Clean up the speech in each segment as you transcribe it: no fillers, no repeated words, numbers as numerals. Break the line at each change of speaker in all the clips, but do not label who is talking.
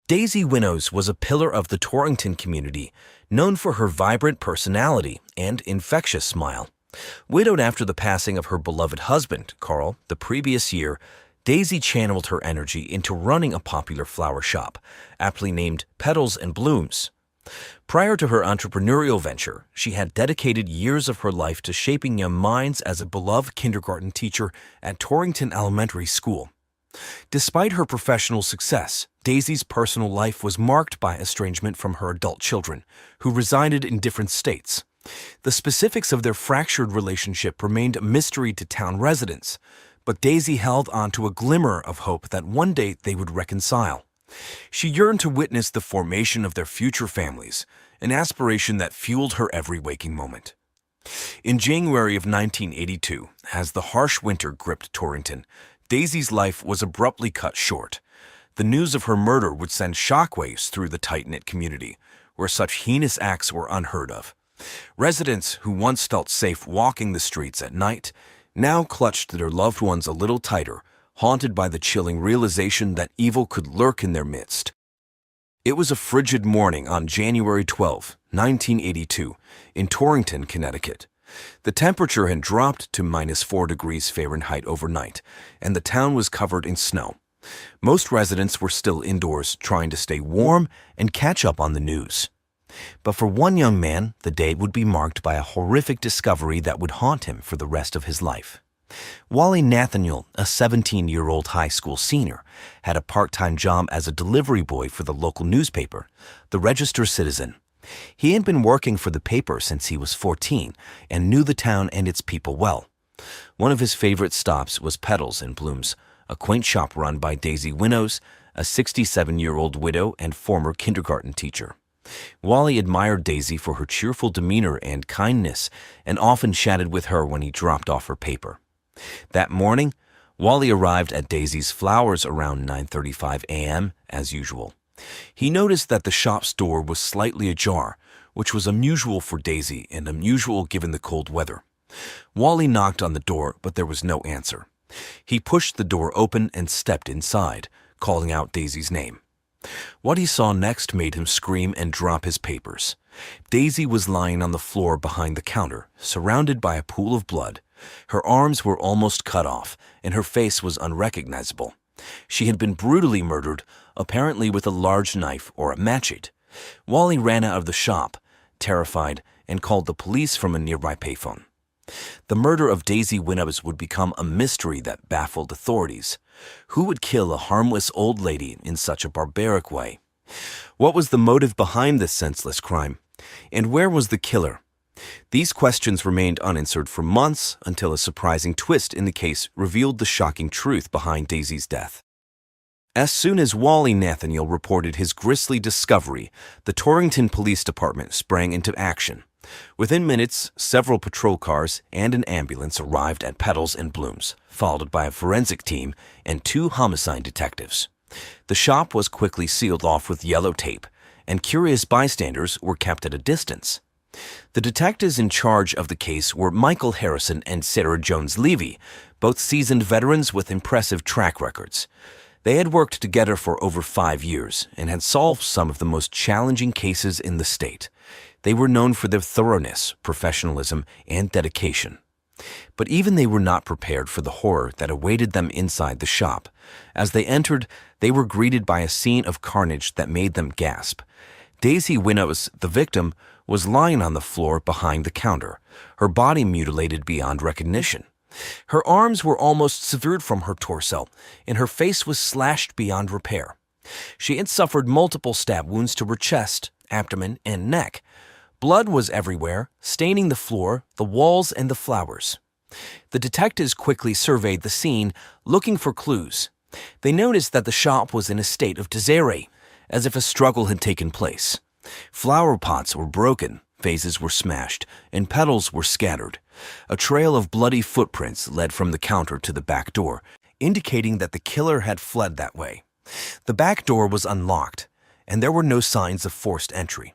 Daisy Winnows was a pillar of the Torrington community, known for her vibrant personality and infectious smile. Widowed after the passing of her beloved husband, Carl, the previous year, Daisy channeled her energy into running a popular flower shop, aptly named Petals and Blooms. Prior to her entrepreneurial venture, she had dedicated years of her life to shaping young minds as a beloved kindergarten teacher at Torrington Elementary School. Despite her professional success, Daisy's personal life was marked by estrangement from her adult children, who resided in different states. The specifics of their fractured relationship remained a mystery to town residents, but Daisy held on to a glimmer of hope that one day they would reconcile. She yearned to witness the formation of their future families, an aspiration that fueled her every waking moment. In January of 1982, as the harsh winter gripped Torrington, Daisy's life was abruptly cut short. The news of her murder would send shockwaves through the tight-knit community, where such heinous acts were unheard of. Residents who once felt safe walking the streets at night now clutched their loved ones a little tighter, haunted by the chilling realization that evil could lurk in their midst. It was a frigid morning on January 12, 1982, in Torrington, Connecticut. The temperature had dropped to -4 degrees Fahrenheit overnight, and the town was covered in snow. Most residents were still indoors, trying to stay warm and catch up on the news. But for one young man, the day would be marked by a horrific discovery that would haunt him for the rest of his life. Wally Nathaniel, a 17-year-old high school senior, had a part-time job as a delivery boy for the local newspaper, the Register Citizen. He had been working for the paper since he was 14 and knew the town and its people well. One of his favorite stops was Petals and Blooms, a quaint shop run by Daisy Winnows, a 67-year-old widow and former kindergarten teacher. Wally admired Daisy for her cheerful demeanor and kindness and often chatted with her when he dropped off her paper. That morning, Wally arrived at Daisy's Flowers around 9:35 a.m. as usual. He noticed that the shop's door was slightly ajar, which was unusual for Daisy and unusual given the cold weather. Wally knocked on the door, but there was no answer. He pushed the door open and stepped inside, calling out Daisy's name. What he saw next made him scream and drop his papers. Daisy was lying on the floor behind the counter, surrounded by a pool of blood. Her arms were almost cut off, and her face was unrecognizable. She had been brutally murdered, apparently with a large knife or a machete. Wally ran out of the shop, terrified, and called the police from a nearby payphone. The murder of Daisy Winnows would become a mystery that baffled authorities. Who would kill a harmless old lady in such a barbaric way? What was the motive behind this senseless crime? And where was the killer? These questions remained unanswered for months until a surprising twist in the case revealed the shocking truth behind Daisy's death. As soon as Wally Nathaniel reported his grisly discovery, the Torrington Police Department sprang into action. Within minutes, several patrol cars and an ambulance arrived at Petals and Blooms, followed by a forensic team and 2 homicide detectives. The shop was quickly sealed off with yellow tape, and curious bystanders were kept at a distance. The detectives in charge of the case were Michael Harrison and Sarah Jones-Levy, both seasoned veterans with impressive track records. They had worked together for over 5 years and had solved some of the most challenging cases in the state. They were known for their thoroughness, professionalism, and dedication. But even they were not prepared for the horror that awaited them inside the shop. As they entered, they were greeted by a scene of carnage that made them gasp. Daisy Winnows, the victim, was lying on the floor behind the counter, her body mutilated beyond recognition. Her arms were almost severed from her torso, and her face was slashed beyond repair. She had suffered multiple stab wounds to her chest, abdomen, and neck. Blood was everywhere, staining the floor, the walls, and the flowers. The detectives quickly surveyed the scene, looking for clues. They noticed that the shop was in a state of disarray, as if a struggle had taken place. Flower pots were broken, vases were smashed, and petals were scattered. A trail of bloody footprints led from the counter to the back door, indicating that the killer had fled that way. The back door was unlocked, and there were no signs of forced entry.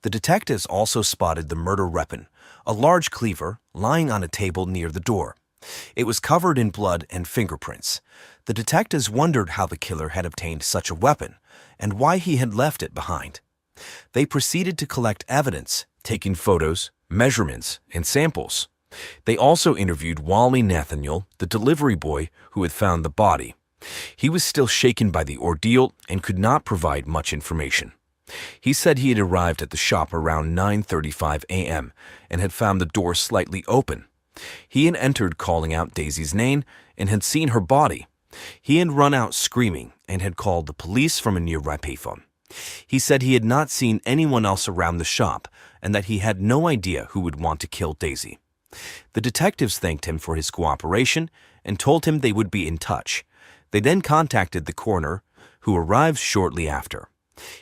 The detectives also spotted the murder weapon, a large cleaver, lying on a table near the door. It was covered in blood and fingerprints. The detectives wondered how the killer had obtained such a weapon and why he had left it behind. They proceeded to collect evidence, taking photos, measurements, and samples. They also interviewed Wally Nathaniel, the delivery boy who had found the body. He was still shaken by the ordeal and could not provide much information. He said he had arrived at the shop around 9:35 a.m. and had found the door slightly open. He had entered calling out Daisy's name and had seen her body. He had run out screaming and had called the police from a nearby payphone. He said he had not seen anyone else around the shop and that he had no idea who would want to kill Daisy. The detectives thanked him for his cooperation and told him they would be in touch. They then contacted the coroner, who arrived shortly after.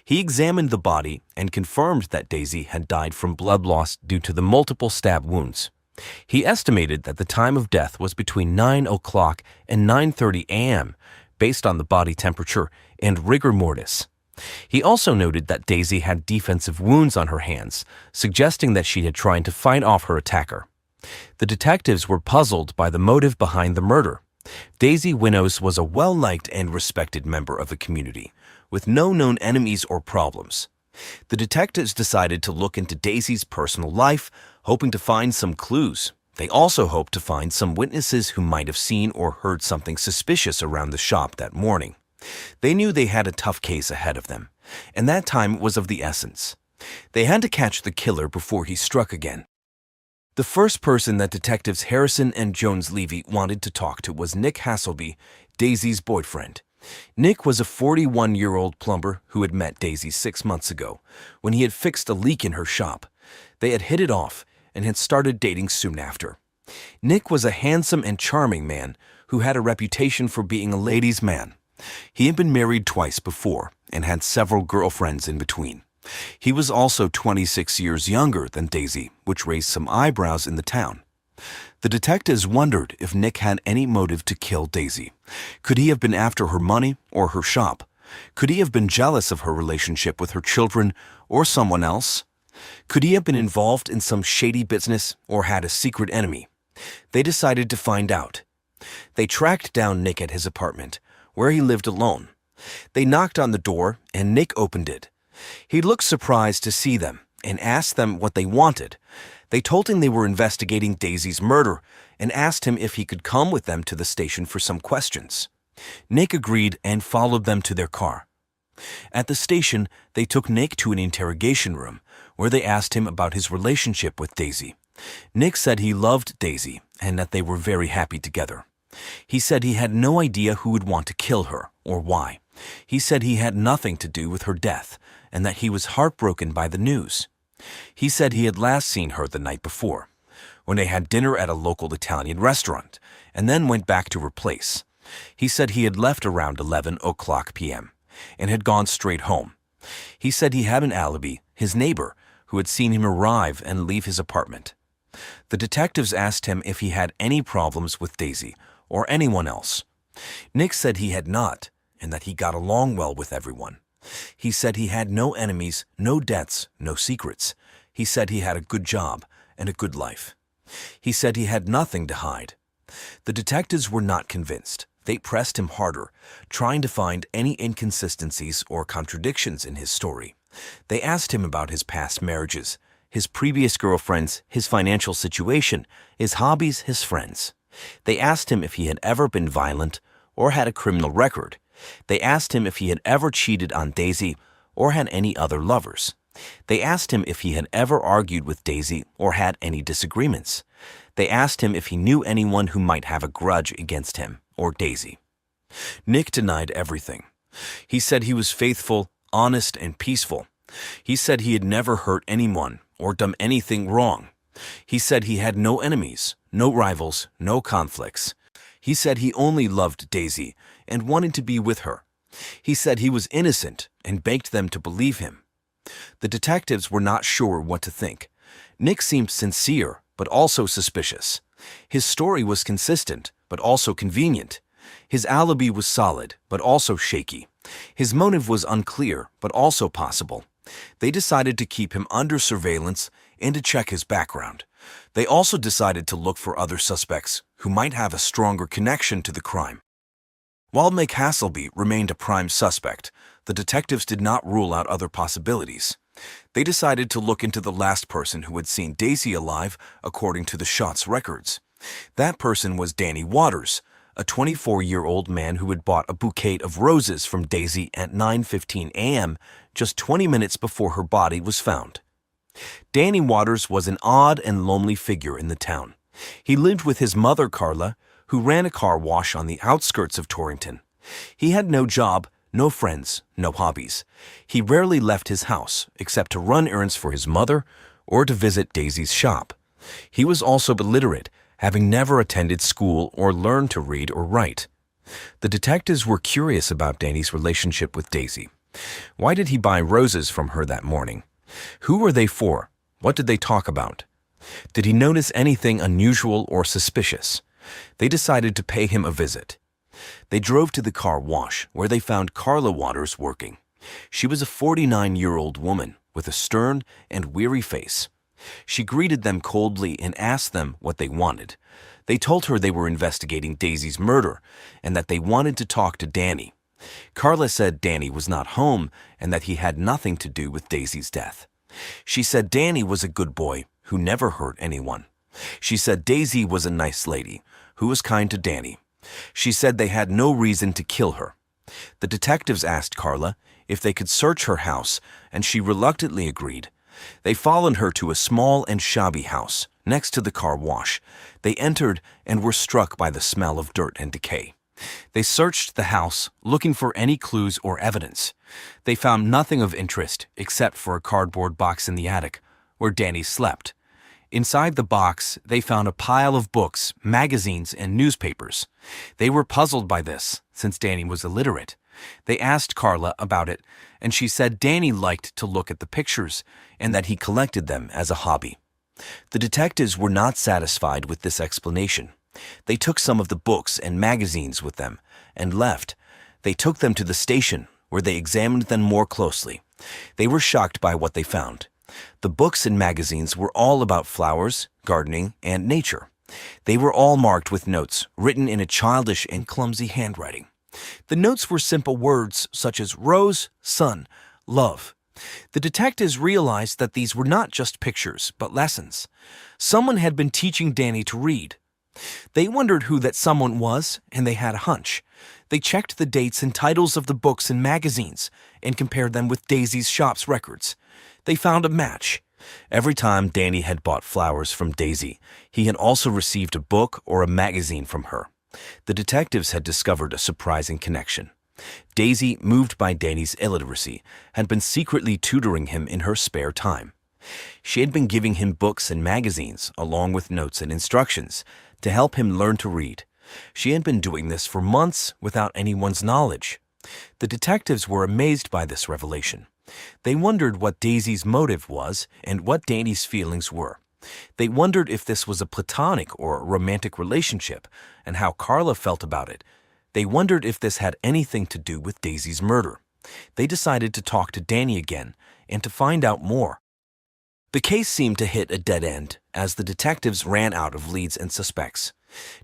He examined the body and confirmed that Daisy had died from blood loss due to the multiple stab wounds. He estimated that the time of death was between 9 o'clock and 9:30 a.m., based on the body temperature and rigor mortis. He also noted that Daisy had defensive wounds on her hands, suggesting that she had tried to fight off her attacker. The detectives were puzzled by the motive behind the murder. Daisy Winnows was a well-liked and respected member of the community, with no known enemies or problems. The detectives decided to look into Daisy's personal life, hoping to find some clues. They also hoped to find some witnesses who might have seen or heard something suspicious around the shop that morning. They knew they had a tough case ahead of them, and that time was of the essence. They had to catch the killer before he struck again. The first person that Detectives Harrison and Jones-Levy wanted to talk to was Nick Hasselby, Daisy's boyfriend. Nick was a 41-year-old plumber who had met Daisy 6 months ago when he had fixed a leak in her shop. They had hit it off and had started dating soon after. Nick was a handsome and charming man who had a reputation for being a ladies' man. He had been married twice before and had several girlfriends in between. He was also 26 years younger than Daisy, which raised some eyebrows in the town. The detectives wondered if Nick had any motive to kill Daisy. Could he have been after her money or her shop? Could he have been jealous of her relationship with her children or someone else? Could he have been involved in some shady business or had a secret enemy? They decided to find out. They tracked down Nick at his apartment, where he lived alone. They knocked on the door and Nick opened it. He looked surprised to see them and asked them what they wanted. They told him they were investigating Daisy's murder and asked him if he could come with them to the station for some questions. Nick agreed and followed them to their car. At the station, they took Nick to an interrogation room where they asked him about his relationship with Daisy. Nick said he loved Daisy and that they were very happy together. He said he had no idea who would want to kill her or why. He said he had nothing to do with her death and that he was heartbroken by the news. He said he had last seen her the night before, when they had dinner at a local Italian restaurant, and then went back to her place. He said he had left around 11 o'clock p.m. and had gone straight home. He said he had an alibi, his neighbor, who had seen him arrive and leave his apartment. The detectives asked him if he had any problems with Daisy or anyone else. Nick said he had not, and that he got along well with everyone. He said he had no enemies, no debts, no secrets. He said he had a good job and a good life. He said he had nothing to hide. The detectives were not convinced. They pressed him harder, trying to find any inconsistencies or contradictions in his story. They asked him about his past marriages, his previous girlfriends, his financial situation, his hobbies, his friends. They asked him if he had ever been violent or had a criminal record. They asked him if he had ever cheated on Daisy or had any other lovers. They asked him if he had ever argued with Daisy or had any disagreements. They asked him if he knew anyone who might have a grudge against him or Daisy. Nick denied everything. He said he was faithful, honest, and peaceful. He said he had never hurt anyone or done anything wrong. He said he had no enemies, no rivals, no conflicts. He said he only loved Daisy and wanted to be with her. He said he was innocent and begged them to believe him. The detectives were not sure what to think. Nick seemed sincere, but also suspicious. His story was consistent, but also convenient. His alibi was solid, but also shaky. His motive was unclear, but also possible. They decided to keep him under surveillance and to check his background. They also decided to look for other suspects who might have a stronger connection to the crime. While Mick Hasselby remained a prime suspect, the detectives did not rule out other possibilities. They decided to look into the last person who had seen Daisy alive according to the shot's records. That person was Danny Waters, a 24-year-old man who had bought a bouquet of roses from Daisy at 9:15 a.m., just 20 minutes before her body was found. Danny Waters was an odd and lonely figure in the town. He lived with his mother, Carla, who ran a car wash on the outskirts of Torrington. He had no job, no friends, no hobbies. He rarely left his house, except to run errands for his mother or to visit Daisy's shop. He was also illiterate, having never attended school or learned to read or write. The detectives were curious about Danny's relationship with Daisy. Why did he buy roses from her that morning? Who were they for? What did they talk about? Did he notice anything unusual or suspicious? They decided to pay him a visit. They drove to the car wash, where they found Carla Waters working. She was a 49-year-old woman with a stern and weary face. She greeted them coldly and asked them what they wanted. They told her they were investigating Daisy's murder and that they wanted to talk to Danny. Carla said Danny was not home and that he had nothing to do with Daisy's death. She said Danny was a good boy who never hurt anyone. She said Daisy was a nice lady who was kind to Danny. She said they had no reason to kill her. The detectives asked Carla if they could search her house, and she reluctantly agreed. They followed her to a small and shabby house next to the car wash. They entered and were struck by the smell of dirt and decay. They searched the house, looking for any clues or evidence. They found nothing of interest except for a cardboard box in the attic, where Danny slept. Inside the box, they found a pile of books, magazines, and newspapers. They were puzzled by this, since Danny was illiterate. They asked Carla about it, and she said Danny liked to look at the pictures and that he collected them as a hobby. The detectives were not satisfied with this explanation. They took some of the books and magazines with them and left. They took them to the station, where they examined them more closely. They were shocked by what they found. The books and magazines were all about flowers, gardening, and nature. They were all marked with notes written in a childish and clumsy handwriting. The notes were simple words such as rose, sun, love. The detectives realized that these were not just pictures, but lessons. Someone had been teaching Danny to read. They wondered who that someone was, and they had a hunch. They checked the dates and titles of the books and magazines and compared them with Daisy's shop's records. They found a match. Every time Danny had bought flowers from Daisy, he had also received a book or a magazine from her. The detectives had discovered a surprising connection. Daisy, moved by Danny's illiteracy, had been secretly tutoring him in her spare time. She had been giving him books and magazines, along with notes and instructions, to help him learn to read. She had been doing this for months without anyone's knowledge. The detectives were amazed by this revelation. They wondered what Daisy's motive was and what Danny's feelings were. They wondered if this was a platonic or romantic relationship and how Carla felt about it. They wondered if this had anything to do with Daisy's murder. They decided to talk to Danny again and to find out more. The case seemed to hit a dead end as the detectives ran out of leads and suspects.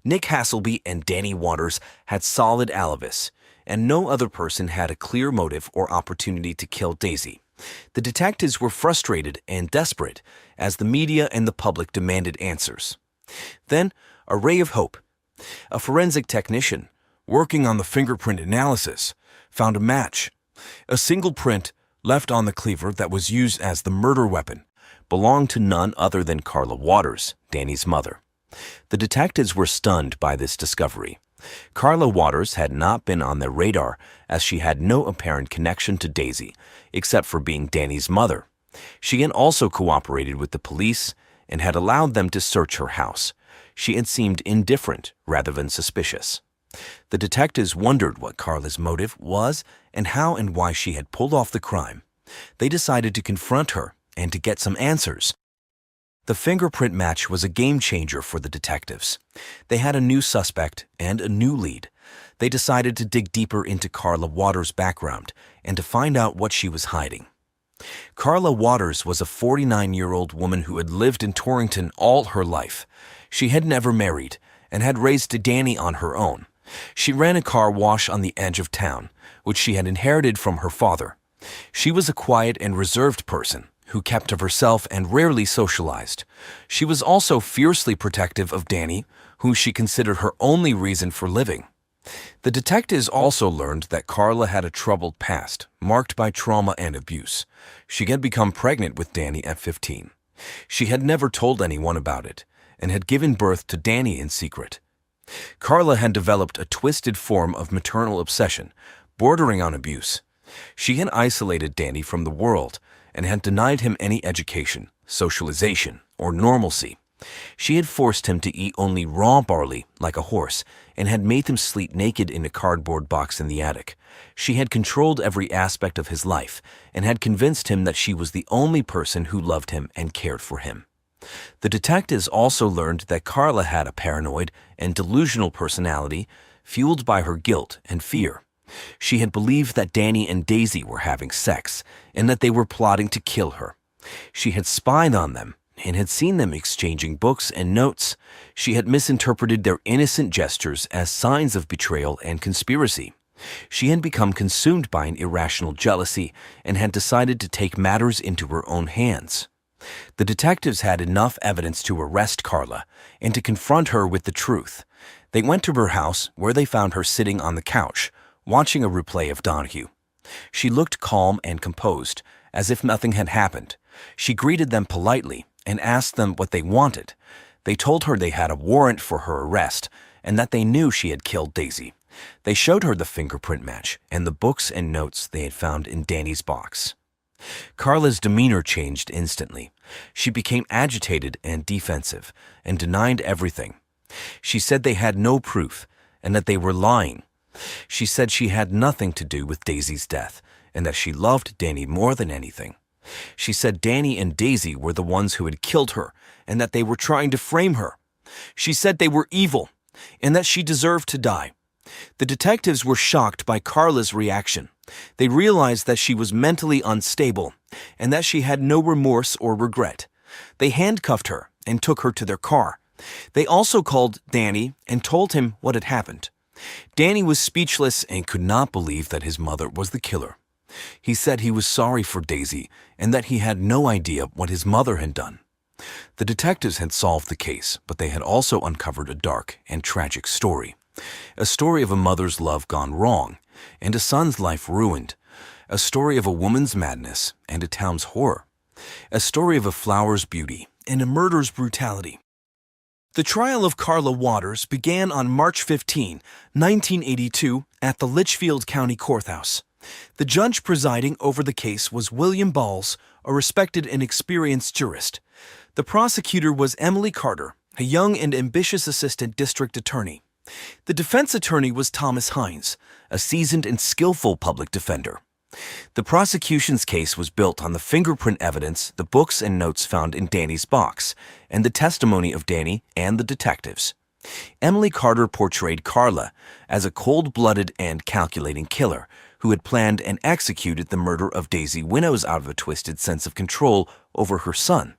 Nick Hasselby and Danny Waters had solid alibis, and no other person had a clear motive or opportunity to kill Daisy. The detectives were frustrated and desperate as the media and the public demanded answers. Then, a ray of hope. A forensic technician, working on the fingerprint analysis, found a match. A single print left on the cleaver that was used as the murder weapon belonged to none other than Carla Waters, Danny's mother. The detectives were stunned by this discovery. Carla Waters had not been on their radar as she had no apparent connection to Daisy, except for being Danny's mother. She had also cooperated with the police and had allowed them to search her house. She had seemed indifferent rather than suspicious. The detectives wondered what Carla's motive was and how and why she had pulled off the crime. They decided to confront her and to get some answers. The fingerprint match was a game-changer for the detectives. They had a new suspect and a new lead. They decided to dig deeper into Carla Waters' background and to find out what she was hiding. Carla Waters was a 49-year-old woman who had lived in Torrington all her life. She had never married, and had raised Danny on her own. She ran a car wash on the edge of town, which she had inherited from her father. She was a quiet and reserved person who kept to herself and rarely socialized. She was also fiercely protective of Danny, who she considered her only reason for living. The detectives also learned that Carla had a troubled past, marked by trauma and abuse. She had become pregnant with Danny at 15. She had never told anyone about it, and had given birth to Danny in secret. Carla had developed a twisted form of maternal obsession, bordering on abuse. She had isolated Danny from the world and had denied him any education, socialization, or normalcy. She had forced him to eat only raw barley, like a horse, and had made him sleep naked in a cardboard box in the attic. She had controlled every aspect of his life and had convinced him that she was the only person who loved him and cared for him. The detectives also learned that Carla had a paranoid and delusional personality fueled by her guilt and fear. She had believed that Danny and Daisy were having sex and that they were plotting to kill her. She had spied on them and had seen them exchanging books and notes. She had misinterpreted their innocent gestures as signs of betrayal and conspiracy. She had become consumed by an irrational jealousy and had decided to take matters into her own hands. The detectives had enough evidence to arrest Carla and to confront her with the truth. They went to her house, where they found her sitting on the couch, watching a replay of Donahue. She looked calm and composed, as if nothing had happened. She greeted them politely and asked them what they wanted. They told her they had a warrant for her arrest and that they knew she had killed Daisy. They showed her the fingerprint match and the books and notes they had found in Danny's box. Carla's demeanor changed instantly. She became agitated and defensive and denied everything. She said they had no proof and that they were lying. She said she had nothing to do with Daisy's death and that she loved Danny more than anything. She said Danny and Daisy were the ones who had killed her and that they were trying to frame her. She said they were evil and that she deserved to die. The detectives were shocked by Carla's reaction. They realized that she was mentally unstable and that she had no remorse or regret. They handcuffed her and took her to their car. They also called Danny and told him what had happened. Danny was speechless and could not believe that his mother was the killer. He said he was sorry for Daisy and that he had no idea what his mother had done. The detectives had solved the case, but they had also uncovered a dark and tragic story. A story of a mother's love gone wrong and a son's life ruined. A story of a woman's madness and a town's horror. A story of a flower's beauty and a murder's brutality. The trial of Carla Waters began on March 15, 1982, at the Litchfield County Courthouse. The judge presiding over the case was William Balls, a respected and experienced jurist. The prosecutor was Emily Carter, a young and ambitious assistant district attorney. The defense attorney was Thomas Hines, a seasoned and skillful public defender. The prosecution's case was built on the fingerprint evidence, the books and notes found in Danny's box, and the testimony of Danny and the detectives. Emily Carter portrayed Carla as a cold-blooded and calculating killer who had planned and executed the murder of Daisy Winnows out of a twisted sense of control over her son.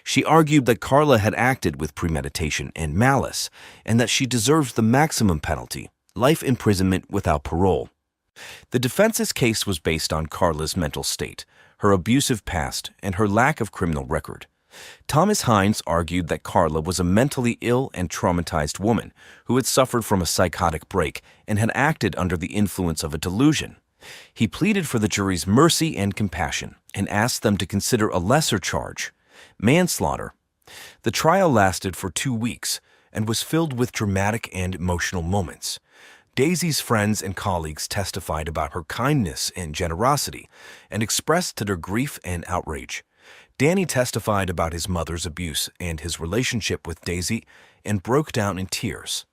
She argued that Carla had acted with premeditation and malice, and that she deserved the maximum penalty, life imprisonment without parole. The defense's case was based on Carla's mental state, her abusive past, and her lack of criminal record. Thomas Hines argued that Carla was a mentally ill and traumatized woman who had suffered from a psychotic break and had acted under the influence of a delusion. He pleaded for the jury's mercy and compassion and asked them to consider a lesser charge, manslaughter. The trial lasted for 2 weeks and was filled with dramatic and emotional moments. Daisy's friends and colleagues testified about her kindness and generosity and expressed their grief and outrage. Danny testified about his mother's abuse and his relationship with Daisy and broke down in tears.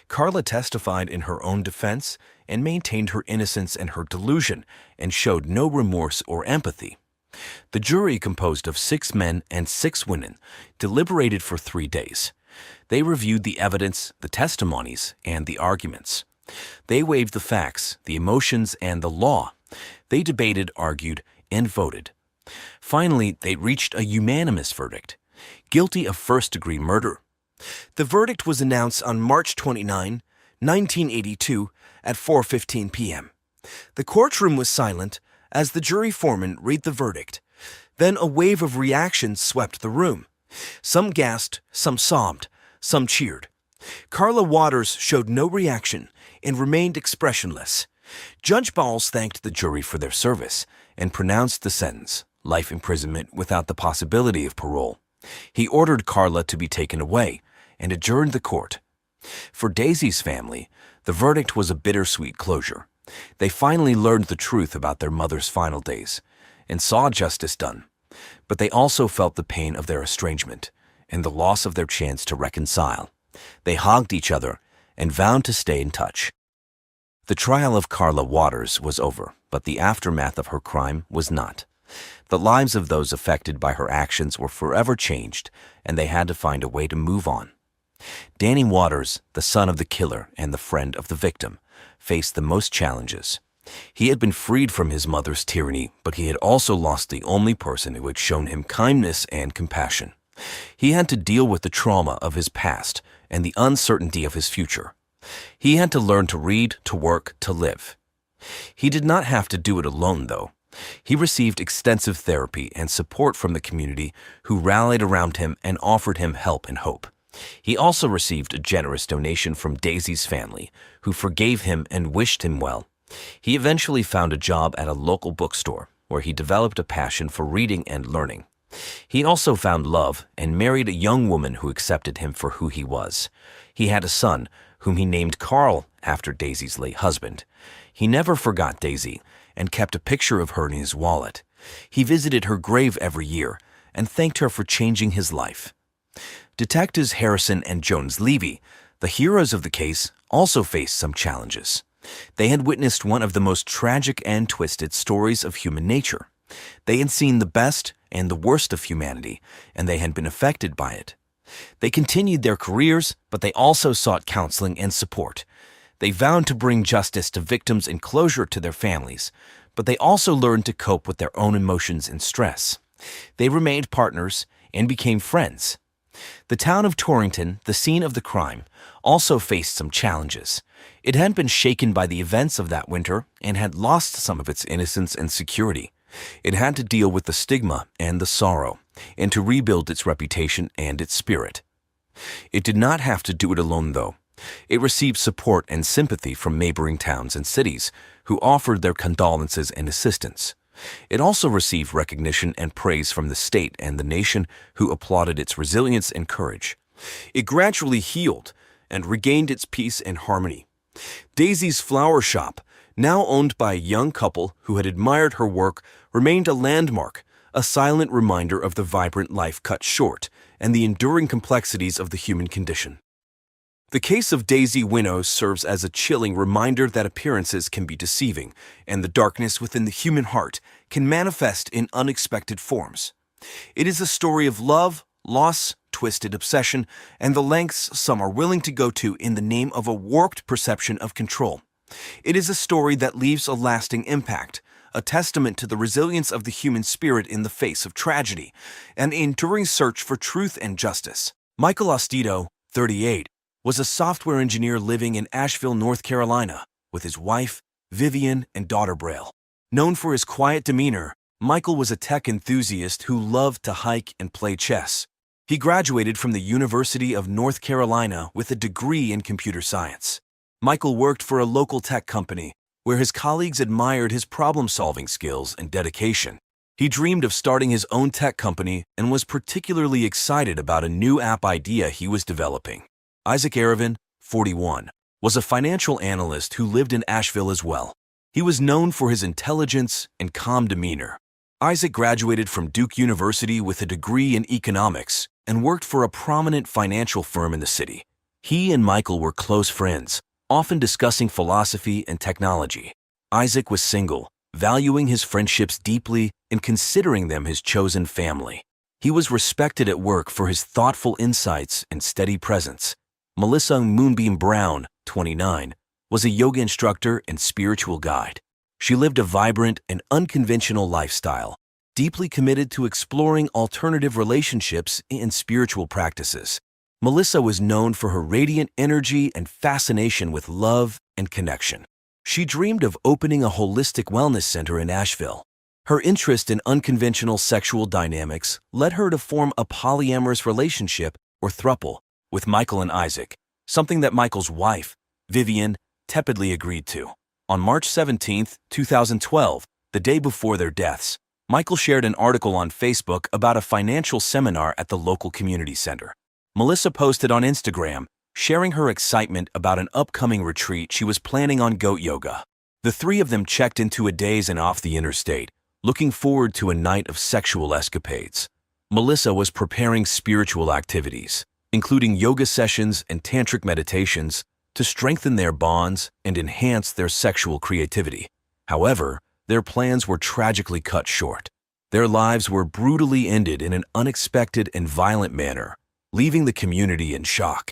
Carla testified in her own defense and maintained her innocence and her delusion and showed no remorse or empathy. The jury, composed of 6 men and 6 women, deliberated for 3 days. They reviewed the evidence, the testimonies, and the arguments. They weighed the facts, the emotions, and the law. They debated, argued, and voted. Finally, they reached a unanimous verdict: guilty of first-degree murder, The verdict was announced on March 29, 1982, at 4:15 p.m. The courtroom was silent as the jury foreman read the verdict. Then a wave of reactions swept the room. Some gasped, some sobbed, some cheered. Carla Waters showed no reaction and remained expressionless. Judge Bowles thanked the jury for their service and pronounced the sentence, life imprisonment without the possibility of parole. He ordered Carla to be taken away and adjourned the court. For Daisy's family, the verdict was a bittersweet closure. They finally learned the truth about their mother's final days and saw justice done. But they also felt the pain of their estrangement and the loss of their chance to reconcile. They hugged each other and vowed to stay in touch. The trial of Carla Waters was over, but the aftermath of her crime was not. The lives of those affected by her actions were forever changed, and they had to find a way to move on. Danny Waters, the son of the killer and the friend of the victim, faced the most challenges. He had been freed from his mother's tyranny, but he had also lost the only person who had shown him kindness and compassion. He had to deal with the trauma of his past and the uncertainty of his future. He had to learn to read, to work, to live. He did not have to do it alone, though. He received extensive therapy and support from the community who rallied around him and offered him help and hope. He also received a generous donation from Daisy's family, who forgave him and wished him well. He eventually found a job at a local bookstore, where he developed a passion for reading and learning. He also found love and married a young woman who accepted him for who he was. He had a son, whom he named Carl after Daisy's late husband. He never forgot Daisy and kept a picture of her in his wallet. He visited her grave every year and thanked her for changing his life. Detectives Harrison and Jones Levy, the heroes of the case, also faced some challenges. They had witnessed one of the most tragic and twisted stories of human nature. They had seen the best and the worst of humanity, and they had been affected by it. They continued their careers, but they also sought counseling and support. They vowed to bring justice to victims and closure to their families, but they also learned to cope with their own emotions and stress. They remained partners and became friends. The town of Torrington, the scene of the crime, also faced some challenges. It had been shaken by the events of that winter and had lost some of its innocence and security. It had to deal with the stigma and the sorrow, and to rebuild its reputation and its spirit. It did not have to do it alone, though. It received support and sympathy from neighboring towns and cities, who offered their condolences and assistance. It also received recognition and praise from the state and the nation, who applauded its resilience and courage. It gradually healed and regained its peace and harmony. Daisy's flower shop, now owned by a young couple who had admired her work, remained a landmark, a silent reminder of the vibrant life cut short and the enduring complexities of the human condition. The case of Daisy Winnows serves as a chilling reminder that appearances can be deceiving, and the darkness within the human heart can manifest in unexpected forms. It is a story of love, loss, twisted obsession, and the lengths some are willing to go to in the name of a warped perception of control. It is a story that leaves a lasting impact, a testament to the resilience of the human spirit in the face of tragedy, an enduring search for truth and justice. Michael Ostito, 38, was a software engineer living in Asheville, North Carolina, with his wife, Vivian, and daughter Braille. Known for his quiet demeanor, Michael was a tech enthusiast who loved to hike and play chess. He graduated from the University of North Carolina with a degree in computer science. Michael worked for a local tech company, where his colleagues admired his problem-solving skills and dedication. He dreamed of starting his own tech company and was particularly excited about a new app idea he was developing. Isaac Arevin, 41, was a financial analyst who lived in Asheville as well. He was known for his intelligence and calm demeanor. Isaac graduated from Duke University with a degree in economics and worked for a prominent financial firm in the city. He and Michael were close friends, often discussing philosophy and technology. Isaac was single, valuing his friendships deeply and considering them his chosen family. He was respected at work for his thoughtful insights and steady presence. Melissa Moonbeam Brown, 29, was a yoga instructor and spiritual guide. She lived a vibrant and unconventional lifestyle, deeply committed to exploring alternative relationships and spiritual practices. Melissa was known for her radiant energy and fascination with love and connection. She dreamed of opening a holistic wellness center in Asheville. Her interest in unconventional sexual dynamics led her to form a polyamorous relationship, or throuple, with Michael and Isaac, something that Michael's wife, Vivian, tepidly agreed to. On March 17, 2012, the day before their deaths, Michael shared an article on Facebook about a financial seminar at the local community center. Melissa posted on Instagram, sharing her excitement about an upcoming retreat she was planning on goat yoga. The three of them checked into a Days Inn off the interstate, looking forward to a night of sexual escapades. Melissa was preparing spiritual activities, including yoga sessions and tantric meditations, to strengthen their bonds and enhance their sexual creativity. However, their plans were tragically cut short. Their lives were brutally ended in an unexpected and violent manner, leaving the community in shock.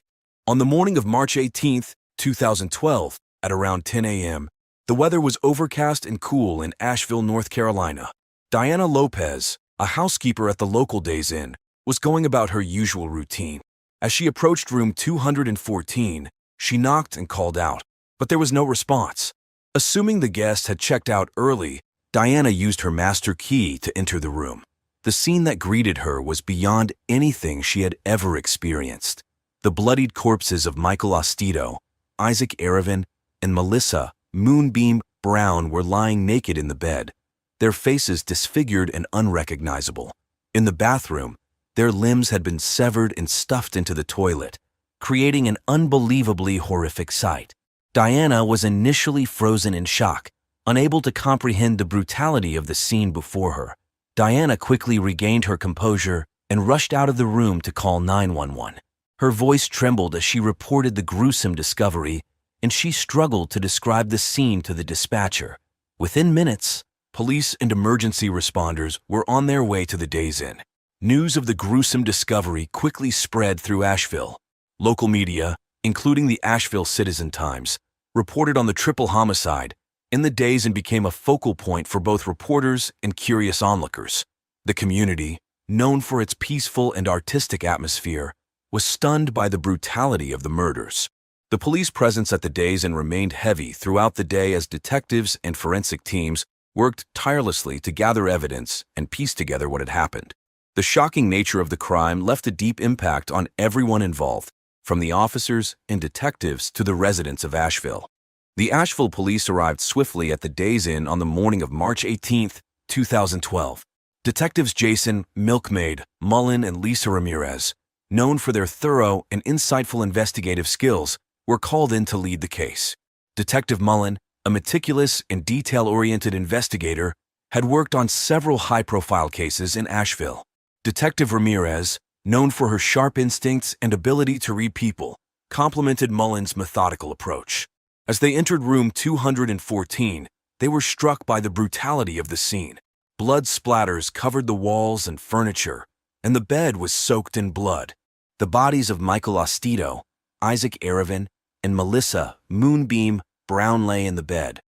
On the morning of March 18, 2012, at around 10 a.m., the weather was overcast and cool in Asheville, North Carolina. Diana Lopez, a housekeeper at the local Days Inn, was going about her usual routine. As she approached room 214, she knocked and called out, but there was no response. Assuming the guest had checked out early, Diana used her master key to enter the room. The scene that greeted her was beyond anything she had ever experienced. The bloodied corpses of Michael Ostito, Isaac Aravan, and Melissa Moonbeam Brown were lying naked in the bed, their faces disfigured and unrecognizable. In the bathroom, their limbs had been severed and stuffed into the toilet, creating an unbelievably horrific sight. Diana was initially frozen in shock, unable to comprehend the brutality of the scene before her. Diana quickly regained her composure and rushed out of the room to call 911. Her voice trembled as she reported the gruesome discovery, and she struggled to describe the scene to the dispatcher. Within minutes, police and emergency responders were on their way to the Days Inn. News of the gruesome discovery quickly spread through Asheville. Local media, including the Asheville Citizen-Times, reported on the triple homicide, and the Days Inn became a focal point for both reporters and curious onlookers. The community, known for its peaceful and artistic atmosphere, was stunned by the brutality of the murders. The police presence at the Days Inn remained heavy throughout the day as detectives and forensic teams worked tirelessly to gather evidence and piece together what had happened. The shocking nature of the crime left a deep impact on everyone involved, from the officers and detectives to the residents of Asheville. The Asheville police arrived swiftly at the Days Inn on the morning of March 18, 2012. Detectives Jason Milkmaid Mullen and Lisa Ramirez, known for their thorough and insightful investigative skills, were called in to lead the case. Detective Mullen, a meticulous and detail-oriented investigator, had worked on several high-profile cases in Asheville. Detective Ramirez, known for her sharp instincts and ability to read people, complemented Mullen's methodical approach. As they entered room 214, they were struck by the brutality of the scene. Blood splatters covered the walls and furniture, and the bed was soaked in blood. The bodies of Michael Ostito, Isaac Aravan, and Melissa Moonbeam Brown lay in the bed,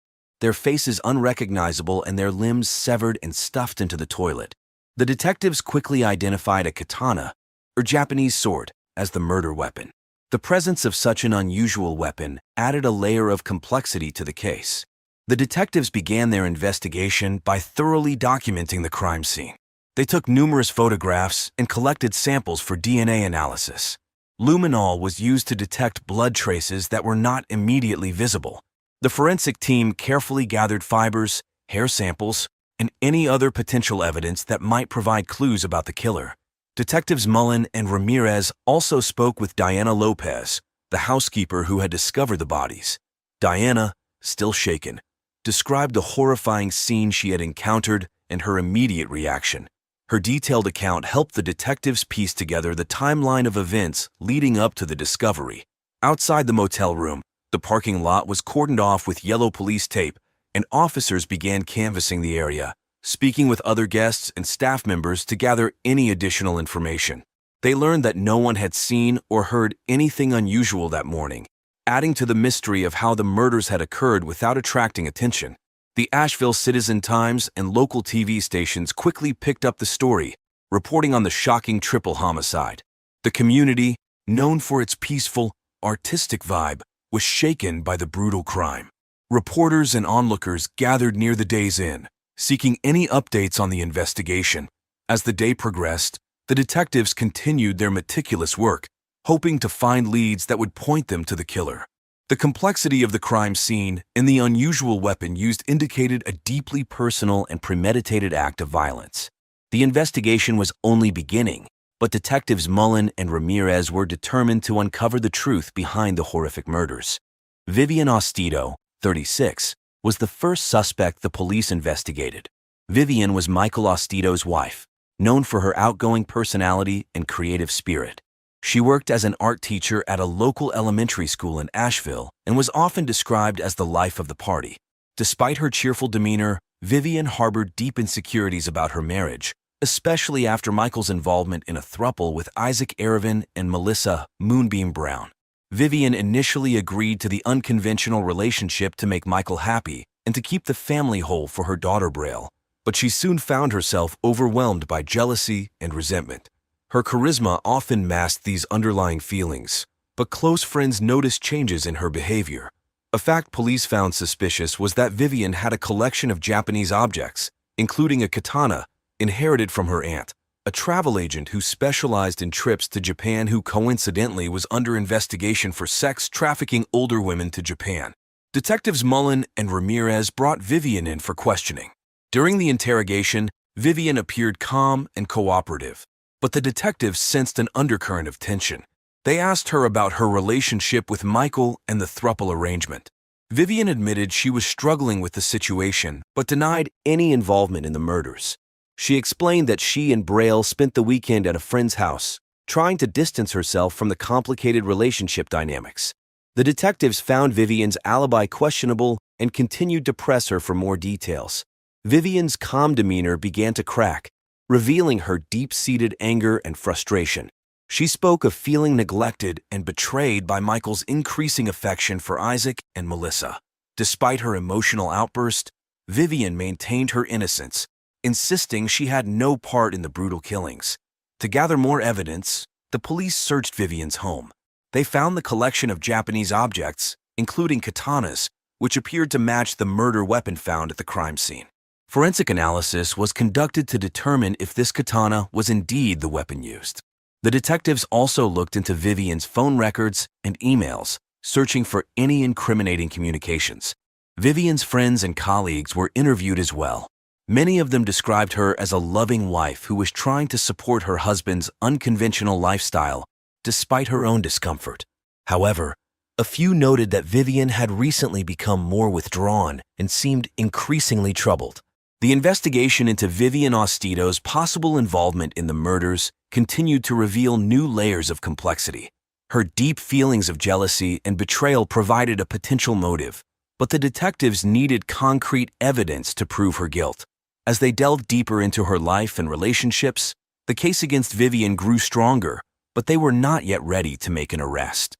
their faces unrecognizable and their limbs severed and stuffed into the toilet. The detectives quickly identified a katana, or Japanese sword, as the murder weapon. The presence of such an unusual weapon added a layer of complexity to the case. The detectives began their investigation by thoroughly documenting the crime scene. They took numerous photographs and collected samples for DNA analysis. Luminol was used to detect blood traces that were not immediately visible. The forensic team carefully gathered fibers, hair samples, and any other potential evidence that might provide clues about the killer. Detectives Mullen and Ramirez also spoke with Diana Lopez, the housekeeper who had discovered the bodies. Diana, still shaken, described the horrifying scene she had encountered and her immediate reaction. Her detailed account helped the detectives piece together the timeline of events leading up to the discovery. Outside the motel room, the parking lot was cordoned off with yellow police tape, and officers began canvassing the area, speaking with other guests and staff members to gather any additional information. They learned that no one had seen or heard anything unusual that morning, adding to the mystery of how the murders had occurred without attracting attention. The Asheville Citizen-Times and local TV stations quickly picked up the story, reporting on the shocking triple homicide. The community, known for its peaceful, artistic vibe, was shaken by the brutal crime. Reporters and onlookers gathered near the day's inn, seeking any updates on the investigation. As the day progressed, the detectives continued their meticulous work, hoping to find leads that would point them to the killer. The complexity of the crime scene and the unusual weapon used indicated a deeply personal and premeditated act of violence. The investigation was only beginning, but detectives Mullen and Ramirez were determined to uncover the truth behind the horrific murders. Vivian Ostito, 36, was the first suspect the police investigated. Vivian was Michael Ostito's wife, known for her outgoing personality and creative spirit. She worked as an art teacher at a local elementary school in Asheville and was often described as the life of the party. Despite her cheerful demeanor, Vivian harbored deep insecurities about her marriage, especially after Michael's involvement in a throuple with Isaac Arevin and Melissa Moonbeam Brown. Vivian initially agreed to the unconventional relationship to make Michael happy and to keep the family whole for her daughter Braille, but she soon found herself overwhelmed by jealousy and resentment. Her charisma often masked these underlying feelings, but close friends noticed changes in her behavior. A fact police found suspicious was that Vivian had a collection of Japanese objects, including a katana, inherited from her aunt, a travel agent who specialized in trips to Japan who coincidentally was under investigation for sex trafficking older women to Japan. Detectives Mullen and Ramirez brought Vivian in for questioning. During the interrogation, Vivian appeared calm and cooperative, but the detectives sensed an undercurrent of tension. They asked her about her relationship with Michael and the throuple arrangement. Vivian admitted she was struggling with the situation, but denied any involvement in the murders. She explained that she and Braille spent the weekend at a friend's house, trying to distance herself from the complicated relationship dynamics. The detectives found Vivian's alibi questionable and continued to press her for more details. Vivian's calm demeanor began to crack, revealing her deep-seated anger and frustration. She spoke of feeling neglected and betrayed by Michael's increasing affection for Isaac and Melissa. Despite her emotional outburst, Vivian maintained her innocence, insisting she had no part in the brutal killings. To gather more evidence, the police searched Vivian's home. They found the collection of Japanese objects, including katanas, which appeared to match the murder weapon found at the crime scene. Forensic analysis was conducted to determine if this katana was indeed the weapon used. The detectives also looked into Vivian's phone records and emails, searching for any incriminating communications. Vivian's friends and colleagues were interviewed as well. Many of them described her as a loving wife who was trying to support her husband's unconventional lifestyle despite her own discomfort. However, a few noted that Vivian had recently become more withdrawn and seemed increasingly troubled. The investigation into Vivian Ostito's possible involvement in the murders continued to reveal new layers of complexity. Her deep feelings of jealousy and betrayal provided a potential motive, but the detectives needed concrete evidence to prove her guilt. As they delved deeper into her life and relationships, the case against Vivian grew stronger, but they were not yet ready to make an arrest.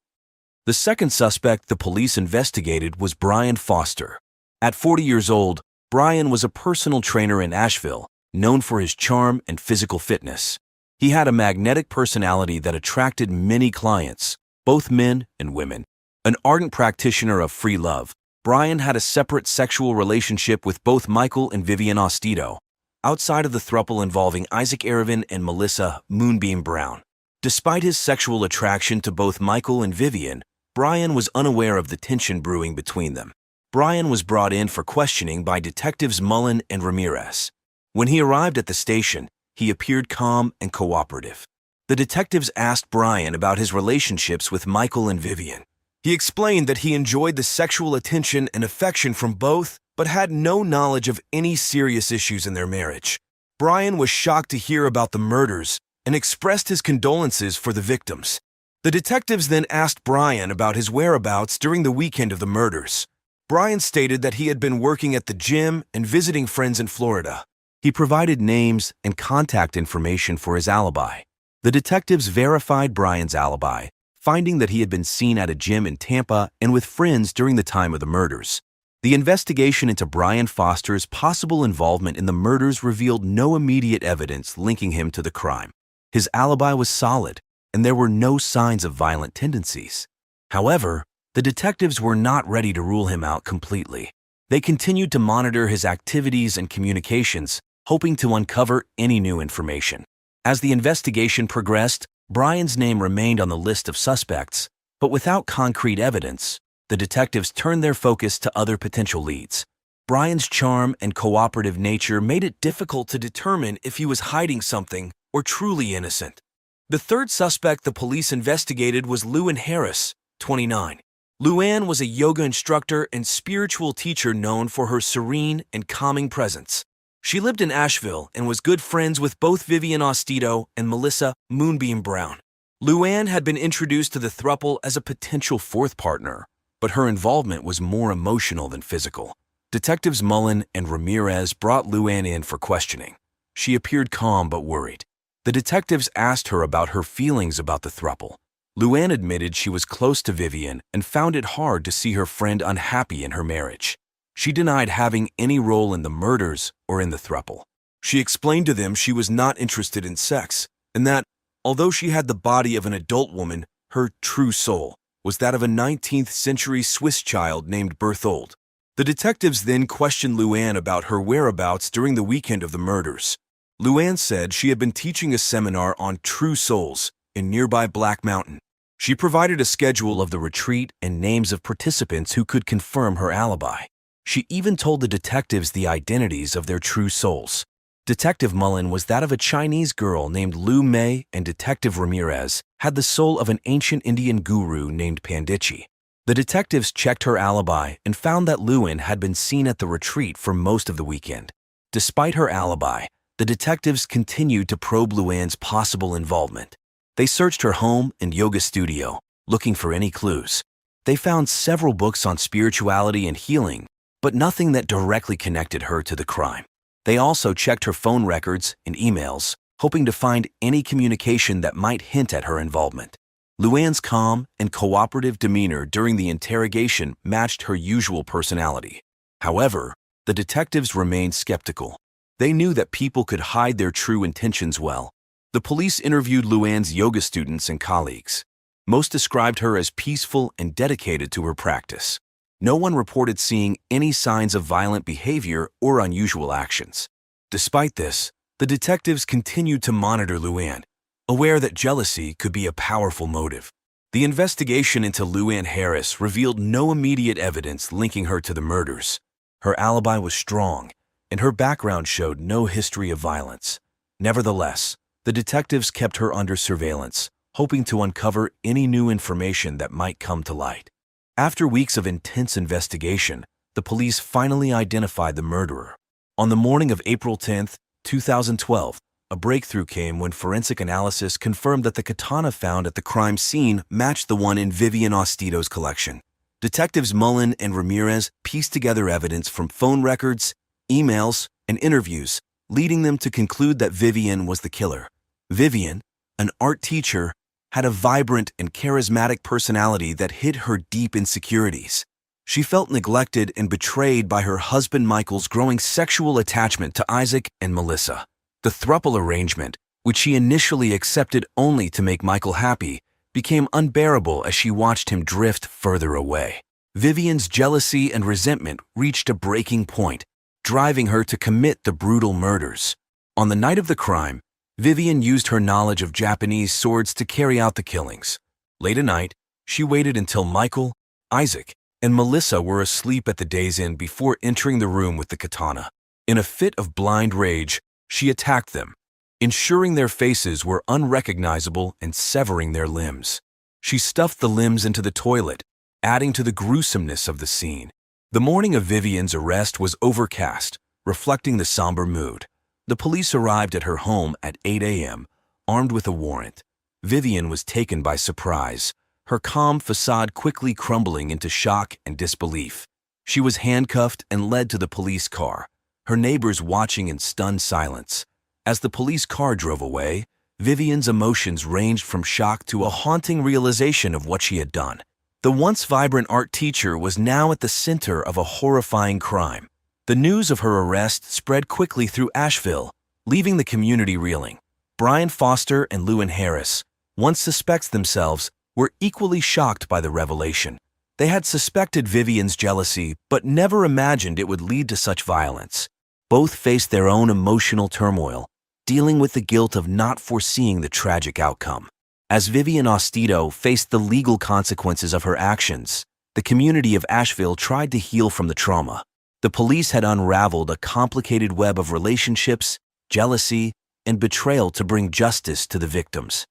The second suspect the police investigated was Brian Foster. At 40 years old, Brian was a personal trainer in Asheville, known for his charm and physical fitness. He had a magnetic personality that attracted many clients, both men and women. An ardent practitioner of free love, Brian had a separate sexual relationship with both Michael and Vivian Ostito, outside of the throuple involving Isaac Arevin and Melissa Moonbeam Brown. Despite his sexual attraction to both Michael and Vivian, Brian was unaware of the tension brewing between them. Brian was brought in for questioning by detectives Mullen and Ramirez. When he arrived at the station, he appeared calm and cooperative. The detectives asked Brian about his relationships with Michael and Vivian. He explained that he enjoyed the sexual attention and affection from both, but had no knowledge of any serious issues in their marriage. Brian was shocked to hear about the murders and expressed his condolences for the victims. The detectives then asked Brian about his whereabouts during the weekend of the murders. Brian stated that he had been working at the gym and visiting friends in Florida. He provided names and contact information for his alibi. The detectives verified Brian's alibi, finding that he had been seen at a gym in Tampa and with friends during the time of the murders. The investigation into Brian Foster's possible involvement in the murders revealed no immediate evidence linking him to the crime. His alibi was solid, and there were no signs of violent tendencies. However, the detectives were not ready to rule him out completely. They continued to monitor his activities and communications, hoping to uncover any new information. As the investigation progressed, Brian's name remained on the list of suspects, but without concrete evidence, the detectives turned their focus to other potential leads. Brian's charm and cooperative nature made it difficult to determine if he was hiding something or truly innocent. The third suspect the police investigated was Luann Harris, 29. Luann was a yoga instructor and spiritual teacher known for her serene and calming presence. She lived in Asheville and was good friends with both Vivian Ostito and Melissa Moonbeam Brown. Luann had been introduced to the throuple as a potential fourth partner, but her involvement was more emotional than physical. Detectives Mullen and Ramirez brought Luann in for questioning. She appeared calm but worried. The detectives asked her about her feelings about the throuple. Luann admitted she was close to Vivian and found it hard to see her friend unhappy in her marriage. She denied having any role in the murders or in the throuple. She explained to them she was not interested in sex, and that, although she had the body of an adult woman, her true soul was that of a 19th-century Swiss child named Berthold. The detectives then questioned Luann about her whereabouts during the weekend of the murders. Luann said she had been teaching a seminar on true souls in nearby Black Mountain. She provided a schedule of the retreat and names of participants who could confirm her alibi. She even told the detectives the identities of their true souls. Detective Mullen was that of a Chinese girl named Lu Mei, and Detective Ramirez had the soul of an ancient Indian guru named Pandichi. The detectives checked her alibi and found that Luann had been seen at the retreat for most of the weekend. Despite her alibi, the detectives continued to probe Luann's possible involvement. They searched her home and yoga studio, looking for any clues. They found several books on spirituality and healing, but nothing that directly connected her to the crime. They also checked her phone records and emails, hoping to find any communication that might hint at her involvement. Luann's calm and cooperative demeanor during the interrogation matched her usual personality. However, the detectives remained skeptical. They knew that people could hide their true intentions well. The police interviewed Luann's yoga students and colleagues. Most described her as peaceful and dedicated to her practice. No one reported seeing any signs of violent behavior or unusual actions. Despite this, the detectives continued to monitor Luann, aware that jealousy could be a powerful motive. The investigation into Luann Harris revealed no immediate evidence linking her to the murders. Her alibi was strong, and her background showed no history of violence. Nevertheless, the detectives kept her under surveillance, hoping to uncover any new information that might come to light. After weeks of intense investigation, the police finally identified the murderer. On the morning of April 10, 2012, a breakthrough came when forensic analysis confirmed that the katana found at the crime scene matched the one in Vivian Ostito's collection. Detectives Mullen and Ramirez pieced together evidence from phone records, emails, and interviews, leading them to conclude that Vivian was the killer. Vivian, an art teacher, had a vibrant and charismatic personality that hid her deep insecurities. She felt neglected and betrayed by her husband Michael's growing sexual attachment to Isaac and Melissa. The throuple arrangement, which she initially accepted only to make Michael happy, became unbearable as she watched him drift further away. Vivian's jealousy and resentment reached a breaking point, driving her to commit the brutal murders. On the night of the crime, Vivian used her knowledge of Japanese swords to carry out the killings. Late at night, she waited until Michael, Isaac, and Melissa were asleep at the day's inn before entering the room with the katana. In a fit of blind rage, she attacked them, ensuring their faces were unrecognizable and severing their limbs. She stuffed the limbs into the toilet, adding to the gruesomeness of the scene. The morning of Vivian's arrest was overcast, reflecting the somber mood. The police arrived at her home at 8 a.m., armed with a warrant. Vivian was taken by surprise, her calm facade quickly crumbling into shock and disbelief. She was handcuffed and led to the police car, her neighbors watching in stunned silence. As the police car drove away, Vivian's emotions ranged from shock to a haunting realization of what she had done. The once vibrant art teacher was now at the center of a horrifying crime. The news of her arrest spread quickly through Asheville, leaving the community reeling. Brian Foster and Luann Harris, once suspects themselves, were equally shocked by the revelation. They had suspected Vivian's jealousy, but never imagined it would lead to such violence. Both faced their own emotional turmoil, dealing with the guilt of not foreseeing the tragic outcome. As Vivian Ostito faced the legal consequences of her actions, the community of Asheville tried to heal from the trauma. The police had unraveled a complicated web of relationships, jealousy, and betrayal to bring justice to the victims.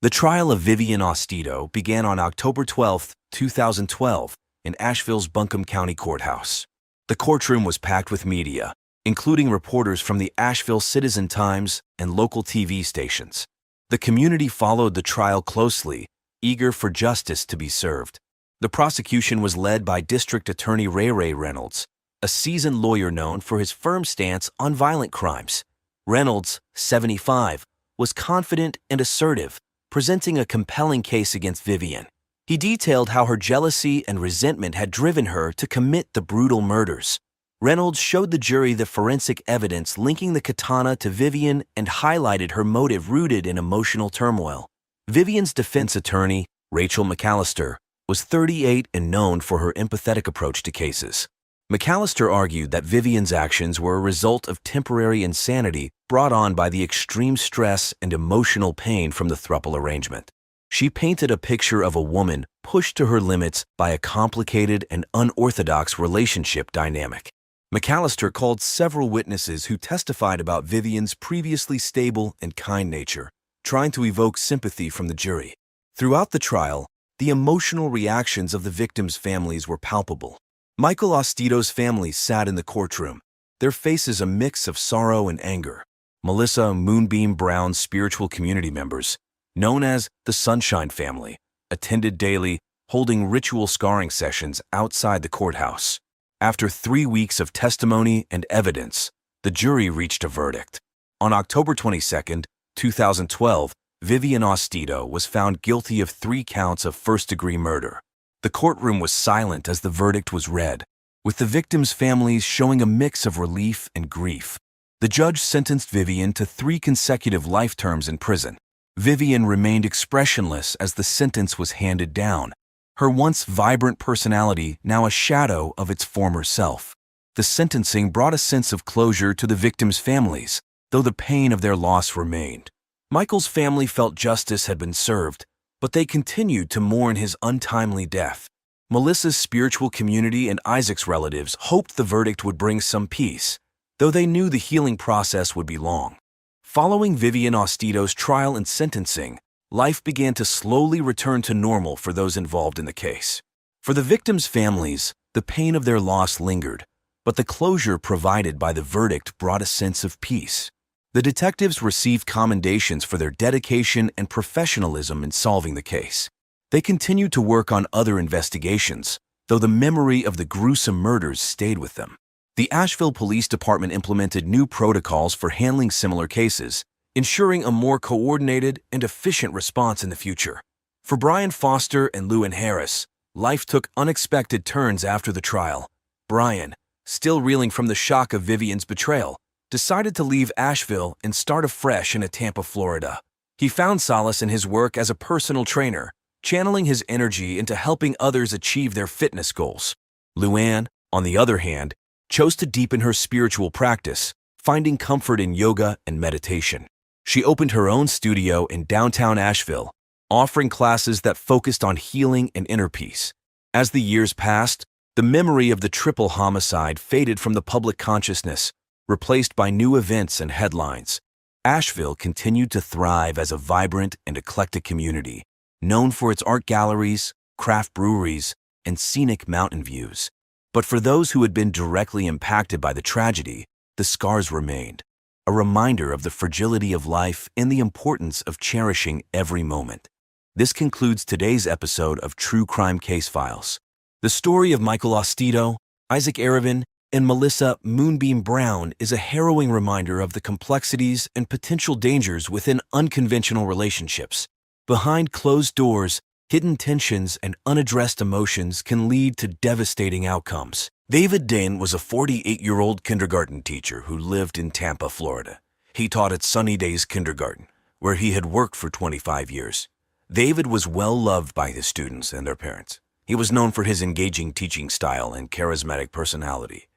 The trial of Vivian Ostito began on October 12, 2012, in Asheville's Buncombe County Courthouse. The courtroom was packed with media, including reporters from the Asheville Citizen-Times and local TV stations. The community followed the trial closely, eager for justice to be served. The prosecution was led by District Attorney Ray Reynolds, a seasoned lawyer known for his firm stance on violent crimes. Reynolds, 75, was confident and assertive, presenting a compelling case against Vivian. He detailed how her jealousy and resentment had driven her to commit the brutal murders. Reynolds showed the jury the forensic evidence linking the katana to Vivian and highlighted her motive rooted in emotional turmoil. Vivian's defense attorney, Rachel McAllister, was 38 and known for her empathetic approach to cases. McAllister argued that Vivian's actions were a result of temporary insanity brought on by the extreme stress and emotional pain from the throuple arrangement. She painted a picture of a woman pushed to her limits by a complicated and unorthodox relationship dynamic. McAllister called several witnesses who testified about Vivian's previously stable and kind nature, trying to evoke sympathy from the jury. Throughout the trial, the emotional reactions of the victims' families were palpable. Michael Ostito's family sat in the courtroom, their faces a mix of sorrow and anger. Melissa Moonbeam Brown's spiritual community members, known as the Sunshine Family, attended daily, holding ritual scarring sessions outside the courthouse. After 3 weeks of testimony and evidence, the jury reached a verdict. On October 22, 2012, Vivian Ostito was found guilty of 3 counts of first-degree murder. The courtroom was silent as the verdict was read, with the victims' families showing a mix of relief and grief. The judge sentenced Vivian to 3 consecutive life terms in prison. Vivian remained expressionless as the sentence was handed down, her once vibrant personality now a shadow of its former self. The sentencing brought a sense of closure to the victims' families, though the pain of their loss remained. Michael's family felt justice had been served, but they continued to mourn his untimely death. Melissa's spiritual community and Isaac's relatives hoped the verdict would bring some peace, though they knew the healing process would be long. Following Vivian Ostito's trial and sentencing, life began to slowly return to normal for those involved in the case. For the victims' families, the pain of their loss lingered, but the closure provided by the verdict brought a sense of peace. The detectives received commendations for their dedication and professionalism in solving the case. They continued to work on other investigations, though the memory of the gruesome murders stayed with them. The Asheville Police Department implemented new protocols for handling similar cases, ensuring a more coordinated and efficient response in the future. For Brian Foster and Lewin Harris, life took unexpected turns after the trial. Brian, still reeling from the shock of Vivian's betrayal, decided to leave Asheville and start afresh in Tampa, Florida. He found solace in his work as a personal trainer, channeling his energy into helping others achieve their fitness goals. Luann, on the other hand, chose to deepen her spiritual practice, finding comfort in yoga and meditation. She opened her own studio in downtown Asheville, offering classes that focused on healing and inner peace. As the years passed, the memory of the triple homicide faded from the public consciousness, replaced by new events and headlines. Asheville continued to thrive as a vibrant and eclectic community, known for its art galleries, craft breweries, and scenic mountain views. But for those who had been directly impacted by the tragedy, the scars remained, a reminder of the fragility of life and the importance of cherishing every moment. This concludes today's episode of True Crime Case Files. The story of Michael Ostito, Isaac Arevin, and Melissa Moonbeam Brown is a harrowing reminder of the complexities and potential dangers within unconventional relationships. Behind closed doors, hidden tensions and unaddressed emotions can lead to devastating outcomes. David Dane was a 48-year-old kindergarten teacher who lived in Tampa, Florida. He taught at Sunny Days Kindergarten, where he had worked for 25 years. David was well loved by his students and their parents. He was known for his engaging teaching style and charismatic personality.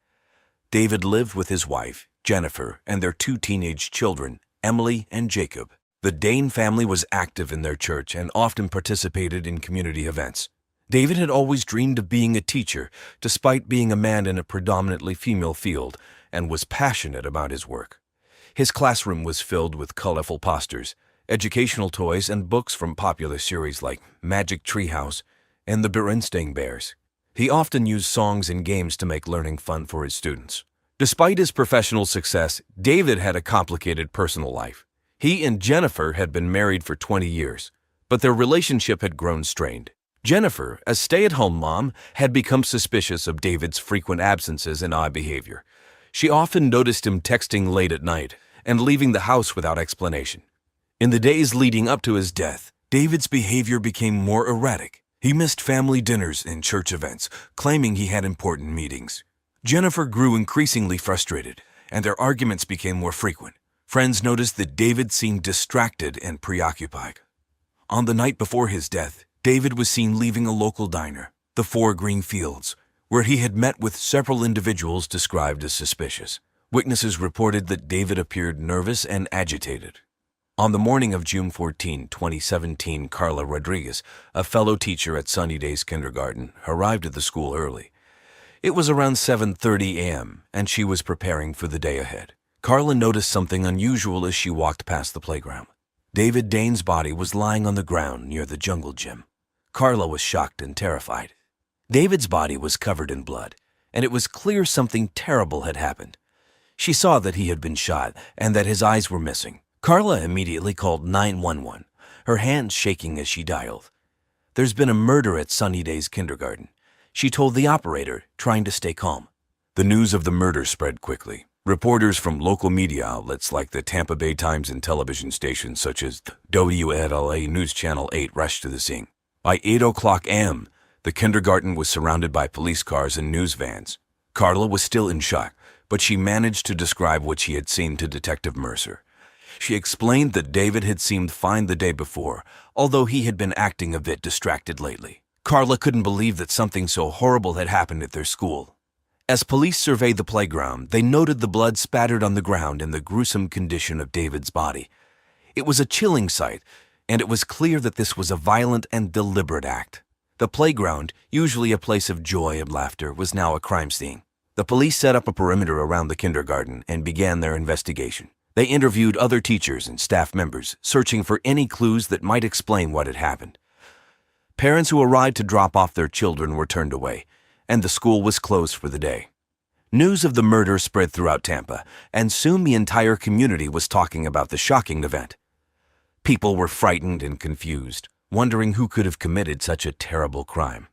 David lived with his wife, Jennifer, and their 2 teenage children, Emily and Jacob. The Dane family was active in their church and often participated in community events. David had always dreamed of being a teacher, despite being a man in a predominantly female field, and was passionate about his work. His classroom was filled with colorful posters, educational toys, and books from popular series like Magic Treehouse and the Berenstain Bears. He often used songs and games to make learning fun for his students. Despite his professional success, David had a complicated personal life. He and Jennifer had been married for 20 years, but their relationship had grown strained. Jennifer, a stay-at-home mom, had become suspicious of David's frequent absences and odd behavior. She often noticed him texting late at night and leaving the house without explanation. In the days leading up to his death, David's behavior became more erratic. He missed family dinners and church events, claiming he had important meetings. Jennifer grew increasingly frustrated, and their arguments became more frequent. Friends noticed that David seemed distracted and preoccupied. On the night before his death, David was seen leaving a local diner, the 4 Green Fields, where he had met with several individuals described as suspicious. Witnesses reported that David appeared nervous and agitated. On the morning of June 14, 2017, Carla Rodriguez, a fellow teacher at Sunny Days Kindergarten, arrived at the school early. It was around 7:30 a.m., and she was preparing for the day ahead. Carla noticed something unusual as she walked past the playground. David Dane's body was lying on the ground near the jungle gym. Carla was shocked and terrified. David's body was covered in blood, and it was clear something terrible had happened. She saw that he had been shot and that his eyes were missing. Carla immediately called 911, her hands shaking as she dialed. "There's been a murder at Sunny Days Kindergarten," she told the operator, trying to stay calm. The news of the murder spread quickly. Reporters from local media outlets like the Tampa Bay Times and television stations such as WLA News Channel 8 rushed to the scene. By 8:00 a.m., the kindergarten was surrounded by police cars and news vans. Carla was still in shock, but she managed to describe what she had seen to Detective Mercer. She explained that David had seemed fine the day before, although he had been acting a bit distracted lately. Carla couldn't believe that something so horrible had happened at their school. As police surveyed the playground, they noted the blood spattered on the ground and the gruesome condition of David's body. It was a chilling sight, and it was clear that this was a violent and deliberate act. The playground, usually a place of joy and laughter, was now a crime scene. The police set up a perimeter around the kindergarten and began their investigation. They interviewed other teachers and staff members, searching for any clues that might explain what had happened. Parents who arrived to drop off their children were turned away, and the school was closed for the day. News of the murder spread throughout Tampa, and soon the entire community was talking about the shocking event. People were frightened and confused, wondering who could have committed such a terrible crime.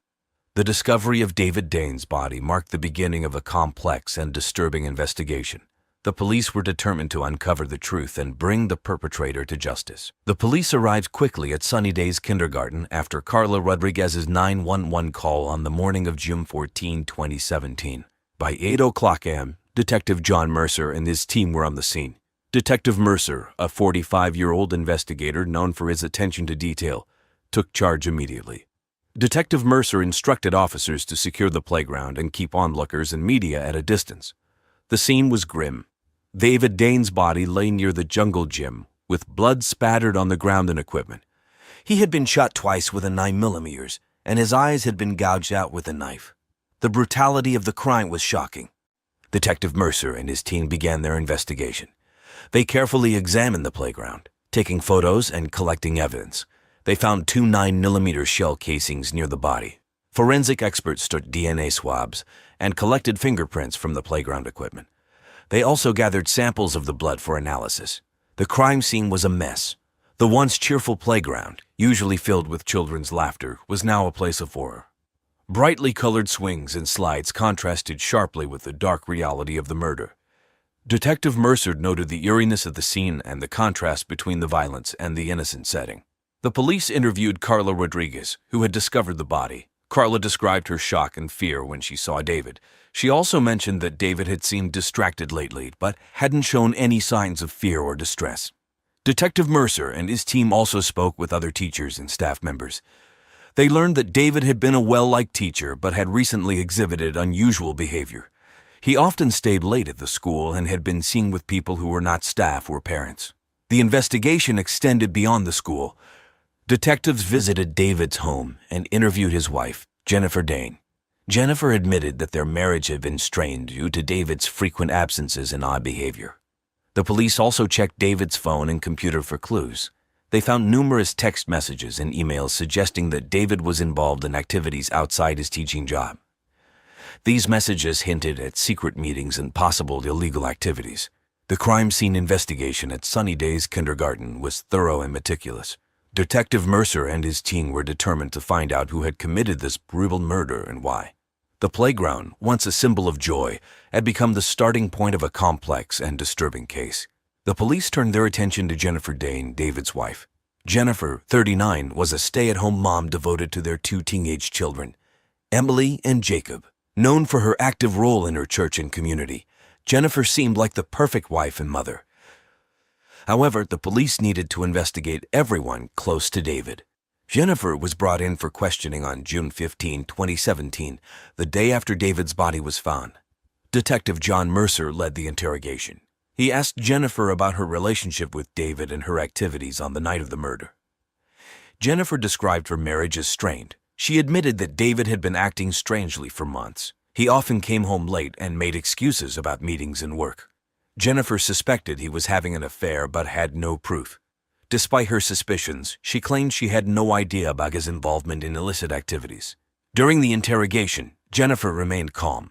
The discovery of David Dane's body marked the beginning of a complex and disturbing investigation. The police were determined to uncover the truth and bring the perpetrator to justice. The police arrived quickly at Sunny Days Kindergarten after Carla Rodriguez's 911 call on the morning of June 14, 2017. By 8:00 a.m., Detective John Mercer and his team were on the scene. Detective Mercer, a 45-year-old investigator known for his attention to detail, took charge immediately. Detective Mercer instructed officers to secure the playground and keep onlookers and media at a distance. The scene was grim. David Dane's body lay near the jungle gym, with blood spattered on the ground and equipment. He had been shot twice with a 9mm, and his eyes had been gouged out with a knife. The brutality of the crime was shocking. Detective Mercer and his team began their investigation. They carefully examined the playground, taking photos and collecting evidence. They found 2 9mm shell casings near the body. Forensic experts took DNA swabs and collected fingerprints from the playground equipment. They also gathered samples of the blood for analysis. The crime scene was a mess. The once cheerful playground, usually filled with children's laughter, was now a place of horror. Brightly colored swings and slides contrasted sharply with the dark reality of the murder. Detective Mercer noted the eeriness of the scene and the contrast between the violence and the innocent setting. The police interviewed Carla Rodriguez, who had discovered the body. Carla described her shock and fear when she saw David. She also mentioned that David had seemed distracted lately, but hadn't shown any signs of fear or distress. Detective Mercer and his team also spoke with other teachers and staff members. They learned that David had been a well-liked teacher but had recently exhibited unusual behavior. He often stayed late at the school and had been seen with people who were not staff or parents. The investigation extended beyond the school. Detectives visited David's home and interviewed his wife, Jennifer Dane. Jennifer admitted that their marriage had been strained due to David's frequent absences and odd behavior. The police also checked David's phone and computer for clues. They found numerous text messages and emails suggesting that David was involved in activities outside his teaching job. These messages hinted at secret meetings and possible illegal activities. The crime scene investigation at Sunnyday's kindergarten was thorough and meticulous. Detective Mercer and his team were determined to find out who had committed this brutal murder and why. The playground, once a symbol of joy, had become the starting point of a complex and disturbing case. The police turned their attention to Jennifer Dane, David's wife. Jennifer, 39, was a stay-at-home mom devoted to their two teenage children, Emily and Jacob. Known for her active role in her church and community, Jennifer seemed like the perfect wife and mother. However, the police needed to investigate everyone close to David. Jennifer was brought in for questioning on June 15, 2017, the day after David's body was found. Detective John Mercer led the interrogation. He asked Jennifer about her relationship with David and her activities on the night of the murder. Jennifer described her marriage as strained. She admitted that David had been acting strangely for months. He often came home late and made excuses about meetings and work. Jennifer suspected he was having an affair but had no proof. Despite her suspicions, she claimed she had no idea about his involvement in illicit activities. During the interrogation, Jennifer remained calm.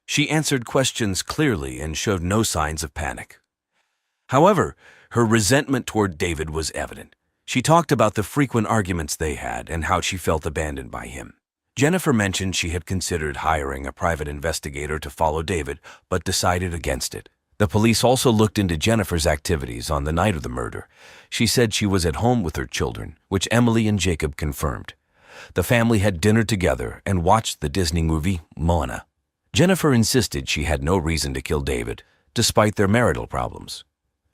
She answered questions clearly and showed no signs of panic. However, her resentment toward David was evident. She talked about the frequent arguments they had and how she felt abandoned by him. Jennifer mentioned she had considered hiring a private investigator to follow David, but decided against it. The police also looked into Jennifer's activities on the night of the murder. She said she was at home with her children, which Emily and Jacob confirmed. The family had dinner together and watched the Disney movie Moana. Jennifer insisted she had no reason to kill David, despite their marital problems.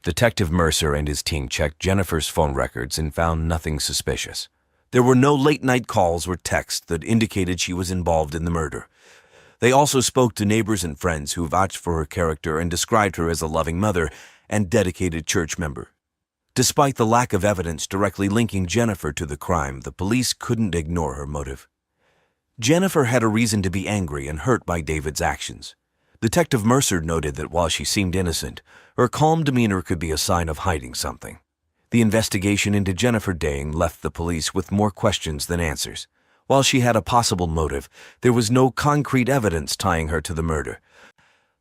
Detective Mercer and his team checked Jennifer's phone records and found nothing suspicious. There were no late-night calls or texts that indicated she was involved in the murder. They also spoke to neighbors and friends who vouched for her character and described her as a loving mother and dedicated church member. Despite the lack of evidence directly linking Jennifer to the crime, the police couldn't ignore her motive. Jennifer had a reason to be angry and hurt by David's actions. Detective Mercer noted that while she seemed innocent, her calm demeanor could be a sign of hiding something. The investigation into Jennifer Dane left the police with more questions than answers. While she had a possible motive, there was no concrete evidence tying her to the murder.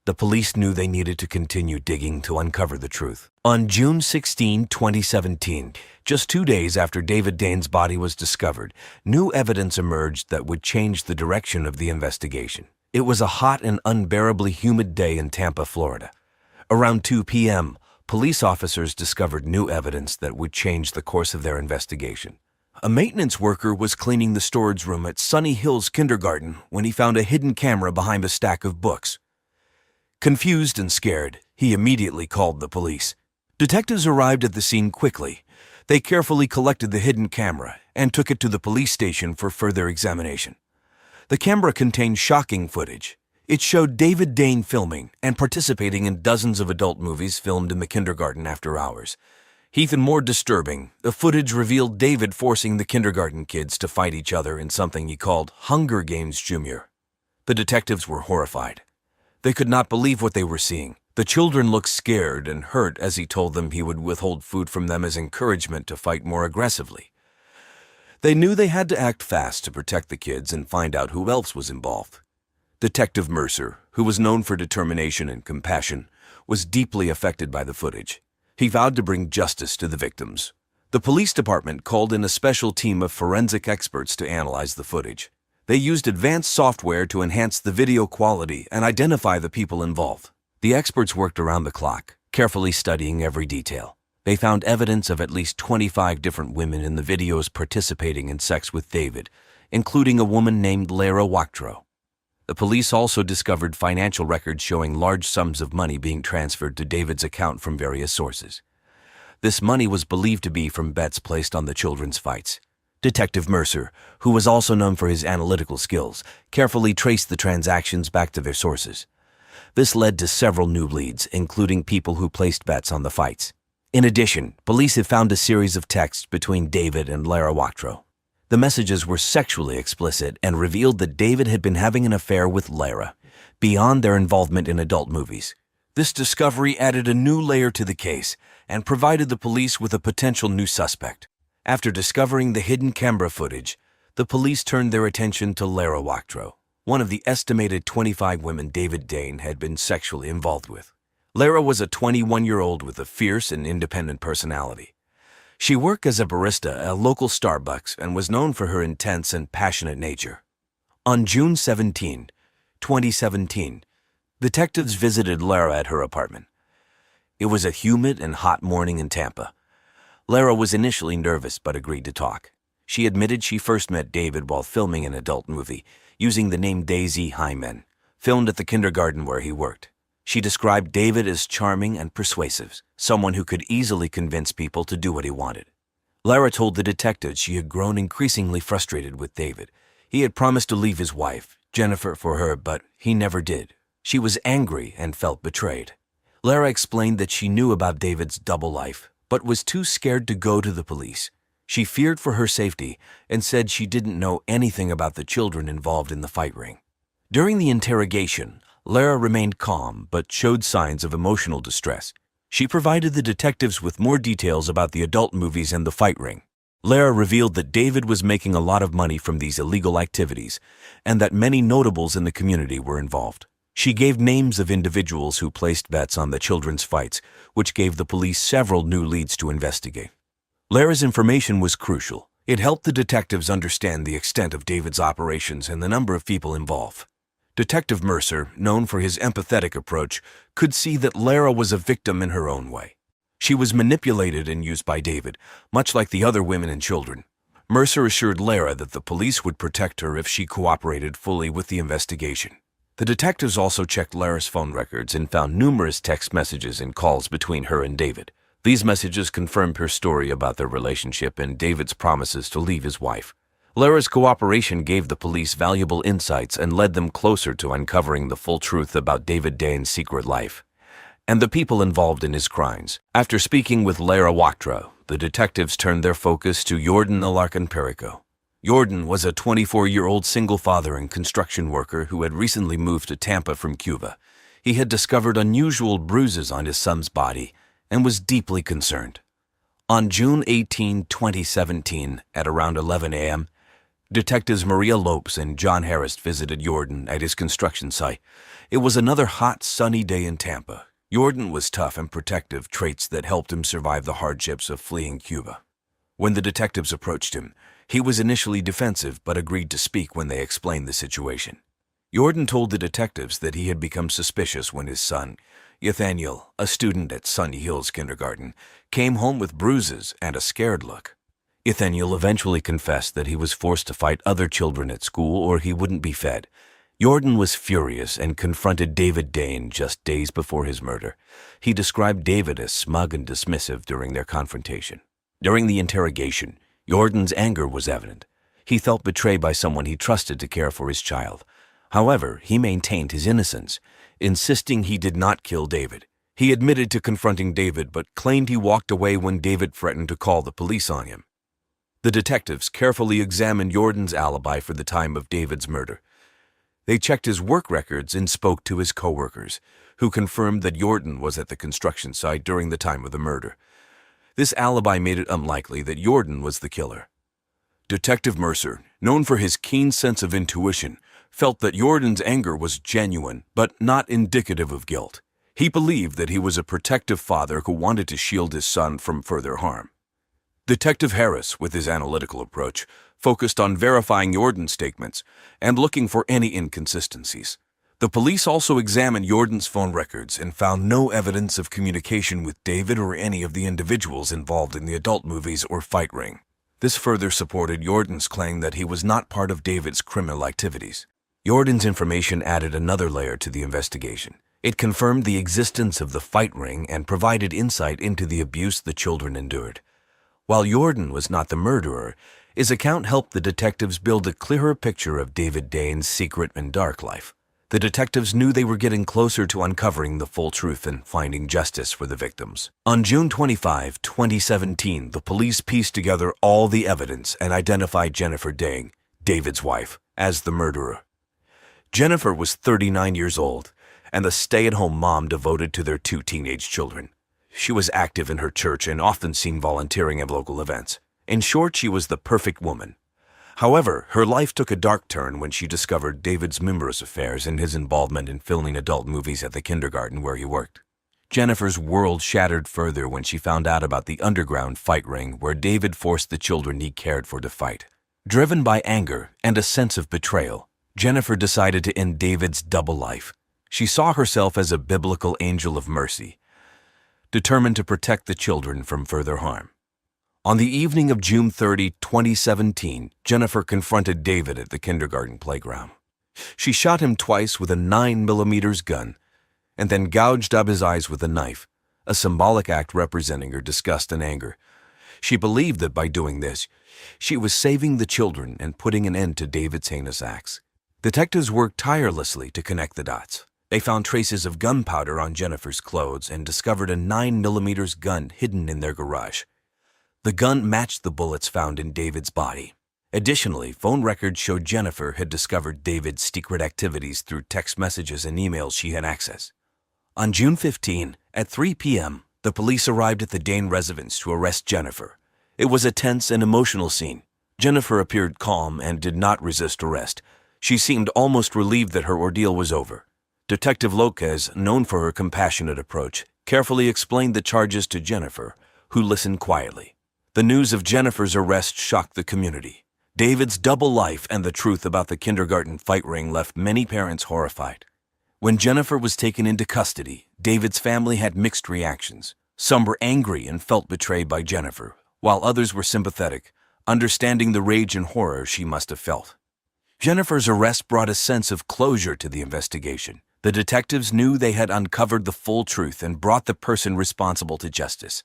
The police knew they needed to continue digging to uncover the truth. On June 16, 2017, just 2 days after David Dane's body was discovered, new evidence emerged that would change the direction of the investigation. It was a hot and unbearably humid day in Tampa, Florida. Around 2 p.m., police officers discovered new evidence that would change the course of their investigation. A maintenance worker was cleaning the storage room at Sunny Hills Kindergarten when he found a hidden camera behind a stack of books. Confused and scared, he immediately called the police. Detectives arrived at the scene quickly. They carefully collected the hidden camera and took it to the police station for further examination. The camera contained shocking footage. It showed David Dane filming and participating in dozens of adult movies filmed in the kindergarten after hours. Even more disturbing, the footage revealed David forcing the kindergarten kids to fight each other in something he called Hunger Games Jr. The detectives were horrified. They could not believe what they were seeing. The children looked scared and hurt as he told them he would withhold food from them as encouragement to fight more aggressively. They knew they had to act fast to protect the kids and find out who else was involved. Detective Mercer, who was known for determination and compassion, was deeply affected by the footage. He vowed to bring justice to the victims. The police department called in a special team of forensic experts to analyze the footage. They used advanced software to enhance the video quality and identify the people involved. The experts worked around the clock, carefully studying every detail. They found evidence of at least 25 different women in the videos participating in sex with David, including a woman named Lara Wachtro. The police also discovered financial records showing large sums of money being transferred to David's account from various sources. This money was believed to be from bets placed on the children's fights. Detective Mercer, who was also known for his analytical skills, carefully traced the transactions back to their sources. This led to several new leads, including people who placed bets on the fights. In addition, police have found a series of texts between David and Lara Wachtro. The messages were sexually explicit and revealed that David had been having an affair with Lara, beyond their involvement in adult movies. This discovery added a new layer to the case and provided the police with a potential new suspect. After discovering the hidden camera footage, the police turned their attention to Lara Wachtro, one of the estimated 25 women David Dane had been sexually involved with. Lara was a 21-year-old with a fierce and independent personality. She worked as a barista at a local Starbucks and was known for her intense and passionate nature. On June 17, 2017, detectives visited Lara at her apartment. It was a humid and hot morning in Tampa. Lara was initially nervous but agreed to talk. She admitted she first met David while filming an adult movie, using the name Daisy Hyman, filmed at the kindergarten where he worked. She described David as charming and persuasive, someone who could easily convince people to do what he wanted. Lara told the detectives she had grown increasingly frustrated with David. He had promised to leave his wife, Jennifer, for her, but he never did. She was angry and felt betrayed. Lara explained that she knew about David's double life, but was too scared to go to the police. She feared for her safety and said she didn't know anything about the children involved in the fight ring. During the interrogation, Lara remained calm but showed signs of emotional distress. She provided the detectives with more details about the adult movies and the fight ring. Lara revealed that David was making a lot of money from these illegal activities and that many notables in the community were involved. She gave names of individuals who placed bets on the children's fights, which gave the police several new leads to investigate. Lara's information was crucial. It helped the detectives understand the extent of David's operations and the number of people involved. Detective Mercer, known for his empathetic approach, could see that Lara was a victim in her own way. She was manipulated and used by David, much like the other women and children. Mercer assured Lara that the police would protect her if she cooperated fully with the investigation. The detectives also checked Lara's phone records and found numerous text messages and calls between her and David. These messages confirmed her story about their relationship and David's promises to leave his wife. Lara's cooperation gave the police valuable insights and led them closer to uncovering the full truth about David Dane's secret life and the people involved in his crimes. After speaking with Lara Wachtro, the detectives turned their focus to Jordan Alarcon Perico. Jordan was a 24-year-old single father and construction worker who had recently moved to Tampa from Cuba. He had discovered unusual bruises on his son's body and was deeply concerned. On June 18, 2017, at around 11 a.m., Detectives Maria Lopes and John Harris visited Jordan at his construction site. It was another hot, sunny day in Tampa. Jordan was tough and protective, traits that helped him survive the hardships of fleeing Cuba. When the detectives approached him, he was initially defensive but agreed to speak when they explained the situation. Jordan told the detectives that he had become suspicious when his son, Nathaniel, a student at Sunny Hills Kindergarten, came home with bruises and a scared look. Nathaniel eventually confessed that he was forced to fight other children at school or he wouldn't be fed. Jordan was furious and confronted David Dane just days before his murder. He described David as smug and dismissive during their confrontation. During the interrogation, Jordan's anger was evident. He felt betrayed by someone he trusted to care for his child. However, he maintained his innocence, insisting he did not kill David. He admitted to confronting David but claimed he walked away when David threatened to call the police on him. The detectives carefully examined Jordan's alibi for the time of David's murder. They checked his work records and spoke to his co-workers, who confirmed that Jordan was at the construction site during the time of the murder. This alibi made it unlikely that Jordan was the killer. Detective Mercer, known for his keen sense of intuition, felt that Jordan's anger was genuine but not indicative of guilt. He believed that he was a protective father who wanted to shield his son from further harm. Detective Harris, with his analytical approach, focused on verifying Jordan's statements and looking for any inconsistencies. The police also examined Jordan's phone records and found no evidence of communication with David or any of the individuals involved in the adult movies or fight ring. This further supported Jordan's claim that he was not part of David's criminal activities. Jordan's information added another layer to the investigation. It confirmed the existence of the fight ring and provided insight into the abuse the children endured. While Jordan was not the murderer, his account helped the detectives build a clearer picture of David Dane's secret and dark life. The detectives knew they were getting closer to uncovering the full truth and finding justice for the victims. On June 25, 2017, the police pieced together all the evidence and identified Jennifer Dane, David's wife, as the murderer. Jennifer was 39 years old and the stay-at-home mom devoted to their 2 teenage children. She was active in her church and often seen volunteering at local events. In short, she was the perfect woman. However, her life took a dark turn when she discovered David's numerous affairs and his involvement in filming adult movies at the kindergarten where he worked. Jennifer's world shattered further when she found out about the underground fight ring where David forced the children he cared for to fight. Driven by anger and a sense of betrayal, Jennifer decided to end David's double life. She saw herself as a biblical angel of mercy, determined to protect the children from further harm. On the evening of June 30, 2017, Jennifer confronted David at the kindergarten playground. She shot him twice with a 9mm gun and then gouged out his eyes with a knife, a symbolic act representing her disgust and anger. She believed that by doing this, she was saving the children and putting an end to David's heinous acts. Detectives worked tirelessly to connect the dots. They found traces of gunpowder on Jennifer's clothes and discovered a 9mm gun hidden in their garage. The gun matched the bullets found in David's body. Additionally, phone records showed Jennifer had discovered David's secret activities through text messages and emails she had access. On June 15, at 3 p.m., the police arrived at the Dane residence to arrest Jennifer. It was a tense and emotional scene. Jennifer appeared calm and did not resist arrest. She seemed almost relieved that her ordeal was over. Detective Lopez, known for her compassionate approach, carefully explained the charges to Jennifer, who listened quietly. The news of Jennifer's arrest shocked the community. David's double life and the truth about the kindergarten fight ring left many parents horrified. When Jennifer was taken into custody, David's family had mixed reactions. Some were angry and felt betrayed by Jennifer, while others were sympathetic, understanding the rage and horror she must have felt. Jennifer's arrest brought a sense of closure to the investigation. The detectives knew they had uncovered the full truth and brought the person responsible to justice.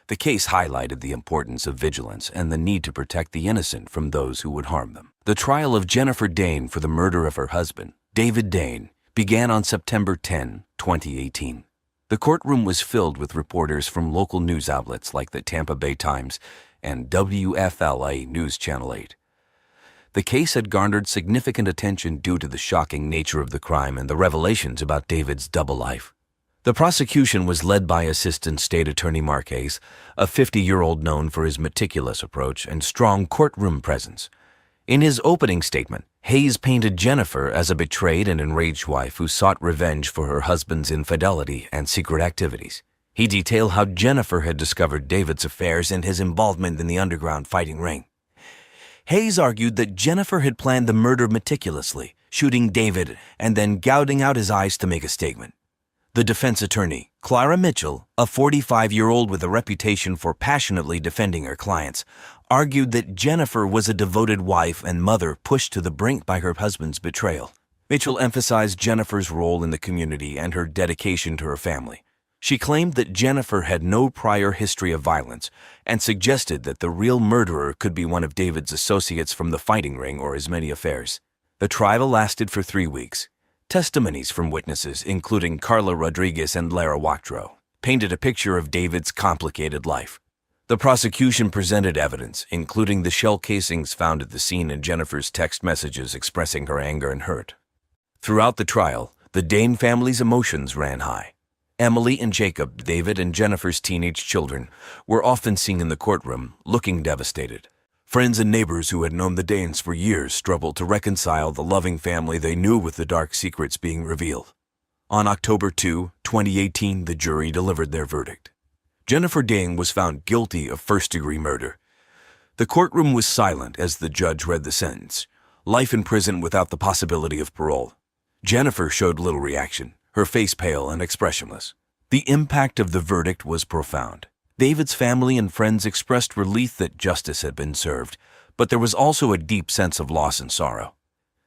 The case highlighted the importance of vigilance and the need to protect the innocent from those who would harm them. The trial of Jennifer Dane for the murder of her husband, David Dane, began on September 10, 2018. The courtroom was filled with reporters from local news outlets like the Tampa Bay Times and WFLA News Channel 8. The case had garnered significant attention due to the shocking nature of the crime and the revelations about David's double life. The prosecution was led by Assistant State Attorney Mark Hayes, a 50-year-old known for his meticulous approach and strong courtroom presence. In his opening statement, Hayes painted Jennifer as a betrayed and enraged wife who sought revenge for her husband's infidelity and secret activities. He detailed how Jennifer had discovered David's affairs and his involvement in the underground fighting ring. Hayes argued that Jennifer had planned the murder meticulously, shooting David and then gouging out his eyes to make a statement. The defense attorney, Clara Mitchell, a 45-year-old with a reputation for passionately defending her clients, argued that Jennifer was a devoted wife and mother pushed to the brink by her husband's betrayal. Mitchell emphasized Jennifer's role in the community and her dedication to her family. She claimed that Jennifer had no prior history of violence and suggested that the real murderer could be one of David's associates from the fighting ring or his many affairs. The trial lasted for 3 weeks. Testimonies from witnesses, including Carla Rodriguez and Lara Wachtro, painted a picture of David's complicated life. The prosecution presented evidence, including the shell casings found at the scene and Jennifer's text messages expressing her anger and hurt. Throughout the trial, the Dane family's emotions ran high. Emily and Jacob, David and Jennifer's teenage children, were often seen in the courtroom, looking devastated. Friends and neighbors who had known the Danes for years struggled to reconcile the loving family they knew with the dark secrets being revealed. On October 2, 2018, the jury delivered their verdict. Jennifer Dane was found guilty of first-degree murder. The courtroom was silent as the judge read the sentence: life in prison without the possibility of parole. Jennifer showed little reaction, her face pale and expressionless. The impact of the verdict was profound. David's family and friends expressed relief that justice had been served, but there was also a deep sense of loss and sorrow.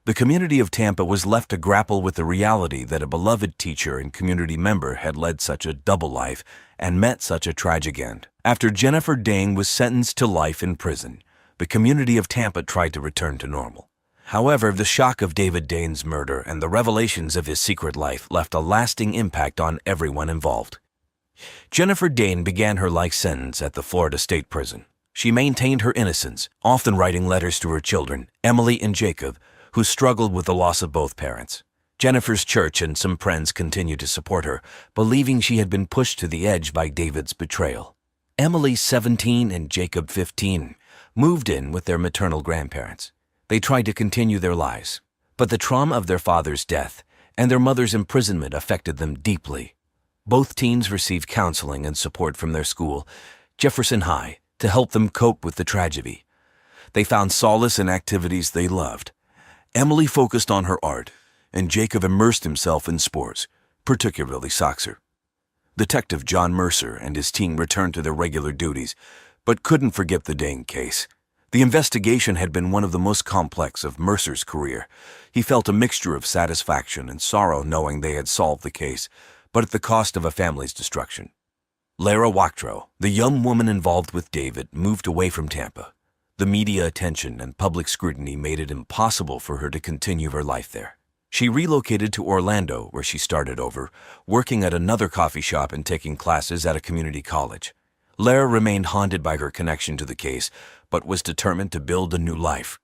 The community of Tampa was left to grapple with the reality that a beloved teacher and community member had led such a double life and met such a tragic end. After Jennifer Dane was sentenced to life in prison, the community of Tampa tried to return to normal. However, the shock of David Dane's murder and the revelations of his secret life left a lasting impact on everyone involved. Jennifer Dane began her life sentence at the Florida State Prison. She maintained her innocence, often writing letters to her children, Emily and Jacob, who struggled with the loss of both parents. Jennifer's church and some friends continued to support her, believing she had been pushed to the edge by David's betrayal. Emily, 17, and Jacob, 15, moved in with their maternal grandparents. They tried to continue their lives, but the trauma of their father's death and their mother's imprisonment affected them deeply. Both teens received counseling and support from their school, Jefferson High, to help them cope with the tragedy. They found solace in activities they loved. Emily focused on her art, and Jacob immersed himself in sports, particularly soccer. Detective John Mercer and his team returned to their regular duties, but couldn't forget the Dane case. The investigation had been one of the most complex of Mercer's career. He felt a mixture of satisfaction and sorrow knowing they had solved the case, but at the cost of a family's destruction. Lara Wachtro, the young woman involved with David, moved away from Tampa. The media attention and public scrutiny made it impossible for her to continue her life there. She relocated to Orlando, where she started over, working at another coffee shop and taking classes at a community college. Lara remained haunted by her connection to the case, but was determined to build a new life.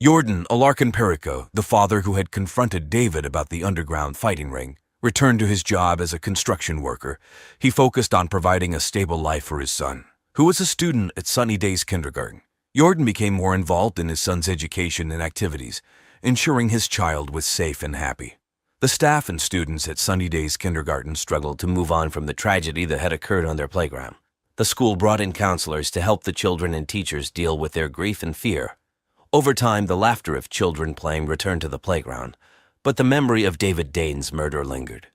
Jordan Alarcon Perico, the father who had confronted David about the underground fighting ring, returned to his job as a construction worker. He focused on providing a stable life for his son, who was a student at Sunny Days Kindergarten. Jordan became more involved in his son's education and activities, ensuring his child was safe and happy. The staff and students at Sunny Days Kindergarten struggled to move on from the tragedy that had occurred on their playground. The school brought in counselors to help the children and teachers deal with their grief and fear. Over time, the laughter of children playing returned to the playground, but the memory of David Dane's murder lingered.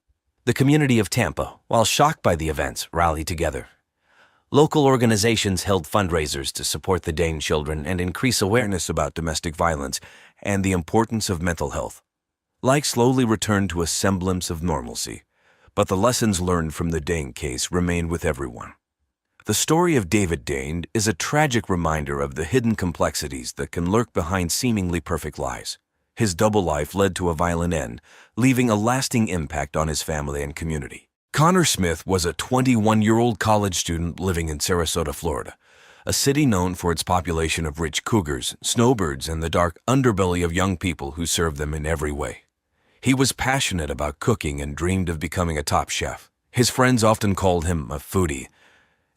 The community of Tampa, while shocked by the events, rallied together. Local organizations held fundraisers to support the Dane children and increase awareness about domestic violence and the importance of mental health. Life slowly returned to a semblance of normalcy, but the lessons learned from the Dane case remained with everyone. The story of David Dane is a tragic reminder of the hidden complexities that can lurk behind seemingly perfect lives. His double life led to a violent end, leaving a lasting impact on his family and community. Connor Smith was a 21-year-old college student living in Sarasota, Florida, a city known for its population of rich cougars, snowbirds, and the dark underbelly of young people who serve them in every way. He was passionate about cooking and dreamed of becoming a top chef. His friends often called him a foodie,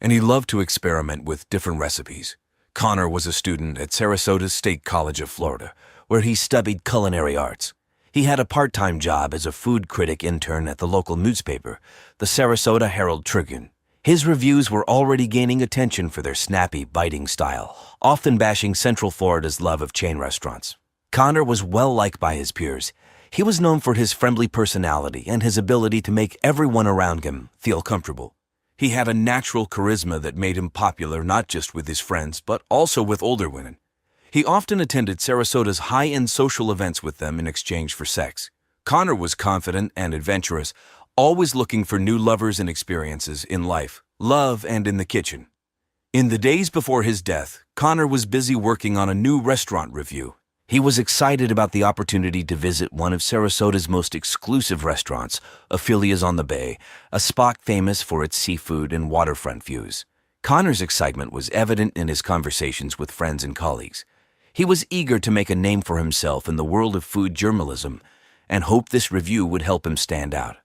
and he loved to experiment with different recipes. Connor was a student at Sarasota State College of Florida, where he studied culinary arts. He had a part-time job as a food critic intern at the local newspaper, the Sarasota Herald-Tribune. His reviews were already gaining attention for their snappy, biting style, often bashing Central Florida's love of chain restaurants. Connor was well-liked by his peers. He was known for his friendly personality and his ability to make everyone around him feel comfortable. He had a natural charisma that made him popular not just with his friends, but also with older women. He often attended Sarasota's high-end social events with them in exchange for sex. Connor was confident and adventurous, always looking for new lovers and experiences in life, love, and in the kitchen. In the days before his death, Connor was busy working on a new restaurant review. He was excited about the opportunity to visit one of Sarasota's most exclusive restaurants, Ophelia's on the Bay, a spot famous for its seafood and waterfront views. Connor's excitement was evident in his conversations with friends and colleagues. He was eager to make a name for himself in the world of food journalism and hoped this review would help him stand out.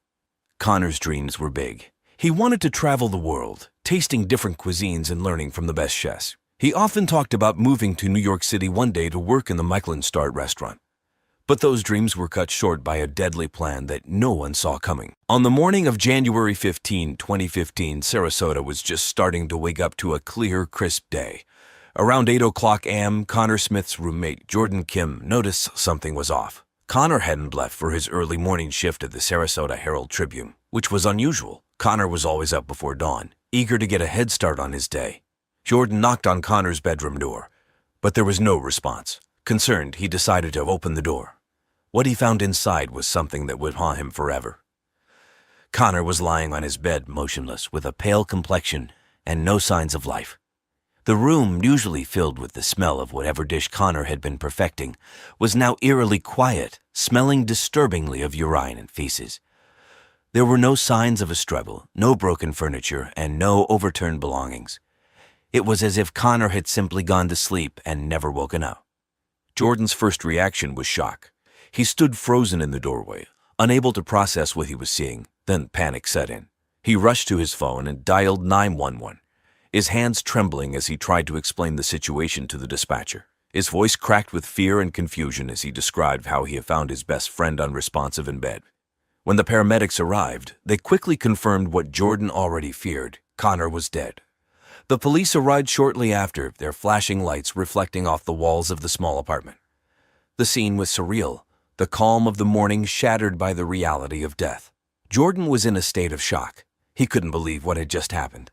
Connor's dreams were big. He wanted to travel the world, tasting different cuisines and learning from the best chefs. He often talked about moving to New York City one day to work in the Michelin-starred restaurant. But those dreams were cut short by a deadly plan that no one saw coming. On the morning of January 15, 2015, Sarasota was just starting to wake up to a clear, crisp day. Around 8 o'clock a.m., Connor Smith's roommate, Jordan Kim, noticed something was off. Connor hadn't left for his early morning shift at the Sarasota Herald-Tribune, which was unusual. Connor was always up before dawn, eager to get a head start on his day. Jordan knocked on Connor's bedroom door, but there was no response. Concerned, he decided to open the door. What he found inside was something that would haunt him forever. Connor was lying on his bed, motionless, with a pale complexion and no signs of life. The room, usually filled with the smell of whatever dish Connor had been perfecting, was now eerily quiet, smelling disturbingly of urine and feces. There were no signs of a struggle, no broken furniture, and no overturned belongings. It was as if Connor had simply gone to sleep and never woken up. Jordan's first reaction was shock. He stood frozen in the doorway, unable to process what he was seeing. Then panic set in. He rushed to his phone and dialed 911, his hands trembling as he tried to explain the situation to the dispatcher. His voice cracked with fear and confusion as he described how he had found his best friend unresponsive in bed. When the paramedics arrived, they quickly confirmed what Jordan already feared. Connor was dead. The police arrived shortly after, their flashing lights reflecting off the walls of the small apartment. The scene was surreal, the calm of the morning shattered by the reality of death. Jordan was in a state of shock. He couldn't believe what had just happened.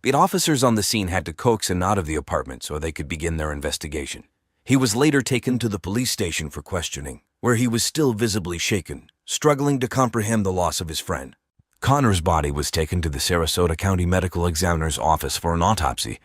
The officers on the scene had to coax him out of the apartment so they could begin their investigation. He was later taken to the police station for questioning, where he was still visibly shaken, struggling to comprehend the loss of his friend. Connor's body was taken to the Sarasota County Medical Examiner's office for an autopsy,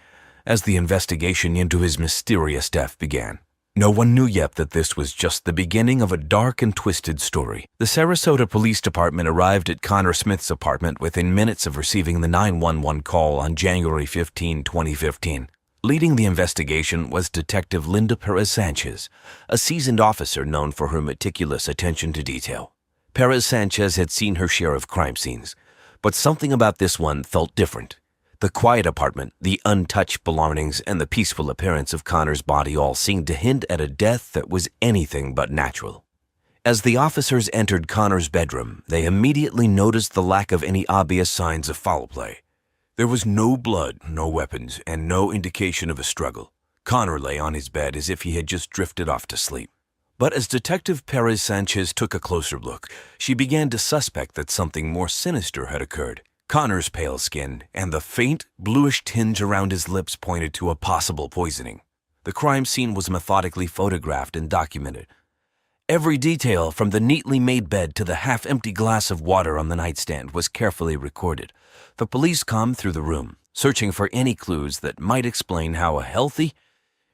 as the investigation into his mysterious death began. No one knew yet that this was just the beginning of a dark and twisted story. The Sarasota Police Department arrived at Connor Smith's apartment within minutes of receiving the 911 call on January 15, 2015. Leading the investigation was Detective Linda Perez-Sanchez, a seasoned officer known for her meticulous attention to detail. Perez-Sanchez had seen her share of crime scenes, but something about this one felt different. The quiet apartment, the untouched belongings, and the peaceful appearance of Connor's body all seemed to hint at a death that was anything but natural. As the officers entered Connor's bedroom, they immediately noticed the lack of any obvious signs of foul play. There was no blood, no weapons, and no indication of a struggle. Connor lay on his bed as if he had just drifted off to sleep. But as Detective Perez-Sanchez took a closer look, she began to suspect that something more sinister had occurred. Connor's pale skin and the faint, bluish tinge around his lips pointed to a possible poisoning. The crime scene was methodically photographed and documented. Every detail, from the neatly made bed to the half-empty glass of water on the nightstand, was carefully recorded. The police combed through the room, searching for any clues that might explain how a healthy,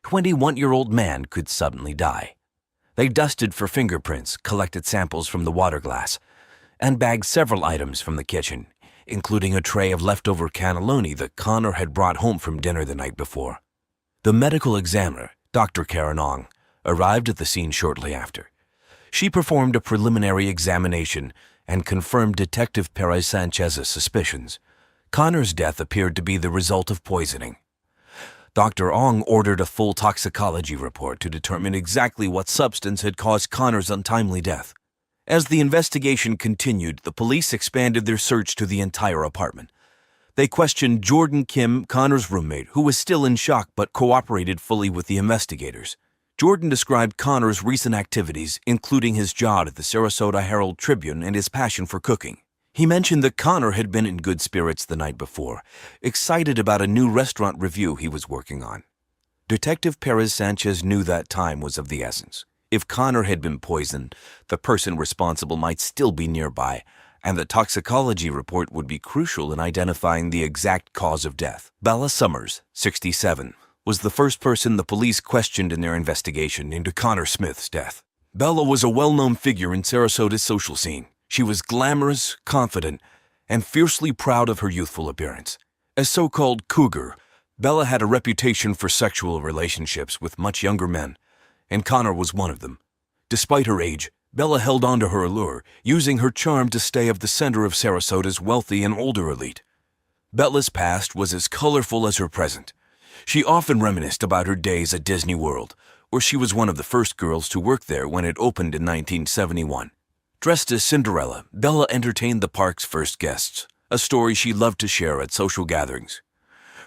21-year-old man could suddenly die. They dusted for fingerprints, collected samples from the water glass, and bagged several items from the kitchen, including a tray of leftover cannelloni that Connor had brought home from dinner the night before. The medical examiner, Dr. Karen Ong, arrived at the scene shortly after. She performed a preliminary examination and confirmed Detective Perez-Sanchez's suspicions. Connor's death appeared to be the result of poisoning. Dr. Ong ordered a full toxicology report to determine exactly what substance had caused Connor's untimely death. As the investigation continued, the police expanded their search to the entire apartment. They questioned Jordan Kim, Connor's roommate, who was still in shock but cooperated fully with the investigators. Jordan described Connor's recent activities, including his job at the Sarasota Herald-Tribune and his passion for cooking. He mentioned that Connor had been in good spirits the night before, excited about a new restaurant review he was working on. Detective Perez-Sanchez knew that time was of the essence. If Connor had been poisoned, the person responsible might still be nearby, and the toxicology report would be crucial in identifying the exact cause of death. Bella Summers, 67, was the first person the police questioned in their investigation into Connor Smith's death. Bella was a well-known figure in Sarasota's social scene. She was glamorous, confident, and fiercely proud of her youthful appearance. As so-called cougar, Bella had a reputation for sexual relationships with much younger men, and Connor was one of them. Despite her age, Bella held on to her allure, using her charm to stay at the center of Sarasota's wealthy and older elite. Bella's past was as colorful as her present. She often reminisced about her days at Disney World, where she was one of the first girls to work there when it opened in 1971. Dressed as Cinderella, Bella entertained the park's first guests, a story she loved to share at social gatherings.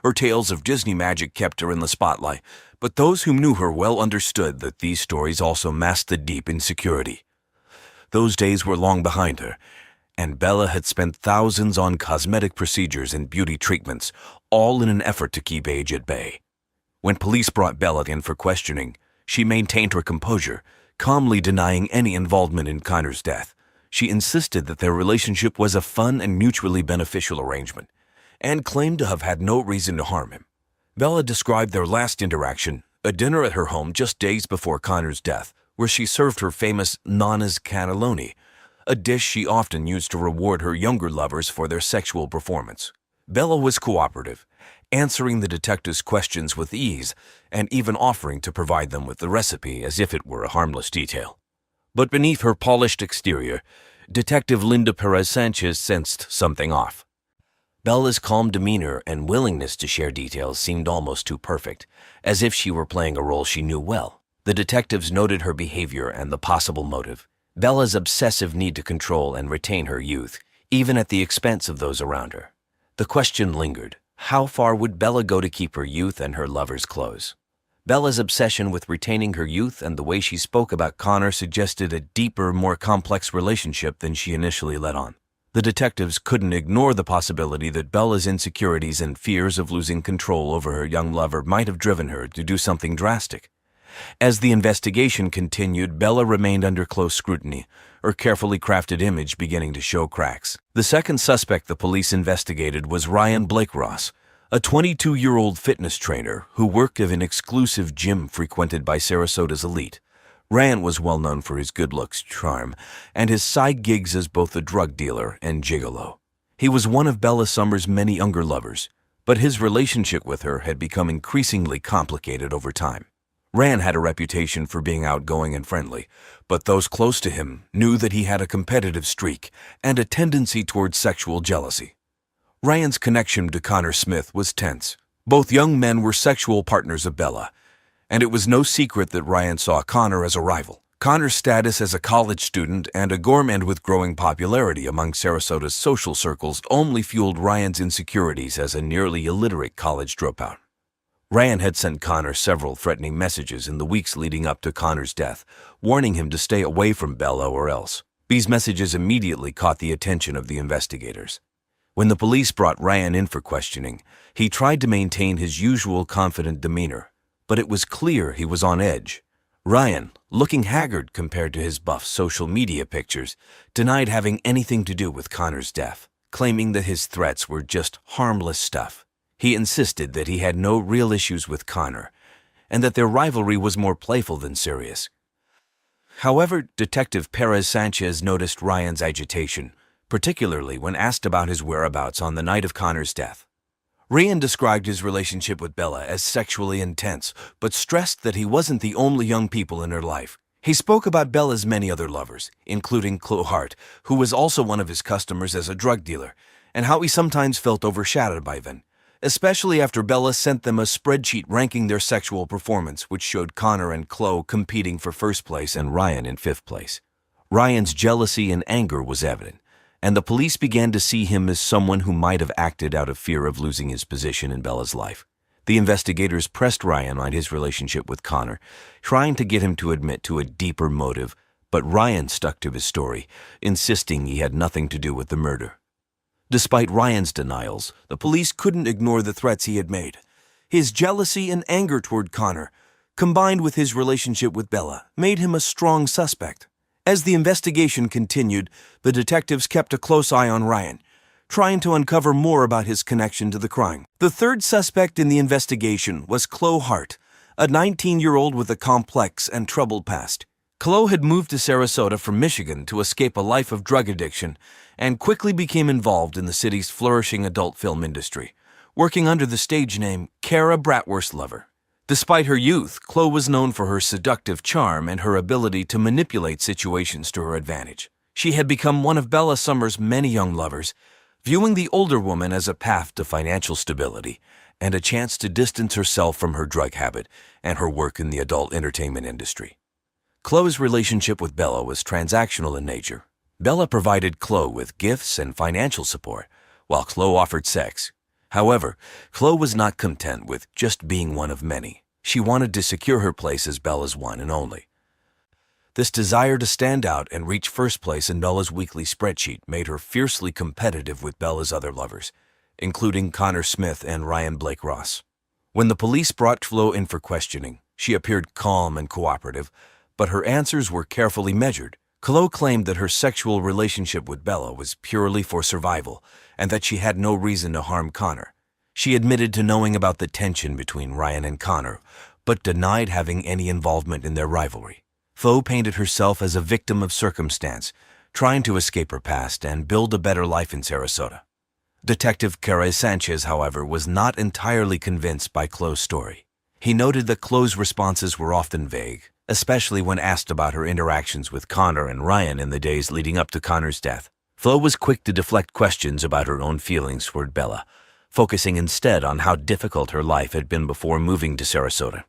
Her tales of Disney magic kept her in the spotlight, but those who knew her well understood that these stories also masked a deep insecurity. Those days were long behind her, and Bella had spent thousands on cosmetic procedures and beauty treatments, all in an effort to keep age at bay. When police brought Bella in for questioning, she maintained her composure, calmly denying any involvement in Connor's death. She insisted that their relationship was a fun and mutually beneficial arrangement, and claimed to have had no reason to harm him. Bella described their last interaction, a dinner at her home just days before Connor's death, where she served her famous Nonna's cannelloni, a dish she often used to reward her younger lovers for their sexual performance. Bella was cooperative, answering the detectives' questions with ease and even offering to provide them with the recipe as if it were a harmless detail. But beneath her polished exterior, Detective Linda Perez-Sanchez sensed something off. Bella's calm demeanor and willingness to share details seemed almost too perfect, as if she were playing a role she knew well. The detectives noted her behavior and the possible motive. Bella's obsessive need to control and retain her youth, even at the expense of those around her. The question lingered. How far would Bella go to keep her youth and her lovers close? Bella's obsession with retaining her youth and the way she spoke about Connor suggested a deeper, more complex relationship than she initially let on. The detectives couldn't ignore the possibility that Bella's insecurities and fears of losing control over her young lover might have driven her to do something drastic. As the investigation continued, Bella remained under close scrutiny, her carefully crafted image beginning to show cracks. The second suspect the police investigated was Ryan Blake Ross, a 22-year-old fitness trainer who worked at an exclusive gym frequented by Sarasota's elite. Ryan was well known for his good looks, charm, and his side gigs as both a drug dealer and gigolo. He was one of Bella Summers' many younger lovers, but his relationship with her had become increasingly complicated over time. Ryan had a reputation for being outgoing and friendly, but those close to him knew that he had a competitive streak and a tendency towards sexual jealousy. Ryan's connection to Connor Smith was tense. Both young men were sexual partners of Bella, and it was no secret that Ryan saw Connor as a rival. Connor's status as a college student and a gourmand with growing popularity among Sarasota's social circles only fueled Ryan's insecurities as a nearly illiterate college dropout. Ryan had sent Connor several threatening messages in the weeks leading up to Connor's death, warning him to stay away from Bella or else. These messages immediately caught the attention of the investigators. When the police brought Ryan in for questioning, he tried to maintain his usual confident demeanor, but it was clear he was on edge. Ryan, looking haggard compared to his buff social media pictures, denied having anything to do with Connor's death, claiming that his threats were just harmless stuff. He insisted that he had no real issues with Connor, and that their rivalry was more playful than serious. However, Detective Perez-Sanchez noticed Ryan's agitation, particularly when asked about his whereabouts on the night of Connor's death. Ryan described his relationship with Bella as sexually intense, but stressed that he wasn't the only young people in her life. He spoke about Bella's many other lovers, including Chloe Hart, who was also one of his customers as a drug dealer, and how he sometimes felt overshadowed by them, especially after Bella sent them a spreadsheet ranking their sexual performance, which showed Connor and Chloe competing for first place and Ryan in fifth place. Ryan's jealousy and anger was evident, and the police began to see him as someone who might have acted out of fear of losing his position in Bella's life. The investigators pressed Ryan on his relationship with Connor, trying to get him to admit to a deeper motive, but Ryan stuck to his story, insisting he had nothing to do with the murder. Despite Ryan's denials, the police couldn't ignore the threats he had made. His jealousy and anger toward Connor, combined with his relationship with Bella, made him a strong suspect. As the investigation continued, the detectives kept a close eye on Ryan, trying to uncover more about his connection to the crime. The third suspect in the investigation was Chloe Hart, a 19-year-old with a complex and troubled past. Chloe had moved to Sarasota from Michigan to escape a life of drug addiction and quickly became involved in the city's flourishing adult film industry, working under the stage name Kara Bratwurst Lover. Despite her youth, Chloe was known for her seductive charm and her ability to manipulate situations to her advantage. She had become one of Bella Summers' many young lovers, viewing the older woman as a path to financial stability and a chance to distance herself from her drug habit and her work in the adult entertainment industry. Chloe's relationship with Bella was transactional in nature. Bella provided Chloe with gifts and financial support, while Chloe offered sex. However, Chloe was not content with just being one of many. She wanted to secure her place as Bella's one and only. This desire to stand out and reach first place in Bella's weekly spreadsheet made her fiercely competitive with Bella's other lovers, including Connor Smith and Ryan Blake Ross. When the police brought Chloe in for questioning, she appeared calm and cooperative, but her answers were carefully measured. Chloe claimed that her sexual relationship with Bella was purely for survival and that she had no reason to harm Connor. She admitted to knowing about the tension between Ryan and Connor, but denied having any involvement in their rivalry. Chloe painted herself as a victim of circumstance, trying to escape her past and build a better life in Sarasota. Detective Carey Sanchez, however, was not entirely convinced by Chloe's story. He noted that Chloe's responses were often vague, especially when asked about her interactions with Connor and Ryan in the days leading up to Connor's death. Chloe was quick to deflect questions about her own feelings toward Bella, focusing instead on how difficult her life had been before moving to Sarasota.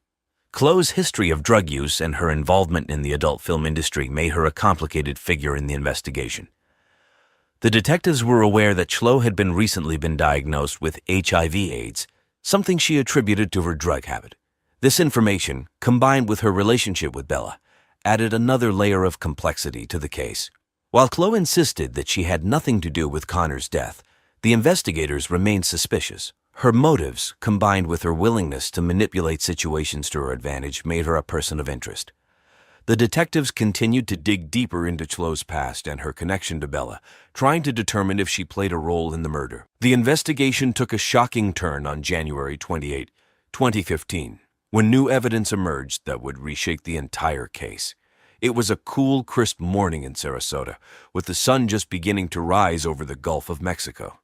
Chloe's history of drug use and her involvement in the adult film industry made her a complicated figure in the investigation. The detectives were aware that Chloe had recently been diagnosed with HIV/AIDS, something she attributed to her drug habit. This information, combined with her relationship with Bella, added another layer of complexity to the case. While Chloe insisted that she had nothing to do with Connor's death, the investigators remained suspicious. Her motives, combined with her willingness to manipulate situations to her advantage, made her a person of interest. The detectives continued to dig deeper into Chloe's past and her connection to Bella, trying to determine if she played a role in the murder. The investigation took a shocking turn on January 28, 2015, when new evidence emerged that would reshape the entire case. It was a cool, crisp morning in Sarasota, with the sun just beginning to rise over the Gulf of Mexico.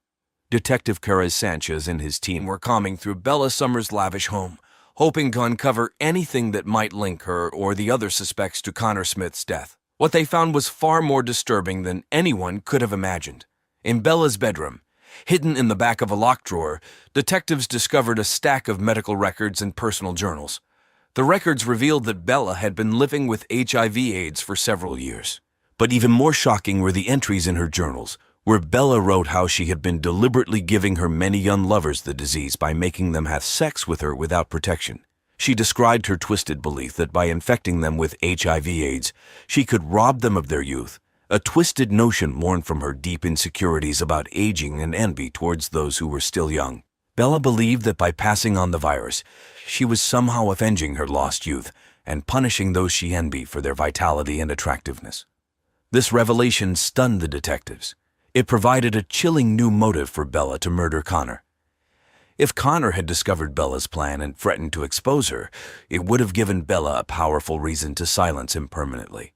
Detective Carey Sanchez and his team were combing through Bella Summers' lavish home, hoping to uncover anything that might link her or the other suspects to Connor Smith's death. What they found was far more disturbing than anyone could have imagined. In Bella's bedroom, hidden in the back of a locked drawer, detectives discovered a stack of medical records and personal journals. The records revealed that Bella had been living with HIV/AIDS for several years. But even more shocking were the entries in her journals, where Bella wrote how she had been deliberately giving her many young lovers the disease by making them have sex with her without protection. She described her twisted belief that by infecting them with HIV/AIDS, she could rob them of their youth, a twisted notion born from her deep insecurities about aging and envy towards those who were still young. Bella believed that by passing on the virus, she was somehow avenging her lost youth and punishing those she envied for their vitality and attractiveness. This revelation stunned the detectives. It provided a chilling new motive for Bella to murder Connor. If Connor had discovered Bella's plan and threatened to expose her, it would have given Bella a powerful reason to silence him permanently.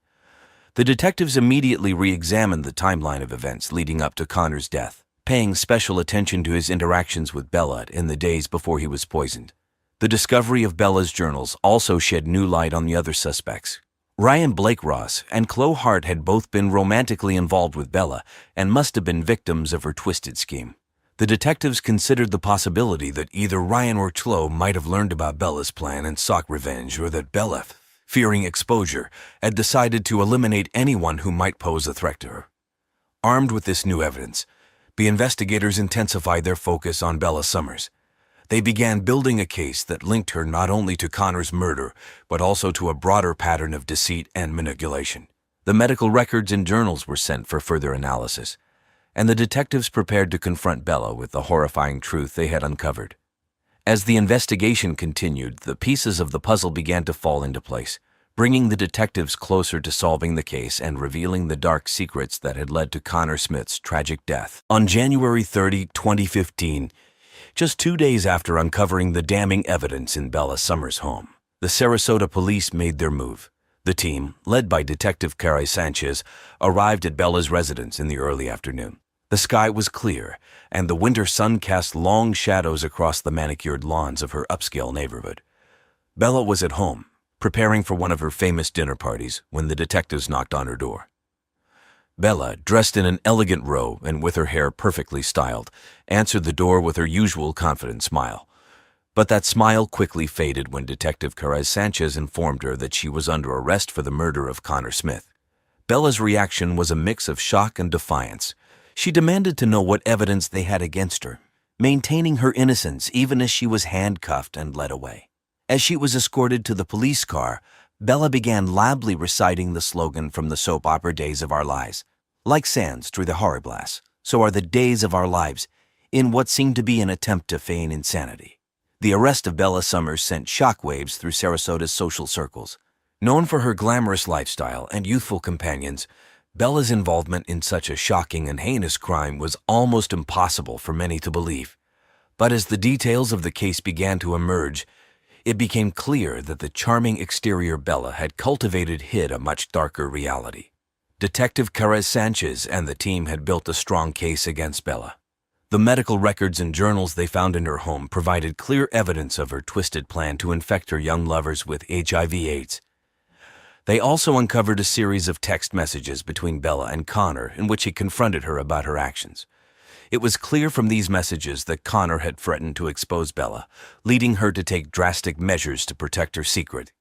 The detectives immediately re-examined the timeline of events leading up to Connor's death, paying special attention to his interactions with Bella in the days before he was poisoned. The discovery of Bella's journals also shed new light on the other suspects. Ryan Blake Ross and Chloe Hart had both been romantically involved with Bella and must have been victims of her twisted scheme. The detectives considered the possibility that either Ryan or Chloe might have learned about Bella's plan and sought revenge, or that Bella, fearing exposure, had decided to eliminate anyone who might pose a threat to her. Armed with this new evidence, the investigators intensified their focus on Bella Summers. They began building a case that linked her not only to Connor's murder, but also to a broader pattern of deceit and manipulation. The medical records and journals were sent for further analysis, and the detectives prepared to confront Bella with the horrifying truth they had uncovered. As the investigation continued, the pieces of the puzzle began to fall into place, bringing the detectives closer to solving the case and revealing the dark secrets that had led to Connor Smith's tragic death. On January 30, 2015, just 2 days after uncovering the damning evidence in Bella Summers' home, the Sarasota police made their move. The team, led by Detective Carey Sanchez, arrived at Bella's residence in the early afternoon. The sky was clear, and the winter sun cast long shadows across the manicured lawns of her upscale neighborhood. Bella was at home, preparing for one of her famous dinner parties, when the detectives knocked on her door. Bella, dressed in an elegant robe and with her hair perfectly styled, answered the door with her usual confident smile. But that smile quickly faded when Detective Carey Sanchez informed her that she was under arrest for the murder of Connor Smith. Bella's reaction was a mix of shock and defiance. She demanded to know what evidence they had against her, maintaining her innocence even as she was handcuffed and led away. As she was escorted to the police car, Bella began loudly reciting the slogan from the soap opera Days of Our Lives. Like sands through the hourglass, so are the days of our lives, in what seemed to be an attempt to feign insanity. The arrest of Bella Summers sent shockwaves through Sarasota's social circles. Known for her glamorous lifestyle and youthful companions, Bella's involvement in such a shocking and heinous crime was almost impossible for many to believe. But as the details of the case began to emerge, it became clear that the charming exterior Bella had cultivated hid a much darker reality. Detective Carez Sanchez and the team had built a strong case against Bella. The medical records and journals they found in her home provided clear evidence of her twisted plan to infect her young lovers with HIV/AIDS. They also uncovered a series of text messages between Bella and Connor in which he confronted her about her actions. It was clear from these messages that Connor had threatened to expose Bella, leading her to take drastic measures to protect her secret.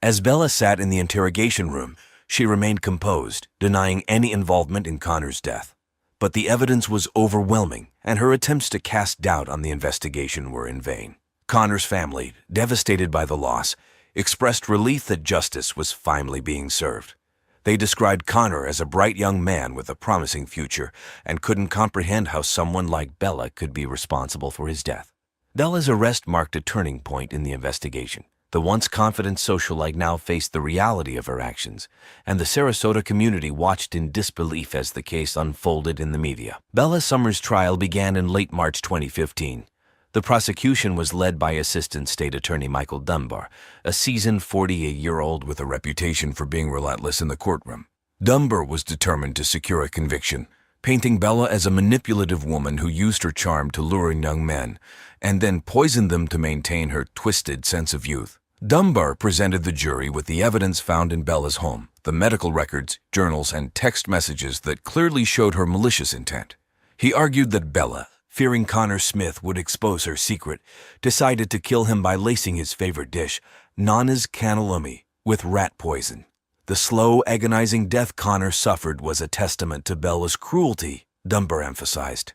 As Bella sat in the interrogation room, she remained composed, denying any involvement in Connor's death. But the evidence was overwhelming, and her attempts to cast doubt on the investigation were in vain. Connor's family, devastated by the loss, expressed relief that justice was finally being served. They described Connor as a bright young man with a promising future and couldn't comprehend how someone like Bella could be responsible for his death. Bella's arrest marked a turning point in the investigation. The once confident socialite now faced the reality of her actions, and the Sarasota community watched in disbelief as the case unfolded in the media. Bella Summers' trial began in late March 2015. The prosecution was led by Assistant State Attorney Michael Dunbar, a seasoned 48-year-old with a reputation for being relentless in the courtroom. Dunbar was determined to secure a conviction, painting Bella as a manipulative woman who used her charm to lure in young men and then poisoned them to maintain her twisted sense of youth. Dunbar presented the jury with the evidence found in Bella's home, the medical records, journals, and text messages that clearly showed her malicious intent. He argued that Bella, fearing Connor Smith would expose her secret, decided to kill him by lacing his favorite dish, Nana's cannelloni, with rat poison. The slow, agonizing death Connor suffered was a testament to Bella's cruelty, Dunbar emphasized.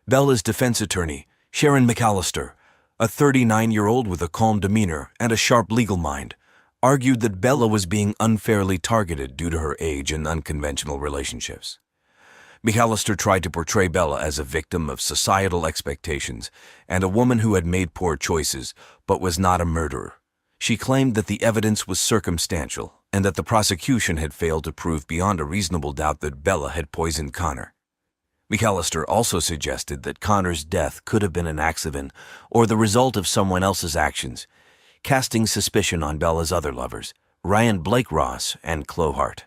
Bella's defense attorney, Sharon McAllister, a 39-year-old with a calm demeanor and a sharp legal mind, argued that Bella was being unfairly targeted due to her age and unconventional relationships. McAllister tried to portray Bella as a victim of societal expectations and a woman who had made poor choices but was not a murderer. She claimed that the evidence was circumstantial and that the prosecution had failed to prove beyond a reasonable doubt that Bella had poisoned Connor. McAllister also suggested that Connor's death could have been an accident or the result of someone else's actions, casting suspicion on Bella's other lovers, Ryan Blake Ross and Chloe Hart.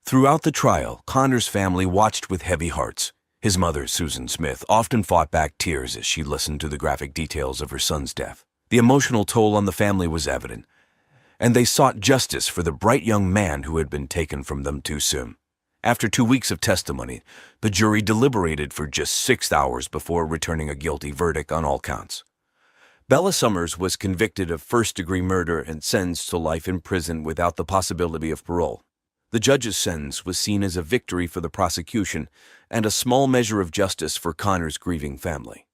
Throughout the trial, Connor's family watched with heavy hearts. His mother, Susan Smith, often fought back tears as she listened to the graphic details of her son's death. The emotional toll on the family was evident, and they sought justice for the bright young man who had been taken from them too soon. After 2 weeks of testimony, the jury deliberated for just 6 hours before returning a guilty verdict on all counts. Bella Summers was convicted of first-degree murder and sentenced to life in prison without the possibility of parole. The judge's sentence was seen as a victory for the prosecution and a small measure of justice for Connor's grieving family.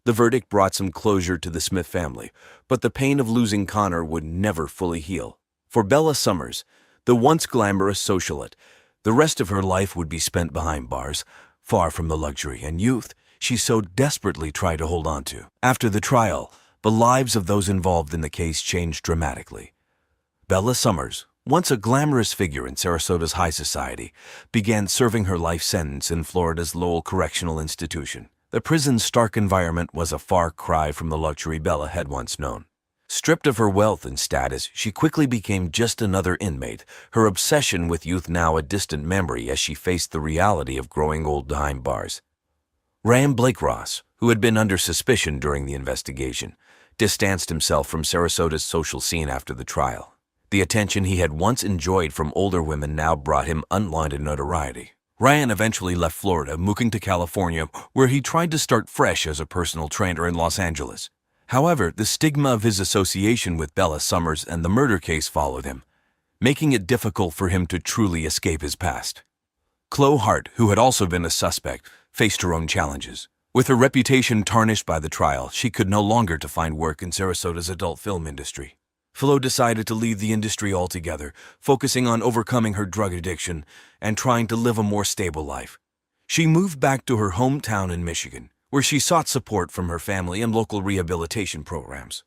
The verdict brought some closure to the Smith family, but the pain of losing Connor would never fully heal. For Bella Summers, the once glamorous socialite, the rest of her life would be spent behind bars, far from the luxury and youth she so desperately tried to hold on to. After the trial, the lives of those involved in the case changed dramatically. Bella Summers, once a glamorous figure in Sarasota's high society, began serving her life sentence in Florida's Lowell Correctional Institution. The prison's stark environment was a far cry from the luxury Bella had once known. Stripped of her wealth and status, she quickly became just another inmate, her obsession with youth now a distant memory as she faced the reality of growing old behind bars. Ryan Blake Ross, who had been under suspicion during the investigation, distanced himself from Sarasota's social scene after the trial. The attention he had once enjoyed from older women now brought him unwanted notoriety. Ryan eventually left Florida, moving to California, where he tried to start fresh as a personal trainer in Los Angeles. However, the stigma of his association with Bella Summers and the murder case followed him, making it difficult for him to truly escape his past. Chloe Hart, who had also been a suspect, faced her own challenges. With her reputation tarnished by the trial, she could no longer find work in Sarasota's adult film industry. Flo decided to leave the industry altogether, focusing on overcoming her drug addiction and trying to live a more stable life. She moved back to her hometown in Michigan, where she sought support from her family and local rehabilitation programs.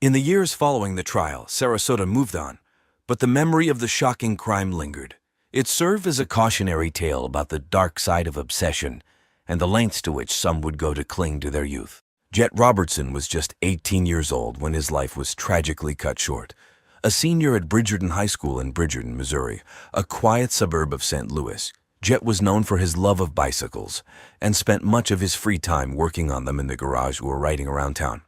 In the years following the trial, Sarasota moved on, But the memory of the shocking crime lingered. It served as a cautionary tale about the dark side of obsession and the lengths to which some would go to cling to their youth. Jet Robertson was just 18 years old when his life was tragically cut short. A senior at Bridgerton High School in Bridgerton, Missouri, a quiet suburb of St. Louis, Jet was known for his love of bicycles and spent much of his free time working on them in the garage or riding around town.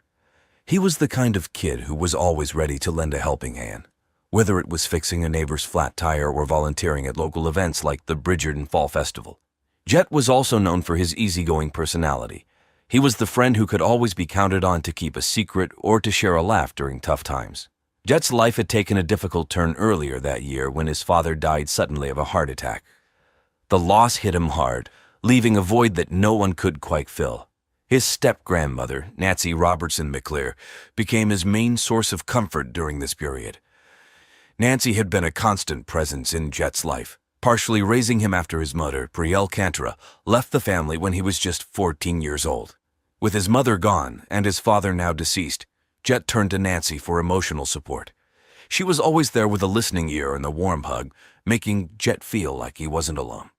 He was the kind of kid who was always ready to lend a helping hand, whether it was fixing a neighbor's flat tire or volunteering at local events like the Bridgerton Fall Festival. Jet was also known for his easygoing personality. He was the friend who could always be counted on to keep a secret or to share a laugh during tough times. Jet's life had taken a difficult turn earlier that year when his father died suddenly of a heart attack. The loss hit him hard, leaving a void that no one could quite fill. His step-grandmother, Nancy Robertson McClear, became his main source of comfort during this period. Nancy had been a constant presence in Jet's life, partially raising him after his mother, Priel Cantora, left the family when he was just 14 years old. With his mother gone and his father now deceased, Jet turned to Nancy for emotional support. She was always there with a listening ear and a warm hug, making Jet feel like he wasn't alone.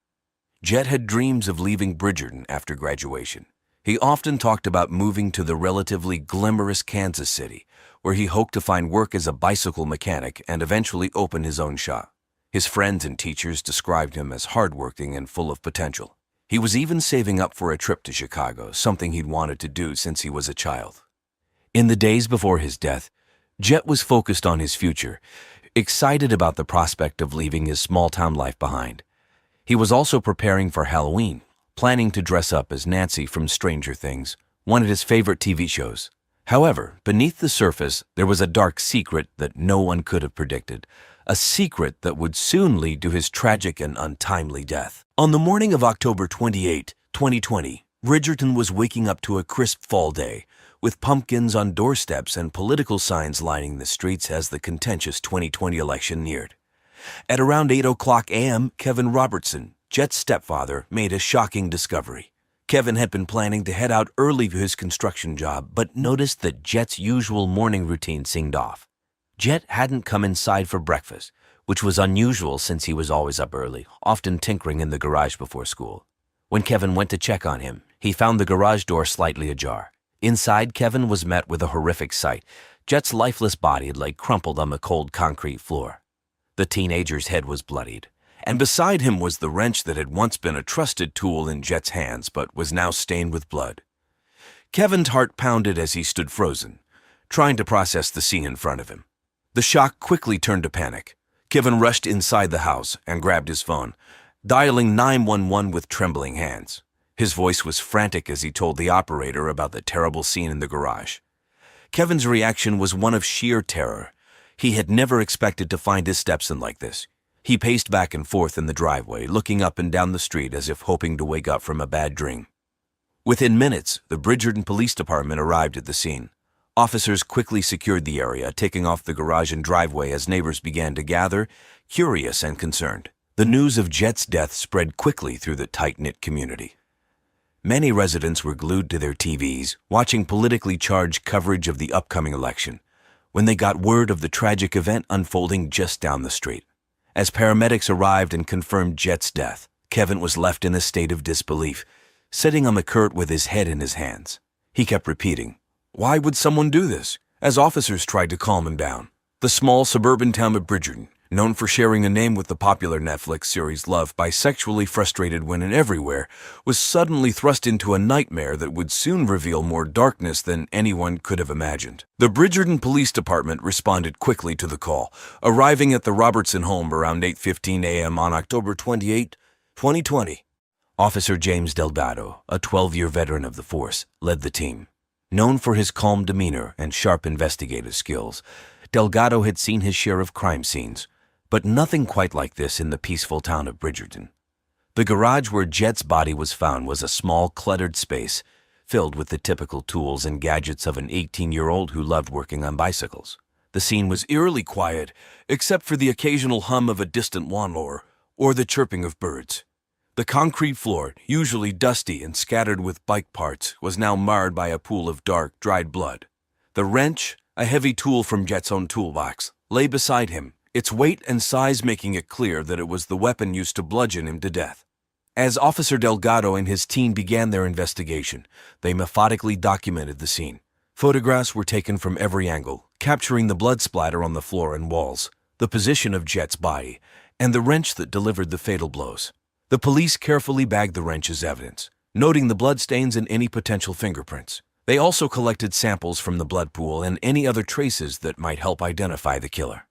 Jet had dreams of leaving Bridgerton after graduation. He often talked about moving to the relatively glamorous Kansas City, where he hoped to find work as a bicycle mechanic and eventually open his own shop. His friends and teachers described him as hardworking and full of potential. He was even saving up for a trip to Chicago, something he'd wanted to do since he was a child. In the days before his death, Jet was focused on his future, excited about the prospect of leaving his small-town life behind. He was also preparing for Halloween, planning to dress up as Nancy from Stranger Things, one of his favorite TV shows. However, beneath the surface, there was a dark secret that no one could have predicted, a secret that would soon lead to his tragic and untimely death. On the morning of October 28, 2020, Bridgerton was waking up to a crisp fall day, with pumpkins on doorsteps and political signs lining the streets as the contentious 2020 election neared. At around 8 o'clock a.m., Kevin Robertson, Jet's stepfather, made a shocking discovery. Kevin had been planning to head out early to his construction job, but noticed that Jet's usual morning routine seemed off. Jet hadn't come inside for breakfast, which was unusual since he was always up early, often tinkering in the garage before school. When Kevin went to check on him, he found the garage door slightly ajar. Inside, Kevin was met with a horrific sight. Jet's lifeless body lay crumpled on the cold concrete floor. The teenager's head was bloodied, and beside him was the wrench that had once been a trusted tool in Jet's hands but was now stained with blood. Kevin's heart pounded as he stood frozen, trying to process the scene in front of him. The shock quickly turned to panic. Kevin rushed inside the house and grabbed his phone, dialing 911 with trembling hands. His voice was frantic as he told the operator about the terrible scene in the garage. Kevin's reaction was one of sheer terror. He had never expected to find his stepson like this. He paced back and forth in the driveway, looking up and down the street as if hoping to wake up from a bad dream. Within minutes, the Bridgerton Police Department arrived at the scene. Officers quickly secured the area, taking off the garage and driveway as neighbors began to gather, curious and concerned. The news of Jet's death spread quickly through the tight-knit community. Many residents were glued to their TVs, watching politically charged coverage of the upcoming election, when they got word of the tragic event unfolding just down the street. As paramedics arrived and confirmed Jet's death, Kevin was left in a state of disbelief, sitting on the curb with his head in his hands. He kept repeating, "Why would someone do this?" as officers tried to calm him down. The small suburban town of Bridgerton, known for sharing a name with the popular Netflix series Love, bisexually frustrated women everywhere, was suddenly thrust into a nightmare that would soon reveal more darkness than anyone could have imagined. The Bridgerton Police Department responded quickly to the call, arriving at the Robertson home around 8:15 a.m. on October 28, 2020. Officer James Delgado, a 12-year veteran of the force, led the team. Known for his calm demeanor and sharp investigative skills, Delgado had seen his share of crime scenes, but nothing quite like this in the peaceful town of Bridgerton. The garage where Jet's body was found was a small, cluttered space filled with the typical tools and gadgets of an 18-year-old who loved working on bicycles. The scene was eerily quiet, except for the occasional hum of a distant lawnmower or the chirping of birds. The concrete floor, usually dusty and scattered with bike parts, was now marred by a pool of dark, dried blood. The wrench, a heavy tool from Jet's own toolbox, lay beside him, its weight and size making it clear that it was the weapon used to bludgeon him to death. As Officer Delgado and his team began their investigation, they methodically documented the scene. Photographs were taken from every angle, capturing the blood splatter on the floor and walls, the position of Jet's body, and the wrench that delivered the fatal blows. The police carefully bagged the wrench as evidence, noting the bloodstains and any potential fingerprints. They also collected samples from the blood pool and any other traces that might help identify the killer.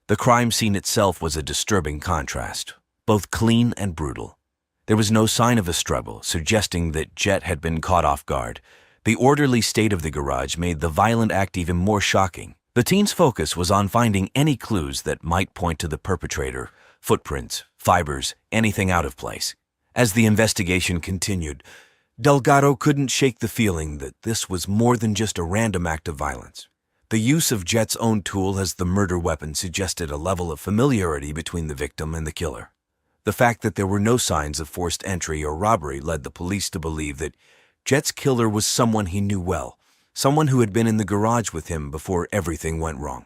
The crime scene itself was a disturbing contrast, both clean and brutal. There was no sign of a struggle, suggesting that Jet had been caught off guard. The orderly state of the garage made the violent act even more shocking. The team's focus was on finding any clues that might point to the perpetrator, footprints, fibers, anything out of place. As the investigation continued, Delgado couldn't shake the feeling that this was more than just a random act of violence. The use of Jet's own tool as the murder weapon suggested a level of familiarity between the victim and the killer. The fact that there were no signs of forced entry or robbery led the police to believe that Jet's killer was someone he knew well, someone who had been in the garage with him before everything went wrong.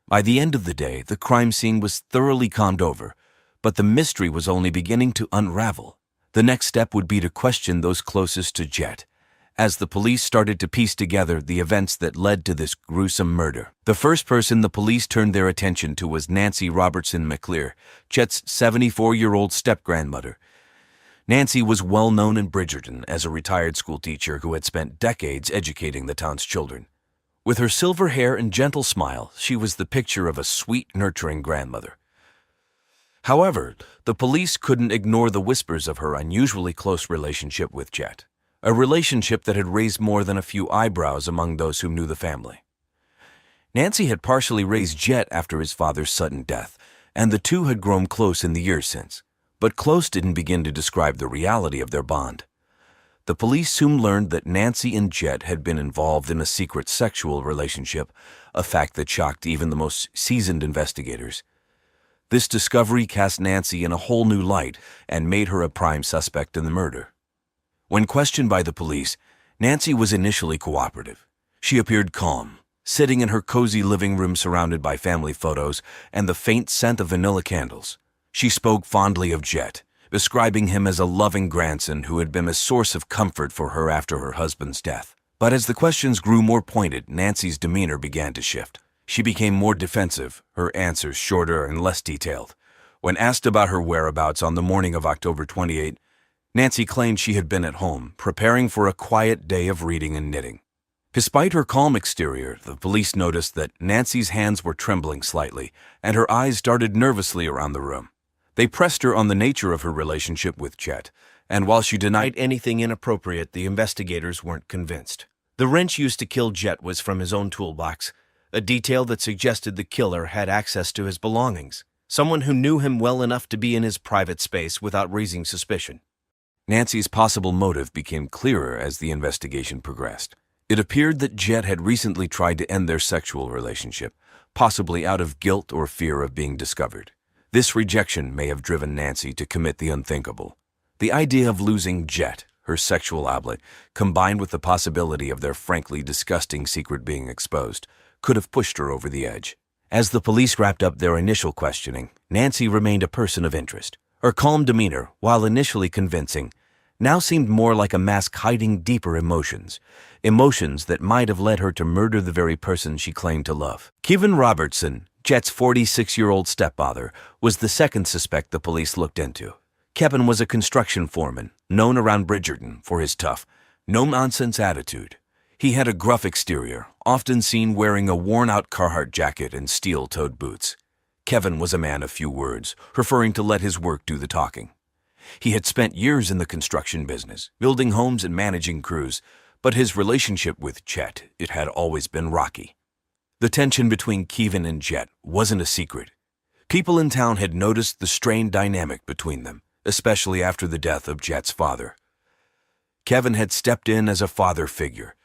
By the end of the day, the crime scene was thoroughly calmed over, but the mystery was only beginning to unravel. The next step would be to question those closest to Jet, as the police started to piece together the events that led to this gruesome murder. The first person the police turned their attention to was Nancy Robertson McClear, Jet's 74-year-old step-grandmother. Nancy was well known in Bridgerton as a retired schoolteacher who had spent decades educating the town's children. With her silver hair and gentle smile, she was the picture of a sweet, nurturing grandmother. However, the police couldn't ignore the whispers of her unusually close relationship with Jet, a relationship that had raised more than a few eyebrows among those who knew the family. Nancy had partially raised Jet after his father's sudden death, and the two had grown close in the years since. But close didn't begin to describe the reality of their bond. The police soon learned that Nancy and Jet had been involved in a secret sexual relationship, a fact that shocked even the most seasoned investigators. This discovery cast Nancy in a whole new light and made her a prime suspect in the murder. When questioned by the police, Nancy was initially cooperative. She appeared calm, sitting in her cozy living room surrounded by family photos and the faint scent of vanilla candles. She spoke fondly of Jet, describing him as a loving grandson who had been a source of comfort for her after her husband's death. But as the questions grew more pointed, Nancy's demeanor began to shift. She became more defensive, her answers shorter and less detailed. When asked about her whereabouts on the morning of October 28, Nancy claimed she had been at home, preparing for a quiet day of reading and knitting. Despite her calm exterior, the police noticed that Nancy's hands were trembling slightly, and her eyes darted nervously around the room. They pressed her on the nature of her relationship with Jet, and while she denied anything inappropriate, the investigators weren't convinced. The wrench used to kill Jet was from his own toolbox, a detail that suggested the killer had access to his belongings, someone who knew him well enough to be in his private space without raising suspicion. Nancy's possible motive became clearer as the investigation progressed. It appeared that Jet had recently tried to end their sexual relationship, possibly out of guilt or fear of being discovered. This rejection may have driven Nancy to commit the unthinkable. The idea of losing Jet, her sexual outlet, combined with the possibility of their frankly disgusting secret being exposed, could have pushed her over the edge. As the police wrapped up their initial questioning, Nancy remained a person of interest. Her calm demeanor, while initially convincing, now seemed more like a mask hiding deeper emotions that might have led her to murder the very person she claimed to love. Kevin Robertson, Jet's 46-year-old stepfather, was the second suspect the police looked into. Kevin was a construction foreman, known around Bridgerton for his tough, no-nonsense attitude. He had a gruff exterior, often seen wearing a worn-out Carhartt jacket and steel-toed boots. Kevin was a man of few words, preferring to let his work do the talking. He had spent years in the construction business, building homes and managing crews, but his relationship with Jet, it had always been rocky. The tension between Kevin and Jet wasn't a secret. People in town had noticed the strained dynamic between them, especially after the death of Jet's father. Kevin had stepped in as a father figure,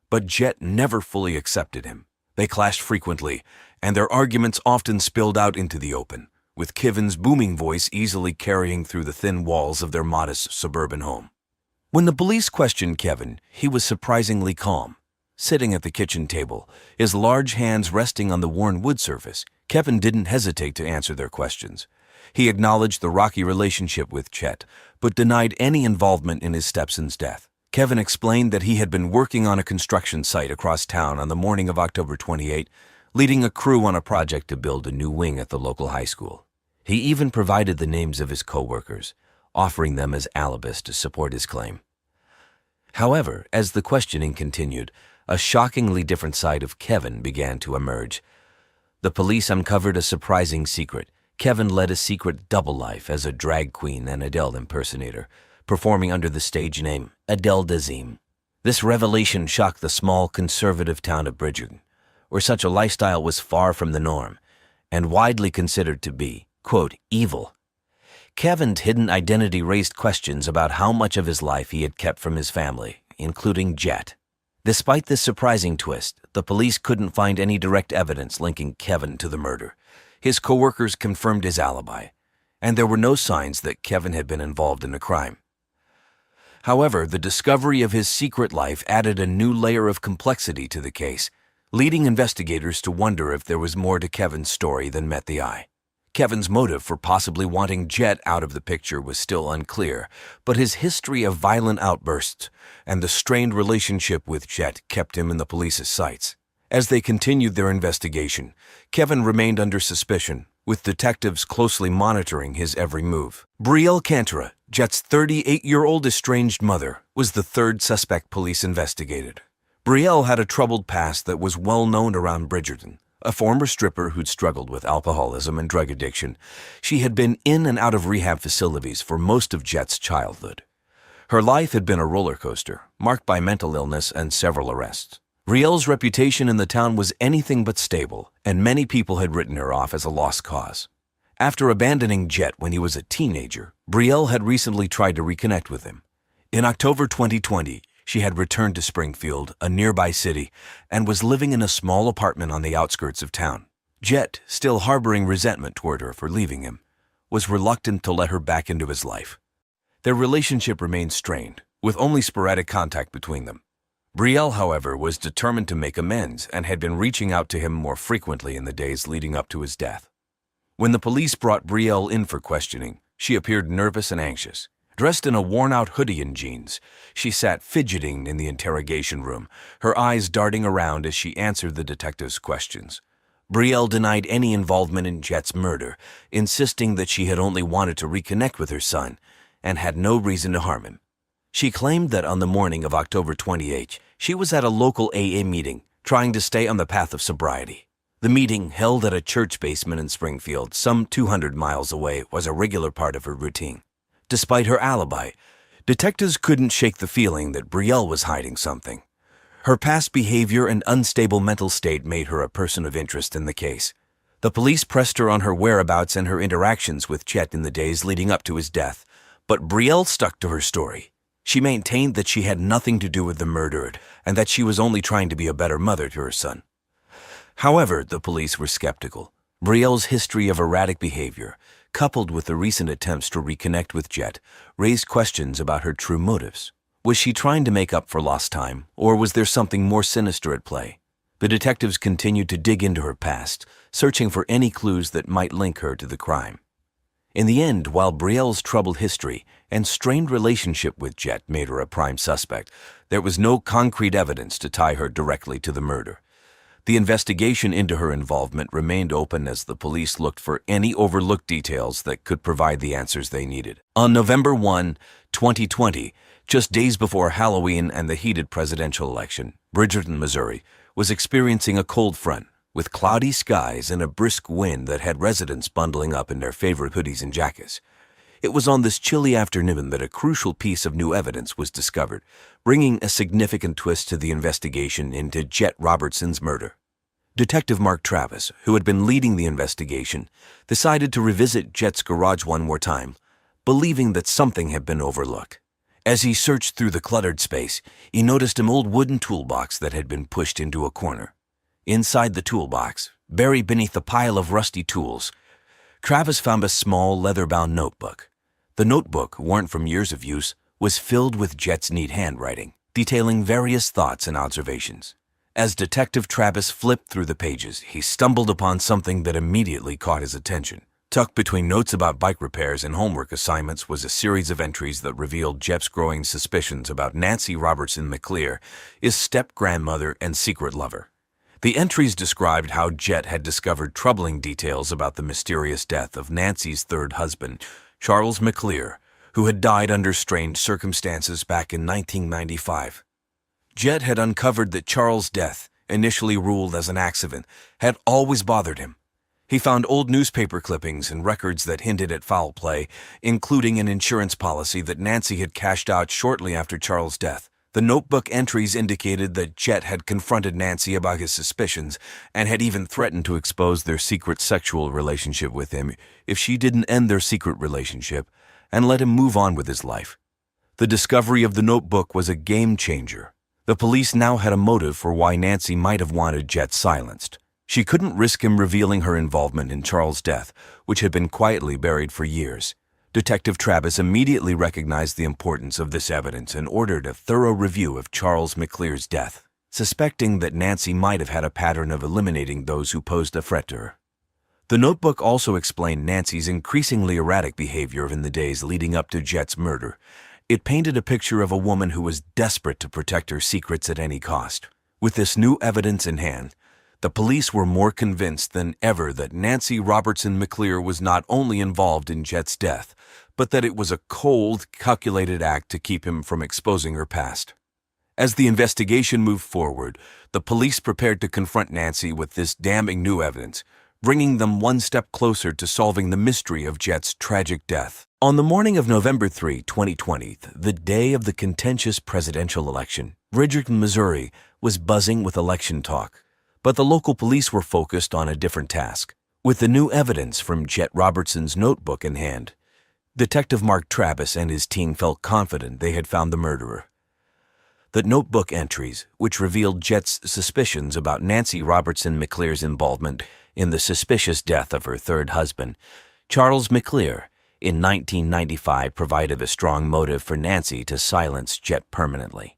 but Jet never fully accepted him. They clashed frequently, and their arguments often spilled out into the open, with Kevin's booming voice easily carrying through the thin walls of their modest suburban home. When the police questioned Kevin, he was surprisingly calm. Sitting at the kitchen table, his large hands resting on the worn wood surface, Kevin didn't hesitate to answer their questions. He acknowledged the rocky relationship with Chet, but denied any involvement in his stepson's death. Kevin explained that he had been working on a construction site across town on the morning of October 28, leading a crew on a project to build a new wing at the local high school. He even provided the names of his co-workers, offering them as alibis to support his claim. However, as the questioning continued, a shockingly different side of Kevin began to emerge. The police uncovered a surprising secret. Kevin led a secret double life as a drag queen and Adele impersonator, performing under the stage name Adele Dazeem. This revelation shocked the small conservative town of Bridgerton, where such a lifestyle was far from the norm and widely considered to be, quote, evil. Kevin's hidden identity raised questions about how much of his life he had kept from his family, including Jet. Despite this surprising twist, the police couldn't find any direct evidence linking Kevin to the murder. His co-workers confirmed his alibi, and there were no signs that Kevin had been involved in a crime. However, the discovery of his secret life added a new layer of complexity to the case, leading investigators to wonder if there was more to Kevin's story than met the eye. Kevin's motive for possibly wanting Jet out of the picture was still unclear, but his history of violent outbursts and the strained relationship with Jet kept him in the police's sights. As they continued their investigation, Kevin remained under suspicion, with detectives closely monitoring his every move. Brielle Cantora, Jet's 38-year-old estranged mother, was the third suspect police investigated. Brielle had a troubled past that was well known around Bridgerton. A former stripper who'd struggled with alcoholism and drug addiction, she had been in and out of rehab facilities for most of Jet's childhood. Her life had been a roller coaster, marked by mental illness and several arrests. Brielle's reputation in the town was anything but stable, and many people had written her off as a lost cause. After abandoning Jet when he was a teenager, Brielle had recently tried to reconnect with him. In October 2020, she had returned to Springfield, a nearby city, and was living in a small apartment on the outskirts of town. Jet, still harboring resentment toward her for leaving him, was reluctant to let her back into his life. Their relationship remained strained, with only sporadic contact between them. Brielle, however, was determined to make amends and had been reaching out to him more frequently in the days leading up to his death. When the police brought Brielle in for questioning, she appeared nervous and anxious. Dressed in a worn-out hoodie and jeans, she sat fidgeting in the interrogation room, her eyes darting around as she answered the detective's questions. Brielle denied any involvement in Jet's murder, insisting that she had only wanted to reconnect with her son and had no reason to harm him. She claimed that on the morning of October 28, she was at a local AA meeting, trying to stay on the path of sobriety. The meeting, held at a church basement in Springfield, some 200 miles away, was a regular part of her routine. Despite her alibi, detectives couldn't shake the feeling that Brielle was hiding something. Her past behavior and unstable mental state made her a person of interest in the case. The police pressed her on her whereabouts and her interactions with Chet in the days leading up to his death, but Brielle stuck to her story. She maintained that she had nothing to do with the murder and that she was only trying to be a better mother to her son. However, the police were skeptical. Brielle's history of erratic behavior, coupled with the recent attempts to reconnect with Jet, raised questions about her true motives. Was she trying to make up for lost time, or was there something more sinister at play? The detectives continued to dig into her past, searching for any clues that might link her to the crime. In the end, while Brielle's troubled history and strained relationship with Jet made her a prime suspect, there was no concrete evidence to tie her directly to the murder. The investigation into her involvement remained open as the police looked for any overlooked details that could provide the answers they needed. On November 1, 2020, just days before Halloween and the heated presidential election, Bridgerton, Missouri, was experiencing a cold front, with cloudy skies and a brisk wind that had residents bundling up in their favorite hoodies and jackets. It was on this chilly afternoon that a crucial piece of new evidence was discovered, bringing a significant twist to the investigation into Jet Robertson's murder. Detective Mark Travis, who had been leading the investigation, decided to revisit Jet's garage one more time, believing that something had been overlooked. As he searched through the cluttered space, he noticed an old wooden toolbox that had been pushed into a corner. Inside the toolbox, buried beneath a pile of rusty tools, Travis found a small leather-bound notebook. The notebook, worn from years of use, was filled with Jet's neat handwriting, detailing various thoughts and observations. As Detective Travis flipped through the pages, he stumbled upon something that immediately caught his attention. Tucked between notes about bike repairs and homework assignments was a series of entries that revealed Jeff's growing suspicions about Nancy Robertson McClear, his step-grandmother and secret lover. The entries described how Jet had discovered troubling details about the mysterious death of Nancy's third husband, Charles McClear, who had died under strange circumstances back in 1995. Jet had uncovered that Charles' death, initially ruled as an accident, had always bothered him. He found old newspaper clippings and records that hinted at foul play, including an insurance policy that Nancy had cashed out shortly after Charles' death. The notebook entries indicated that Jet had confronted Nancy about his suspicions and had even threatened to expose their secret sexual relationship with him if she didn't end their secret relationship and let him move on with his life. The discovery of the notebook was a game changer. The police now had a motive for why Nancy might have wanted Jet silenced. She couldn't risk him revealing her involvement in Charles' death, which had been quietly buried for years. Detective Travis immediately recognized the importance of this evidence and ordered a thorough review of Charles McClear's death, suspecting that Nancy might have had a pattern of eliminating those who posed a threat to her. The notebook also explained Nancy's increasingly erratic behavior in the days leading up to Jet's murder. It painted a picture of a woman who was desperate to protect her secrets at any cost. With this new evidence in hand, the police were more convinced than ever that Nancy Robertson McClear was not only involved in Jet's death, but that it was a cold, calculated act to keep him from exposing her past. As the investigation moved forward, the police prepared to confront Nancy with this damning new evidence, bringing them one step closer to solving the mystery of Jet's tragic death. On the morning of November 3, 2020, the day of the contentious presidential election, Bridgerton, Missouri, was buzzing with election talk. But the local police were focused on a different task. With the new evidence from Jet Robertson's notebook in hand, Detective Mark Travis and his team felt confident they had found the murderer. The notebook entries, which revealed Jet's suspicions about Nancy Robertson McClear's involvement in the suspicious death of her third husband, Charles McClear, in 1995, provided a strong motive for Nancy to silence Jet permanently.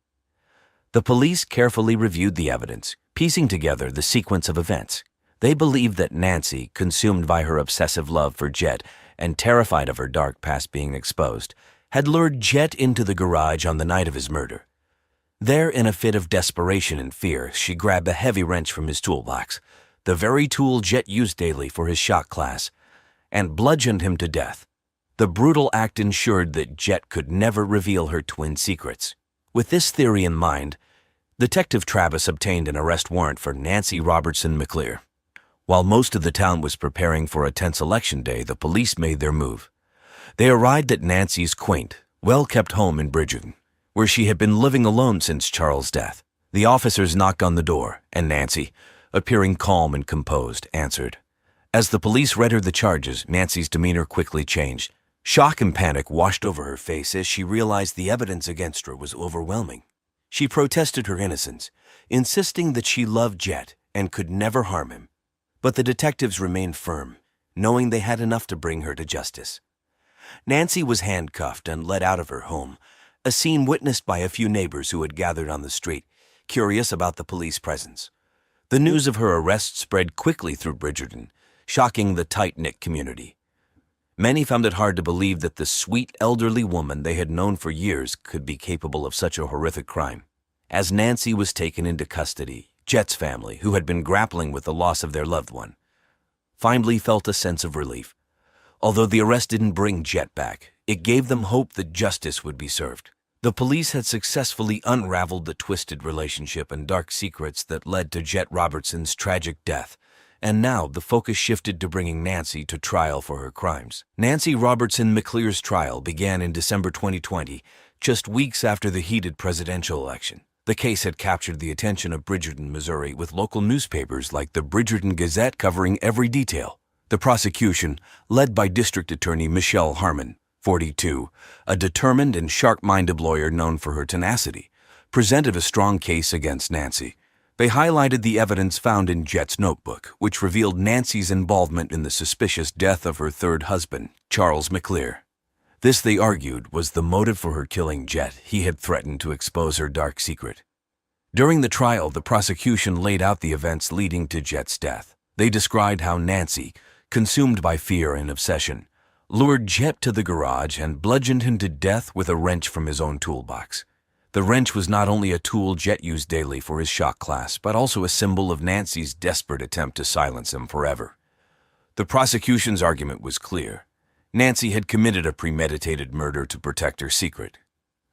The police carefully reviewed the evidence, piecing together the sequence of events. They believed that Nancy, consumed by her obsessive love for Jet and terrified of her dark past being exposed, had lured Jet into the garage on the night of his murder. There, in a fit of desperation and fear, she grabbed a heavy wrench from his toolbox, the very tool Jet used daily for his shop class, and bludgeoned him to death. The brutal act ensured that Jet could never reveal her twin secrets. With this theory in mind, Detective Travis obtained an arrest warrant for Nancy Robertson McClear. While most of the town was preparing for a tense election day, the police made their move. They arrived at Nancy's quaint, well-kept home in Bridgerton, where she had been living alone since Charles' death. The officers knocked on the door, and Nancy, appearing calm and composed, answered. As the police read her the charges, Nancy's demeanor quickly changed. Shock and panic washed over her face as she realized the evidence against her was overwhelming. She protested her innocence, insisting that she loved Jet and could never harm him. But the detectives remained firm, knowing they had enough to bring her to justice. Nancy was handcuffed and led out of her home, a scene witnessed by a few neighbors who had gathered on the street, curious about the police presence. The news of her arrest spread quickly through Bridgerton, shocking the tight-knit community. Many found it hard to believe that the sweet, elderly woman they had known for years could be capable of such a horrific crime. As Nancy was taken into custody, Jet's family, who had been grappling with the loss of their loved one, finally felt a sense of relief. Although the arrest didn't bring Jet back, it gave them hope that justice would be served. The police had successfully unraveled the twisted relationship and dark secrets that led to Jet Robertson's tragic death, and now the focus shifted to bringing Nancy to trial for her crimes. Nancy Robertson McClear's trial began in December 2020, just weeks after the heated presidential election. The case had captured the attention of Bridgerton, Missouri, with local newspapers like the Bridgerton Gazette covering every detail. The prosecution, led by District Attorney Michelle Harmon, 42, a determined and sharp-minded lawyer known for her tenacity, presented a strong case against Nancy. They highlighted the evidence found in Jet's notebook, which revealed Nancy's involvement in the suspicious death of her third husband, Charles McClear. This, they argued, was the motive for her killing Jet. He had threatened to expose her dark secret. During the trial, the prosecution laid out the events leading to Jet's death. They described how Nancy, consumed by fear and obsession, lured Jet to the garage and bludgeoned him to death with a wrench from his own toolbox. The wrench was not only a tool Jet used daily for his shock class, but also a symbol of Nancy's desperate attempt to silence him forever. The prosecution's argument was clear. Nancy had committed a premeditated murder to protect her secret.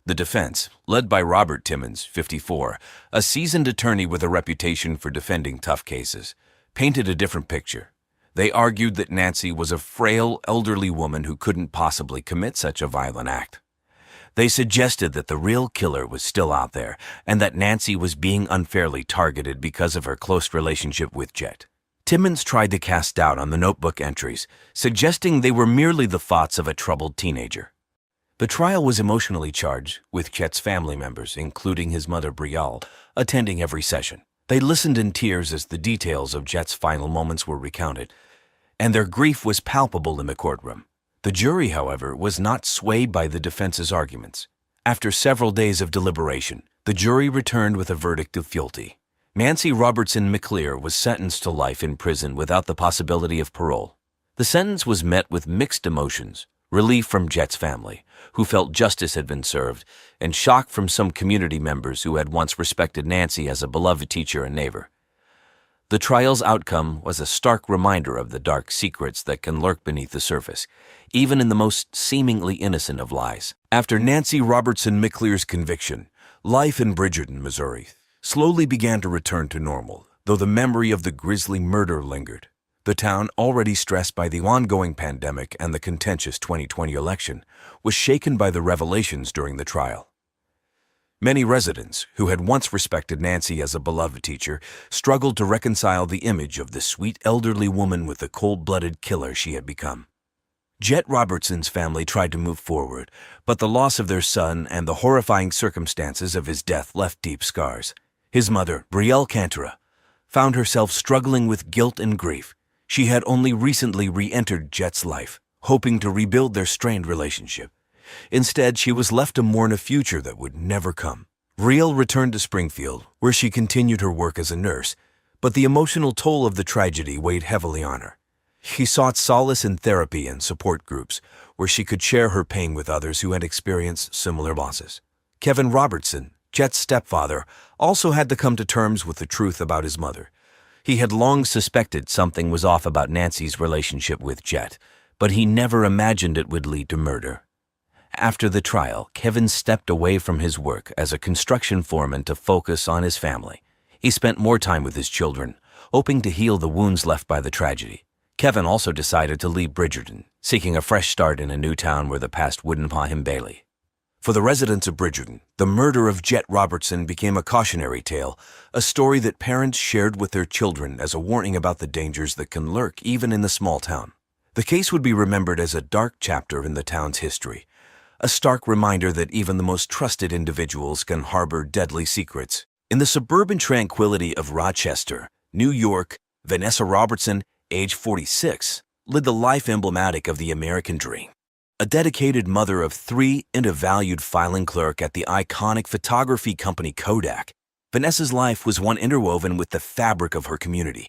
The defense, led by Robert Timmons, 54, a seasoned attorney with a reputation for defending tough cases, painted a different picture. They argued that Nancy was a frail, elderly woman who couldn't possibly commit such a violent act. They suggested that the real killer was still out there and that Nancy was being unfairly targeted because of her close relationship with Jet. Timmons tried to cast doubt on the notebook entries, suggesting they were merely the thoughts of a troubled teenager. The trial was emotionally charged, with Jet's family members, including his mother Brielle, attending every session. They listened in tears as the details of Jet's final moments were recounted, and their grief was palpable in the courtroom. The jury, however, was not swayed by the defense's arguments. After several days of deliberation, the jury returned with a verdict of guilty. Nancy Robertson McClear was sentenced to life in prison without the possibility of parole. The sentence was met with mixed emotions: relief from Jet's family, who felt justice had been served, and shock from some community members who had once respected Nancy as a beloved teacher and neighbor. The trial's outcome was a stark reminder of the dark secrets that can lurk beneath the surface, even in the most seemingly innocent of lies. After Nancy Robertson McClear's conviction, life in Bridgerton, Missouri, slowly began to return to normal, though the memory of the grisly murder lingered. The town, already stressed by the ongoing pandemic and the contentious 2020 election, was shaken by the revelations during the trial. Many residents, who had once respected Nancy as a beloved teacher, struggled to reconcile the image of the sweet elderly woman with the cold-blooded killer she had become. Jet Robertson's family tried to move forward, but the loss of their son and the horrifying circumstances of his death left deep scars. His mother, Brielle Cantora, found herself struggling with guilt and grief. She had only recently re-entered Jet's life, hoping to rebuild their strained relationship. Instead, she was left to mourn a future that would never come. Brielle returned to Springfield, where she continued her work as a nurse, but the emotional toll of the tragedy weighed heavily on her. She sought solace in therapy and support groups, where she could share her pain with others who had experienced similar losses. Kevin Robertson, Jet's stepfather, also had to come to terms with the truth about his mother. He had long suspected something was off about Nancy's relationship with Jet, but he never imagined it would lead to murder. After the trial, Kevin stepped away from his work as a construction foreman to focus on his family. He spent more time with his children, hoping to heal the wounds left by the tragedy. Kevin also decided to leave Bridgerton, seeking a fresh start in a new town where the past wouldn't paw him bailey. For the residents of Bridgerton, the murder of Jet Robertson became a cautionary tale, a story that parents shared with their children as a warning about the dangers that can lurk even in the small town. The case would be remembered as a dark chapter in the town's history, a stark reminder that even the most trusted individuals can harbor deadly secrets. In the suburban tranquility of Rochester, New York, Vanessa Robertson, age 46, lived the life emblematic of the American dream. A dedicated mother of three and a valued filing clerk at the iconic photography company Kodak, Vanessa's life was one interwoven with the fabric of her community.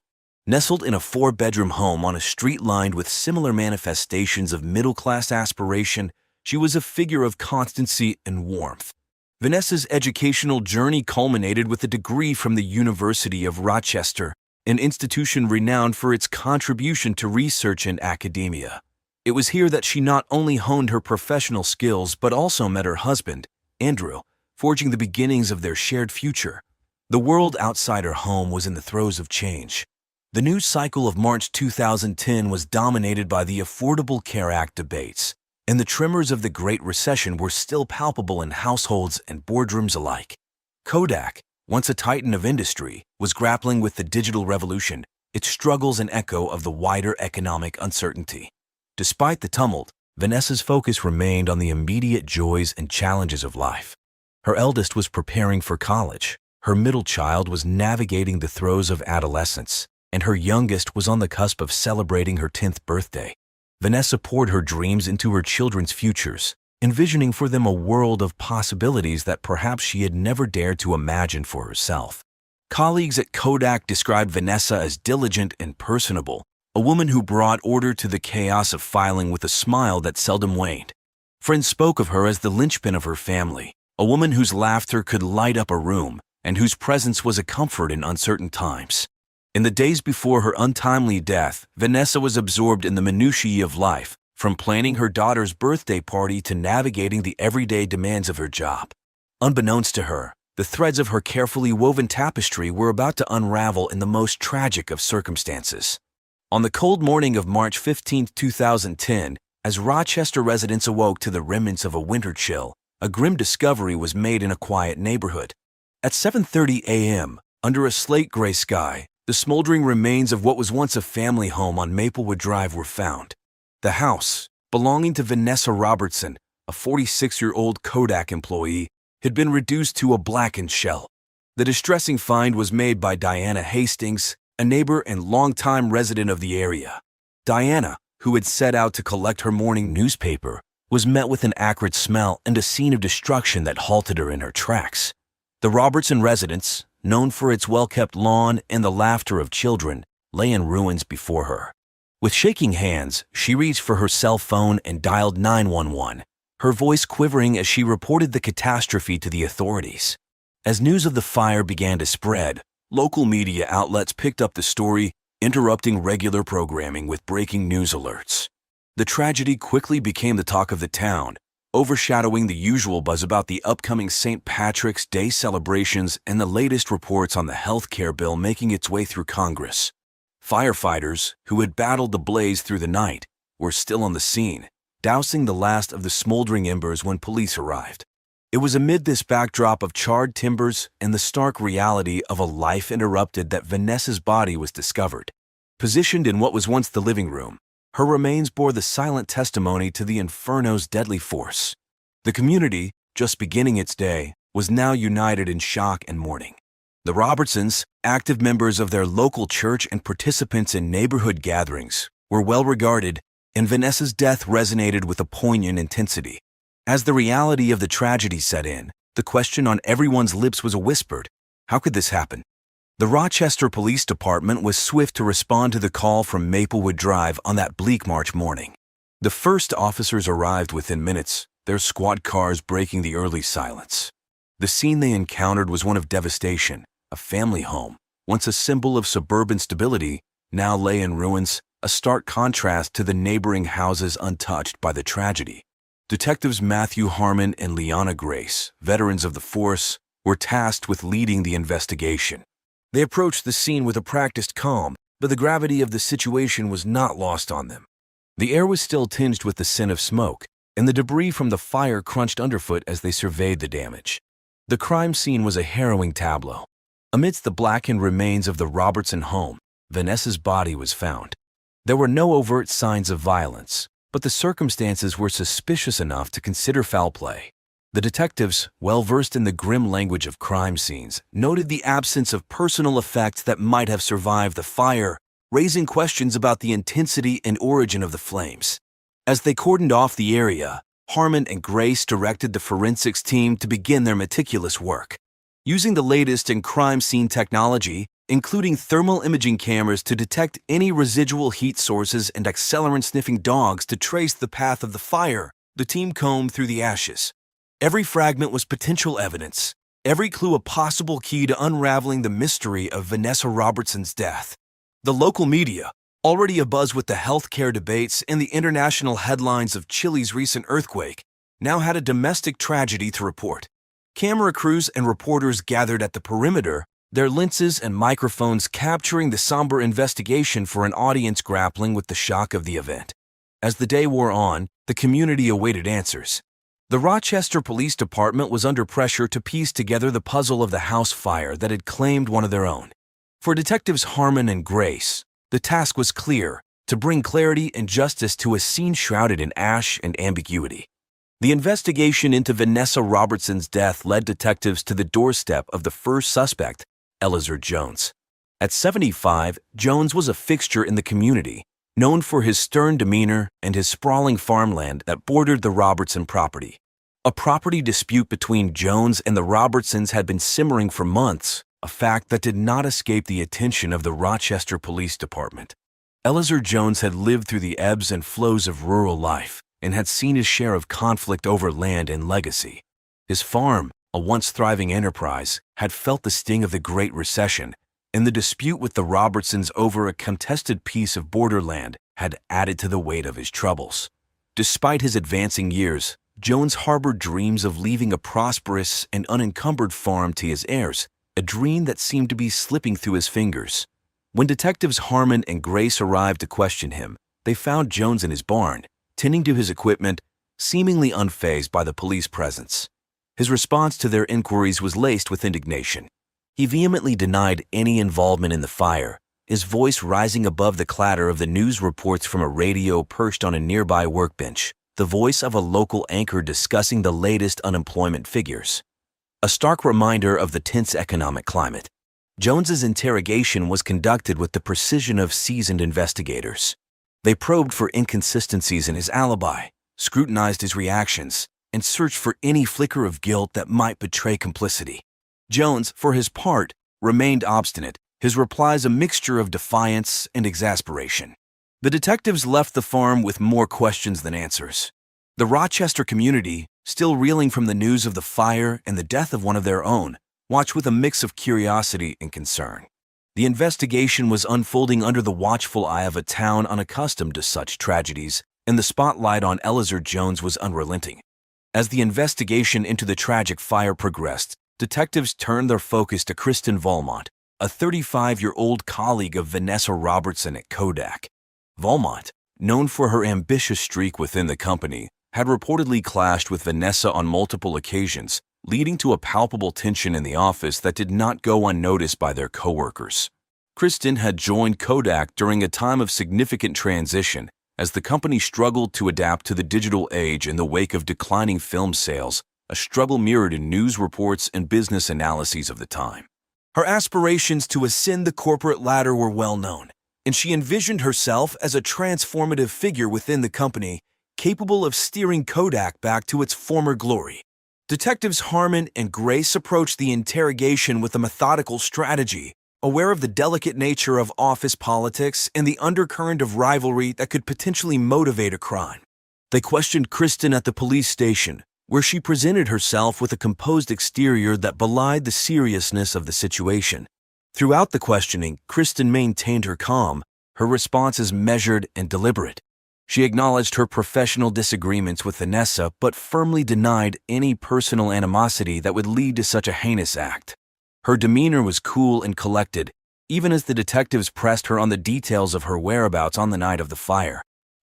Nestled in a 4-bedroom home on a street lined with similar manifestations of middle-class aspiration, she was a figure of constancy and warmth. Vanessa's educational journey culminated with a degree from the University of Rochester, an institution renowned for its contribution to research and academia. It was here that she not only honed her professional skills but also met her husband, Andrew, forging the beginnings of their shared future. The world outside her home was in the throes of change. The news cycle of March 2010 was dominated by the Affordable Care Act debates, and the tremors of the Great Recession were still palpable in households and boardrooms alike. Kodak, once a titan of industry, was grappling with the digital revolution, its struggles an echo of the wider economic uncertainty. Despite the tumult, Vanessa's focus remained on the immediate joys and challenges of life. Her eldest was preparing for college, her middle child was navigating the throes of adolescence, and her youngest was on the cusp of celebrating her 10th birthday. Vanessa poured her dreams into her children's futures, envisioning for them a world of possibilities that perhaps she had never dared to imagine for herself. Colleagues at Kodak described Vanessa as diligent and personable, a woman who brought order to the chaos of filing with a smile that seldom waned. Friends spoke of her as the linchpin of her family, a woman whose laughter could light up a room and whose presence was a comfort in uncertain times. In the days before her untimely death, Vanessa was absorbed in the minutiae of life, from planning her daughter's birthday party to navigating the everyday demands of her job. Unbeknownst to her, the threads of her carefully woven tapestry were about to unravel in the most tragic of circumstances. On the cold morning of March 15, 2010, as Rochester residents awoke to the remnants of a winter chill, a grim discovery was made in a quiet neighborhood. At 7:30 a.m., under a slate-gray sky, the smoldering remains of what was once a family home on Maplewood Drive were found. The house, belonging to Vanessa Robertson, a 46-year-old Kodak employee, had been reduced to a blackened shell. The distressing find was made by Diana Hastings, a neighbor and longtime resident of the area. Diana, who had set out to collect her morning newspaper, was met with an acrid smell and a scene of destruction that halted her in her tracks. The Robertson residence, known for its well-kept lawn and the laughter of children, lay in ruins before her. With shaking hands, she reached for her cell phone and dialed 911, her voice quivering as she reported the catastrophe to the authorities. As news of the fire began to spread, local media outlets picked up the story, interrupting regular programming with breaking news alerts. The tragedy quickly became the talk of the town, overshadowing the usual buzz about the upcoming St. Patrick's Day celebrations and the latest reports on the health care bill making its way through Congress. Firefighters, who had battled the blaze through the night, were still on the scene, dousing the last of the smoldering embers when police arrived. It was amid this backdrop of charred timbers and the stark reality of a life interrupted that Vanessa's body was discovered. Positioned in what was once the living room, her remains bore the silent testimony to the inferno's deadly force. The community, just beginning its day, was now united in shock and mourning. The Robertsons, active members of their local church and participants in neighborhood gatherings, were well regarded, and Vanessa's death resonated with a poignant intensity. As the reality of the tragedy set in, the question on everyone's lips was whispered, how could this happen? The Rochester Police Department was swift to respond to the call from Maplewood Drive on that bleak March morning. The first officers arrived within minutes, their squad cars breaking the early silence. The scene they encountered was one of devastation. A family home, once a symbol of suburban stability, now lay in ruins, a stark contrast to the neighboring houses untouched by the tragedy. Detectives Matthew Harmon and Liana Grace, veterans of the force, were tasked with leading the investigation. They approached the scene with a practiced calm, but the gravity of the situation was not lost on them. The air was still tinged with the scent of smoke, and the debris from the fire crunched underfoot as they surveyed the damage. The crime scene was a harrowing tableau. Amidst the blackened remains of the Robertson home, Vanessa's body was found. There were no overt signs of violence, but the circumstances were suspicious enough to consider foul play. The detectives, well versed in the grim language of crime scenes, noted the absence of personal effects that might have survived the fire, raising questions about the intensity and origin of the flames. As they cordoned off the area, Harmon and Grace directed the forensics team to begin their meticulous work. Using the latest in crime scene technology, including thermal imaging cameras to detect any residual heat sources and accelerant-sniffing dogs to trace the path of the fire, the team combed through the ashes. Every fragment was potential evidence, every clue a possible key to unraveling the mystery of Vanessa Robertson's death. The local media, already abuzz with the healthcare debates and the international headlines of Chile's recent earthquake, now had a domestic tragedy to report. Camera crews and reporters gathered at the perimeter, their lenses and microphones capturing the somber investigation for an audience grappling with the shock of the event. As the day wore on, the community awaited answers. The Rochester Police Department was under pressure to piece together the puzzle of the house fire that had claimed one of their own. For Detectives Harmon and Grace, the task was clear: to bring clarity and justice to a scene shrouded in ash and ambiguity. The investigation into Vanessa Robertson's death led detectives to the doorstep of the first suspect, Elizur Jones. At 75, Jones was a fixture in the community, known for his stern demeanor and his sprawling farmland that bordered the Robertson property. A property dispute between Jones and the Robertsons had been simmering for months, a fact that did not escape the attention of the Rochester Police Department. Eleazar Jones had lived through the ebbs and flows of rural life and had seen his share of conflict over land and legacy. His farm, a once thriving enterprise, had felt the sting of the Great Recession, and the dispute with the Robertsons over a contested piece of borderland had added to the weight of his troubles. Despite his advancing years, Jones harbored dreams of leaving a prosperous and unencumbered farm to his heirs, a dream that seemed to be slipping through his fingers. When detectives Harmon and Grace arrived to question him, they found Jones in his barn, tending to his equipment, seemingly unfazed by the police presence. His response to their inquiries was laced with indignation. He vehemently denied any involvement in the fire, his voice rising above the clatter of the news reports from a radio perched on a nearby workbench, the voice of a local anchor discussing the latest unemployment figures. A stark reminder of the tense economic climate. Jones's interrogation was conducted with the precision of seasoned investigators. They probed for inconsistencies in his alibi, scrutinized his reactions, and searched for any flicker of guilt that might betray complicity. Jones, for his part, remained obstinate, his replies a mixture of defiance and exasperation. The detectives left the farm with more questions than answers. The Rochester community, still reeling from the news of the fire and the death of one of their own, watched with a mix of curiosity and concern. The investigation was unfolding under the watchful eye of a town unaccustomed to such tragedies, and the spotlight on Eleazar Jones was unrelenting. As the investigation into the tragic fire progressed, detectives turned their focus to Kristen Valmont, a 35-year-old colleague of Vanessa Robertson at Kodak. Valmont, known for her ambitious streak within the company, had reportedly clashed with Vanessa on multiple occasions, leading to a palpable tension in the office that did not go unnoticed by their coworkers. Kristen had joined Kodak during a time of significant transition as the company struggled to adapt to the digital age in the wake of declining film sales, a struggle mirrored in news reports and business analyses of the time. Her aspirations to ascend the corporate ladder were well known, and she envisioned herself as a transformative figure within the company, capable of steering Kodak back to its former glory. Detectives Harmon and Grace approached the interrogation with a methodical strategy, aware of the delicate nature of office politics and the undercurrent of rivalry that could potentially motivate a crime. They questioned Kristen at the police station, where she presented herself with a composed exterior that belied the seriousness of the situation. Throughout the questioning, Kristen maintained her calm, her responses measured and deliberate. She acknowledged her professional disagreements with Vanessa, but firmly denied any personal animosity that would lead to such a heinous act. Her demeanor was cool and collected, even as the detectives pressed her on the details of her whereabouts on the night of the fire.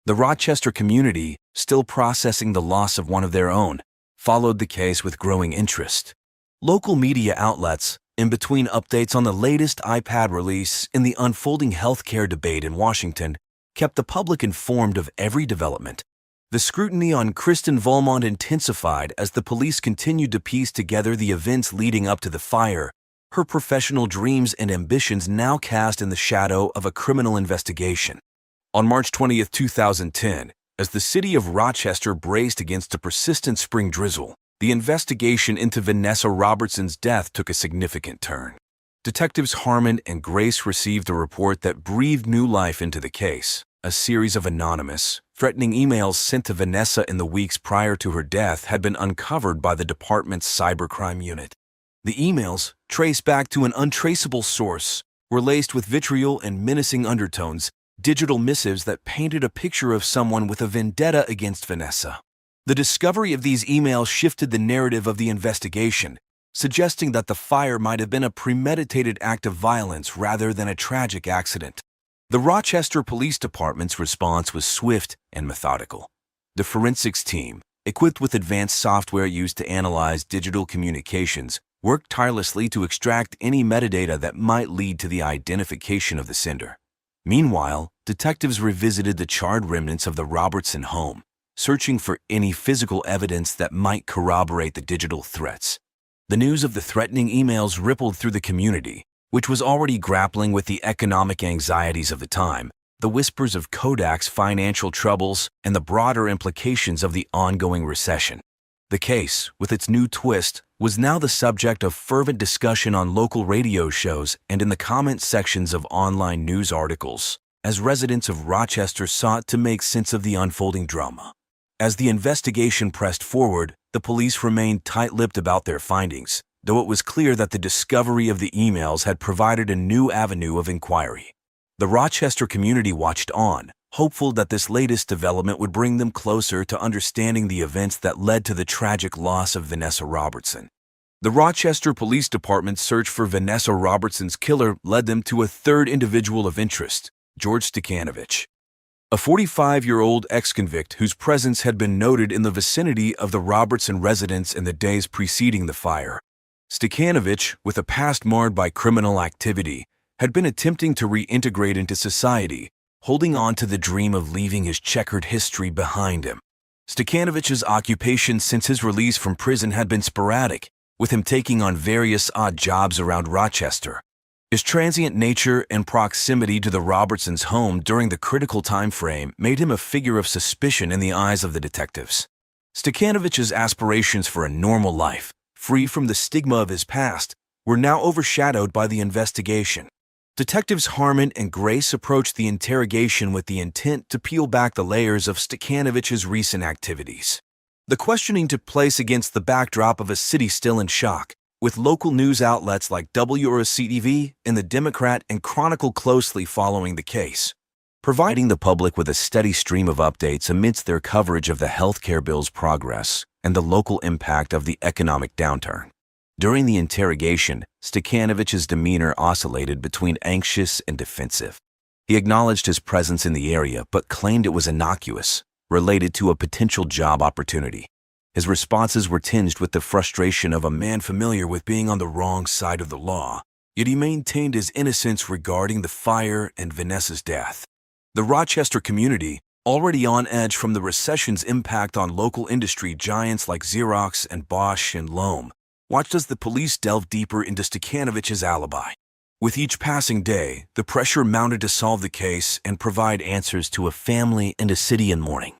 The Rochester community, still processing the loss of one of their own, followed the case with growing interest. Local media outlets, in between updates on the latest iPad release and the unfolding healthcare debate in Washington, kept the public informed of every development. The scrutiny on Kristen Valmont intensified as the police continued to piece together the events leading up to the fire, her professional dreams and ambitions now cast in the shadow of a criminal investigation. On March 20, 2010, as the city of Rochester braced against a persistent spring drizzle, the investigation into Vanessa Robertson's death took a significant turn. Detectives Harmon and Grace received a report that breathed new life into the case. A series of anonymous, threatening emails sent to Vanessa in the weeks prior to her death had been uncovered by the department's cybercrime unit. The emails, traced back to an untraceable source, were laced with vitriol and menacing undertones, digital missives that painted a picture of someone with a vendetta against Vanessa. The discovery of these emails shifted the narrative of the investigation, suggesting that the fire might have been a premeditated act of violence rather than a tragic accident. The Rochester Police Department's response was swift and methodical. The forensics team, equipped with advanced software used to analyze digital communications, worked tirelessly to extract any metadata that might lead to the identification of the sender. Meanwhile, detectives revisited the charred remnants of the Robertson home, searching for any physical evidence that might corroborate the digital threats. The news of the threatening emails rippled through the community, which was already grappling with the economic anxieties of the time, the whispers of Kodak's financial troubles, and the broader implications of the ongoing recession. The case, with its new twist, was now the subject of fervent discussion on local radio shows and in the comment sections of online news articles, as residents of Rochester sought to make sense of the unfolding drama. As the investigation pressed forward, the police remained tight-lipped about their findings, though it was clear that the discovery of the emails had provided a new avenue of inquiry. The Rochester community watched on, hopeful that this latest development would bring them closer to understanding the events that led to the tragic loss of Vanessa Robertson. The Rochester Police Department's search for Vanessa Robertson's killer led them to a third individual of interest, George Stekanovich, a 45-year-old ex-convict whose presence had been noted in the vicinity of the Robertson residence in the days preceding the fire. Stekanovich, with a past marred by criminal activity, had been attempting to reintegrate into society, holding on to the dream of leaving his checkered history behind him. Stekanovich's occupation since his release from prison had been sporadic, with him taking on various odd jobs around Rochester. His transient nature and proximity to the Robertsons' home during the critical time frame made him a figure of suspicion in the eyes of the detectives. Stekanovich's aspirations for a normal life, free from the stigma of his past, were now overshadowed by the investigation. Detectives Harmon and Grace approached the interrogation with the intent to peel back the layers of Stekanovich's recent activities. The questioning took place against the backdrop of a city still in shock, with local news outlets like WRCTV and the Democrat and Chronicle closely following the case, providing the public with a steady stream of updates amidst their coverage of the healthcare bill's progress and the local impact of the economic downturn. During the interrogation, Stekanovich's demeanor oscillated between anxious and defensive. He acknowledged his presence in the area but claimed it was innocuous, related to a potential job opportunity. His responses were tinged with the frustration of a man familiar with being on the wrong side of the law, yet he maintained his innocence regarding the fire and Vanessa's death. The Rochester community, already on edge from the recession's impact on local industry giants like Xerox and Bosch and Lohm, watched as the police delved deeper into Stekanovich's alibi. With each passing day, the pressure mounted to solve the case and provide answers to a family and a city in mourning.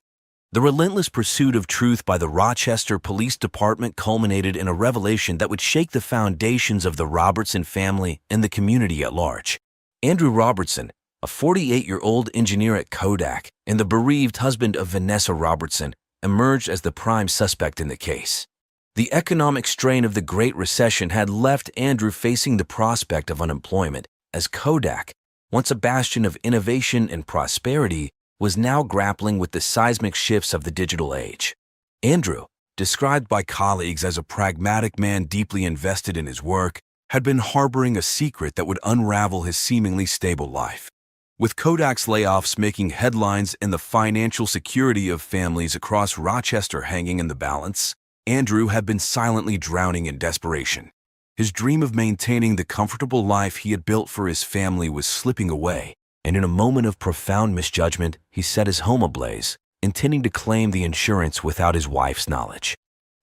The relentless pursuit of truth by the Rochester Police Department culminated in a revelation that would shake the foundations of the Robertson family and the community at large. Andrew Robertson, a 48-year-old engineer at Kodak and the bereaved husband of Vanessa Robertson, emerged as the prime suspect in the case. The economic strain of the Great Recession had left Andrew facing the prospect of unemployment, as Kodak, once a bastion of innovation and prosperity, was now grappling with the seismic shifts of the digital age. Andrew, described by colleagues as a pragmatic man deeply invested in his work, had been harboring a secret that would unravel his seemingly stable life. With Kodak's layoffs making headlines and the financial security of families across Rochester hanging in the balance, Andrew had been silently drowning in desperation. His dream of maintaining the comfortable life he had built for his family was slipping away, and in a moment of profound misjudgment, he set his home ablaze, intending to claim the insurance without his wife's knowledge.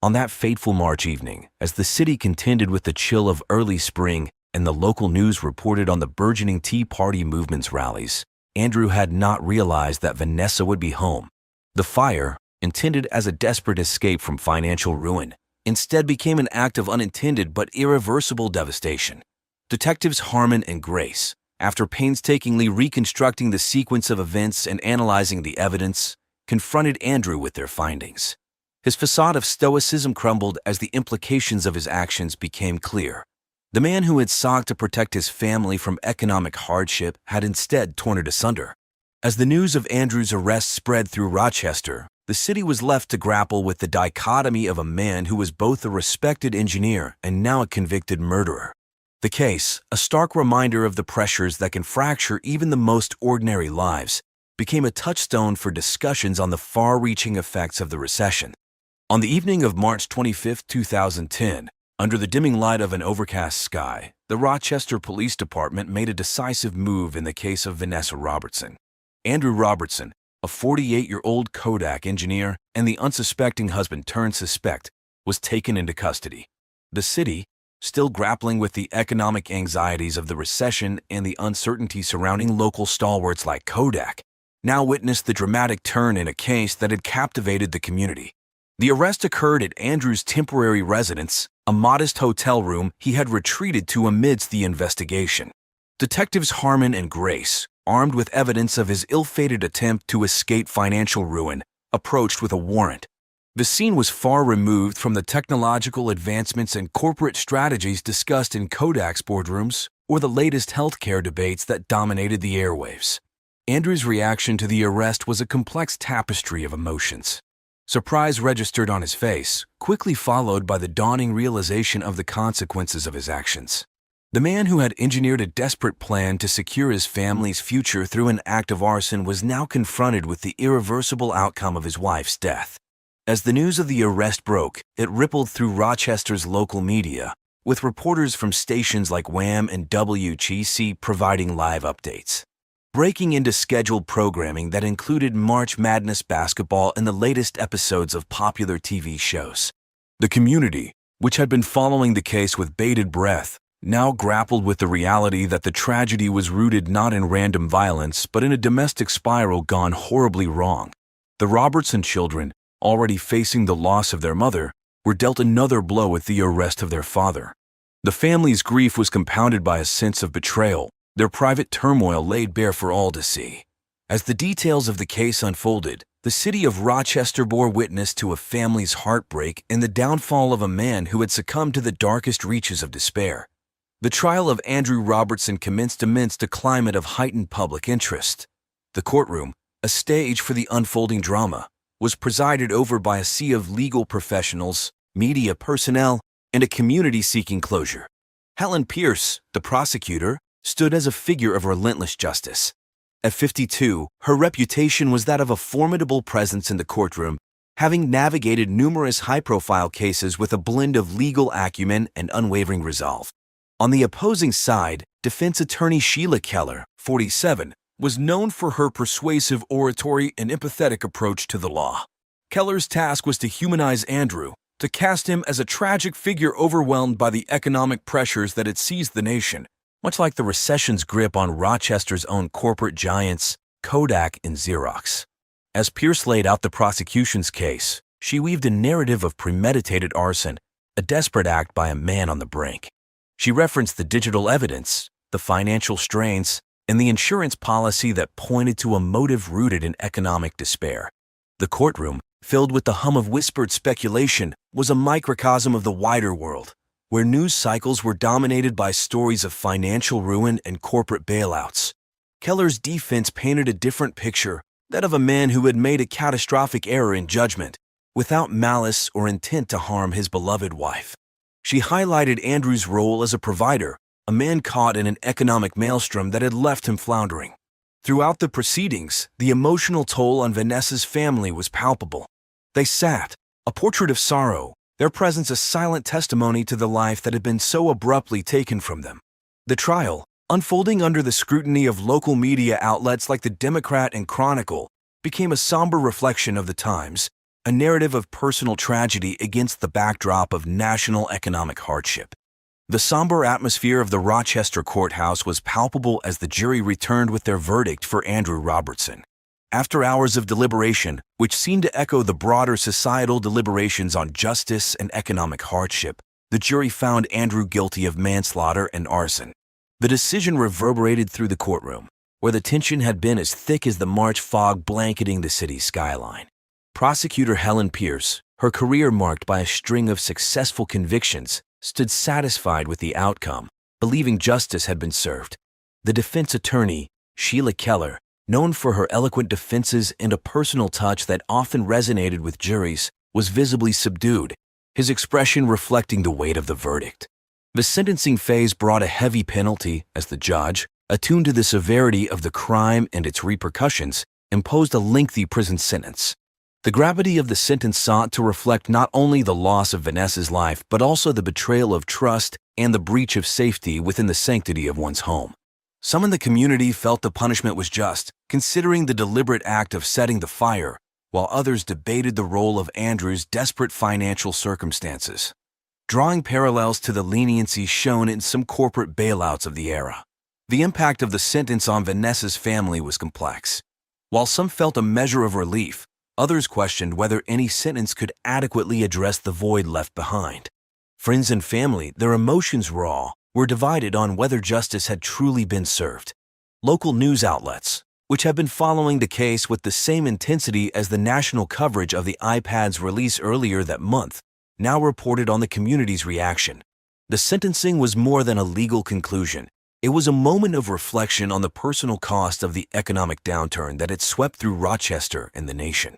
On that fateful March evening, as the city contended with the chill of early spring and the local news reported on the burgeoning Tea Party movement's rallies, Andrew had not realized that Vanessa would be home. The fire, intended as a desperate escape from financial ruin, instead became an act of unintended but irreversible devastation. Detectives Harmon and Grace, after painstakingly reconstructing the sequence of events and analyzing the evidence, confronted Andrew with their findings. His facade of stoicism crumbled as the implications of his actions became clear. The man who had sought to protect his family from economic hardship had instead torn it asunder. As the news of Andrew's arrest spread through Rochester, the city was left to grapple with the dichotomy of a man who was both a respected engineer and now a convicted murderer. The case, a stark reminder of the pressures that can fracture even the most ordinary lives, became a touchstone for discussions on the far-reaching effects of the recession. On the evening of March 25, 2010, under the dimming light of an overcast sky, the Rochester Police Department made a decisive move in the case of Vanessa Robertson. Andrew Robertson, a 48-year-old Kodak engineer and the unsuspecting husband turned suspect, was taken into custody. The city, still grappling with the economic anxieties of the recession and the uncertainty surrounding local stalwarts like Kodak, now witnessed the dramatic turn in a case that had captivated the community. The arrest occurred at Andrew's temporary residence, a modest hotel room he had retreated to amidst the investigation. Detectives Harmon and Grace, armed with evidence of his ill-fated attempt to escape financial ruin, approached with a warrant. The scene was far removed from the technological advancements and corporate strategies discussed in Kodak's boardrooms or the latest healthcare debates that dominated the airwaves. Andrew's reaction to the arrest was a complex tapestry of emotions. Surprise registered on his face, quickly followed by the dawning realization of the consequences of his actions. The man who had engineered a desperate plan to secure his family's future through an act of arson was now confronted with the irreversible outcome of his wife's death. As the news of the arrest broke, it rippled through Rochester's local media, with reporters from stations like Wham and WGC providing live updates. Breaking into scheduled programming that included March Madness basketball and the latest episodes of popular TV shows. The community, which had been following the case with bated breath, now grappled with the reality that the tragedy was rooted not in random violence but in a domestic spiral gone horribly wrong. The Robertson children, already facing the loss of their mother, were dealt another blow with the arrest of their father. The family's grief was compounded by a sense of betrayal, their private turmoil laid bare for all to see. As the details of the case unfolded, the city of Rochester bore witness to a family's heartbreak and the downfall of a man who had succumbed to the darkest reaches of despair. The trial of Andrew Robertson commenced amidst a climate of heightened public interest. The courtroom, a stage for the unfolding drama, was presided over by a sea of legal professionals, media personnel, and a community seeking closure. Helen Pierce, the prosecutor, stood as a figure of relentless justice. At 52, her reputation was that of a formidable presence in the courtroom, having navigated numerous high-profile cases with a blend of legal acumen and unwavering resolve. On the opposing side, defense attorney Sheila Keller, 47, was known for her persuasive oratory and empathetic approach to the law. Keller's task was to humanize Andrew, to cast him as a tragic figure overwhelmed by the economic pressures that had seized the nation, much like the recession's grip on Rochester's own corporate giants, Kodak and Xerox. As Pierce laid out the prosecution's case, she weaved a narrative of premeditated arson, a desperate act by a man on the brink. She referenced the digital evidence, the financial strains, and the insurance policy that pointed to a motive rooted in economic despair. The courtroom, filled with the hum of whispered speculation, was a microcosm of the wider world, where news cycles were dominated by stories of financial ruin and corporate bailouts. Keller's defense painted a different picture, that of a man who had made a catastrophic error in judgment, without malice or intent to harm his beloved wife. She highlighted Andrew's role as a provider, a man caught in an economic maelstrom that had left him floundering. Throughout the proceedings, the emotional toll on Vanessa's family was palpable. They sat, a portrait of sorrow, their presence a silent testimony to the life that had been so abruptly taken from them. The trial, unfolding under the scrutiny of local media outlets like the Democrat and Chronicle, became a somber reflection of the times, a narrative of personal tragedy against the backdrop of national economic hardship. The somber atmosphere of the Rochester courthouse was palpable as the jury returned with their verdict for Andrew Robertson. After hours of deliberation, which seemed to echo the broader societal deliberations on justice and economic hardship, the jury found Andrew guilty of manslaughter and arson. The decision reverberated through the courtroom, where the tension had been as thick as the March fog blanketing the city's skyline. Prosecutor Helen Pierce, her career marked by a string of successful convictions, stood satisfied with the outcome, believing justice had been served. The defense attorney, Sheila Keller, known for her eloquent defenses and a personal touch that often resonated with juries, was visibly subdued, his expression reflecting the weight of the verdict. The sentencing phase brought a heavy penalty as the judge, attuned to the severity of the crime and its repercussions, imposed a lengthy prison sentence. The gravity of the sentence sought to reflect not only the loss of Vanessa's life, but also the betrayal of trust and the breach of safety within the sanctity of one's home. Some in the community felt the punishment was just, considering the deliberate act of setting the fire, while others debated the role of Andrew's desperate financial circumstances. drawing parallels to the leniency shown in some corporate bailouts of the era. The impact of the sentence on Vanessa's family was complex. While some felt a measure of relief, others questioned whether any sentence could adequately address the void left behind. Friends and family, their emotions raw, were divided on whether justice had truly been served. Local news outlets, which have been following the case with the same intensity as the national coverage of the iPad's release earlier that month, now reported on the community's reaction. The sentencing was more than a legal conclusion. It was a moment of reflection on the personal cost of the economic downturn that had swept through Rochester and the nation.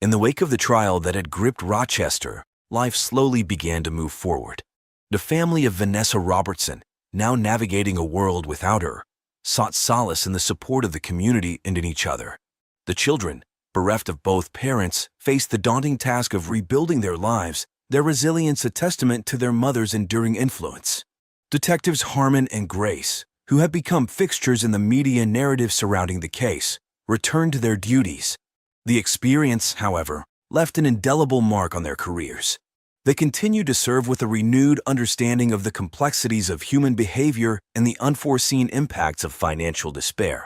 In the wake of the trial that had gripped Rochester, life slowly began to move forward. The family of Vanessa Robertson, now navigating a world without her, sought solace in the support of the community and in each other. The children, bereft of both parents, faced the daunting task of rebuilding their lives, their resilience a testament to their mother's enduring influence. Detectives Harmon and Grace, who have become fixtures in the media narrative surrounding the case, returned to their duties. The experience, however, left an indelible mark on their careers. They continued to serve with a renewed understanding of the complexities of human behavior and the unforeseen impacts of financial despair.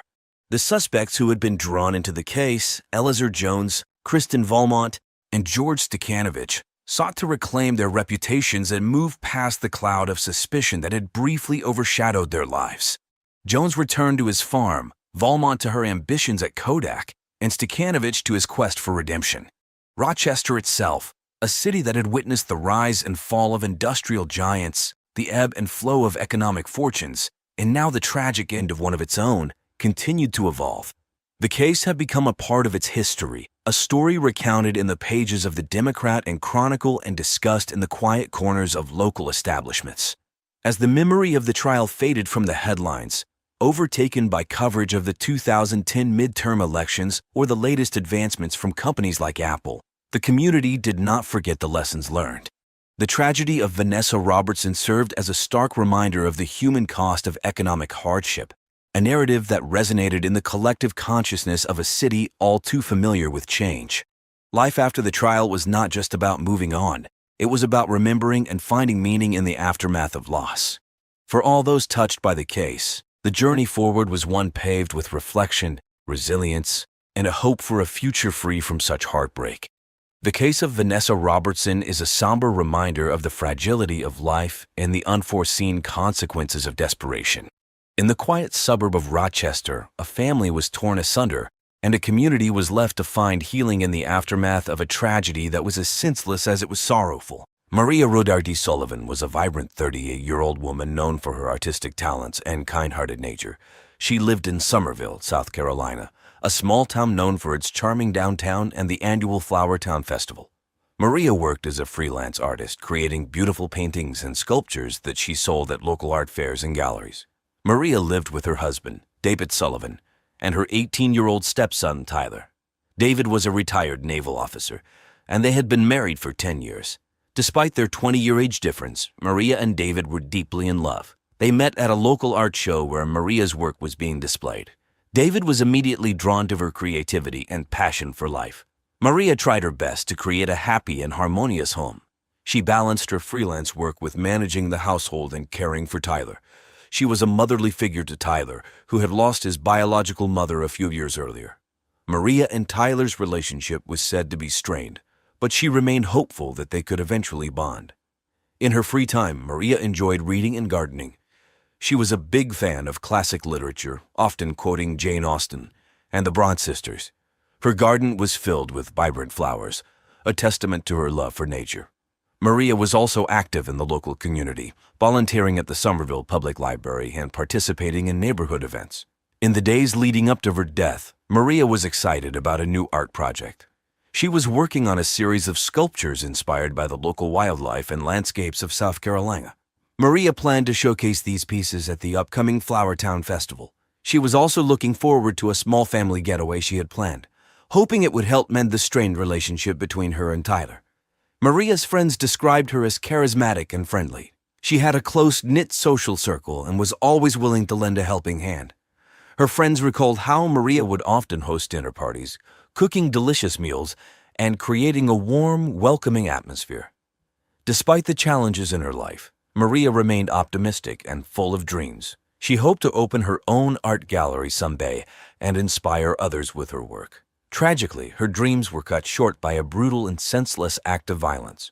The suspects who had been drawn into the case, Eleazar Jones, Kristen Valmont, and George Stekanovich, sought to reclaim their reputations and move past the cloud of suspicion that had briefly overshadowed their lives. Jones returned to his farm, Valmont to her ambitions at Kodak, and Stekanovich to his quest for redemption. Rochester itself, a city that had witnessed the rise and fall of industrial giants, the ebb and flow of economic fortunes, and now the tragic end of one of its own, continued to evolve. The case had become a part of its history, a story recounted in the pages of the Democrat and chronicled and discussed in the quiet corners of local establishments. As the memory of the trial faded from the headlines, overtaken by coverage of the 2010 midterm elections or the latest advancements from companies like Apple, the community did not forget the lessons learned. The tragedy of Vanessa Robertson served as a stark reminder of the human cost of economic hardship, a narrative that resonated in the collective consciousness of a city all too familiar with change. Life after the trial was not just about moving on. It was about remembering and finding meaning in the aftermath of loss. For all those touched by the case, the journey forward was one paved with reflection, resilience, and a hope for a future free from such heartbreak. The case of Vanessa Robertson is a somber reminder of the fragility of life and the unforeseen consequences of desperation. In the quiet suburb of Rochester, a family was torn asunder, and a community was left to find healing in the aftermath of a tragedy that was as senseless as it was sorrowful. Maria Rodardi Sullivan was a vibrant 38-year-old woman known for her artistic talents and kind-hearted nature. She lived in Summerville, South Carolina, a small town known for its charming downtown and the annual Flower Town Festival. Maria worked as a freelance artist, creating beautiful paintings and sculptures that she sold at local art fairs and galleries. Maria lived with her husband, David Sullivan, and her 18-year-old stepson, Tyler. David was a retired naval officer, and they had been married for 10 years. Despite their 20-year age difference, Maria and David were deeply in love. They met at a local art show where Maria's work was being displayed. David was immediately drawn to her creativity and passion for life. Maria tried her best to create a happy and harmonious home. She balanced her freelance work with managing the household and caring for Tyler. She was a motherly figure to Tyler, who had lost his biological mother a few years earlier. Maria and Tyler's relationship was said to be strained, but she remained hopeful that they could eventually bond. In her free time, Maria enjoyed reading and gardening. She was a big fan of classic literature, often quoting Jane Austen and the Bronte sisters. Her garden was filled with vibrant flowers, a testament to her love for nature. Maria was also active in the local community, volunteering at the Somerville Public Library and participating in neighborhood events. In the days leading up to her death, Maria was excited about a new art project. She was working on a series of sculptures inspired by the local wildlife and landscapes of South Carolina. Maria planned to showcase these pieces at the upcoming Flower Town Festival. She was also looking forward to a small family getaway she had planned, hoping it would help mend the strained relationship between her and Tyler. Maria's friends described her as charismatic and friendly. She had a close-knit social circle and was always willing to lend a helping hand. Her friends recalled how Maria would often host dinner parties, cooking delicious meals, and creating a warm, welcoming atmosphere. Despite the challenges in her life, Maria remained optimistic and full of dreams. She hoped to open her own art gallery someday and inspire others with her work. Tragically, her dreams were cut short by a brutal and senseless act of violence.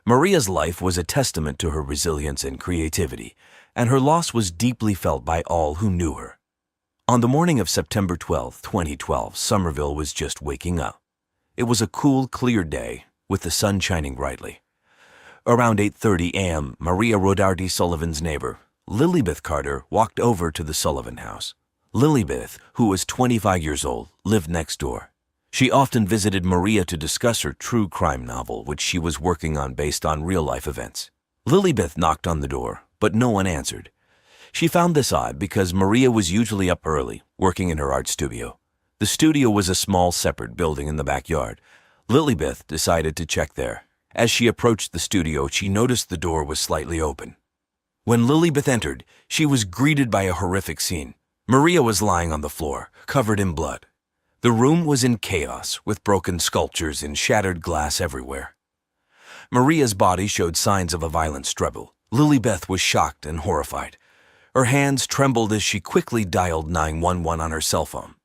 Maria's life was a testament to her resilience and creativity, and her loss was deeply felt by all who knew her. On the morning of September 12, 2012, Somerville was just waking up. It was a cool, clear day, with the sun shining brightly. Around 8:30 a.m., Maria Rodarty Sullivan's neighbor, Lilybeth Carter, walked over to the Sullivan house. Lilybeth, who was 25 years old, lived next door. She often visited Maria to discuss her true crime novel, which she was working on based on real-life events. Lilybeth knocked on the door, but no one answered. She found this odd because Maria was usually up early, working in her art studio. The studio was a small, separate building in the backyard. Lilybeth decided to check there. As she approached the studio, she noticed the door was slightly open. When Lilybeth entered, she was greeted by a horrific scene. Maria was lying on the floor, covered in blood. The room was in chaos, with broken sculptures and shattered glass everywhere. Maria's body showed signs of a violent struggle. Lilybeth was shocked and horrified. Her hands trembled as she quickly dialed 911 on her cell phone.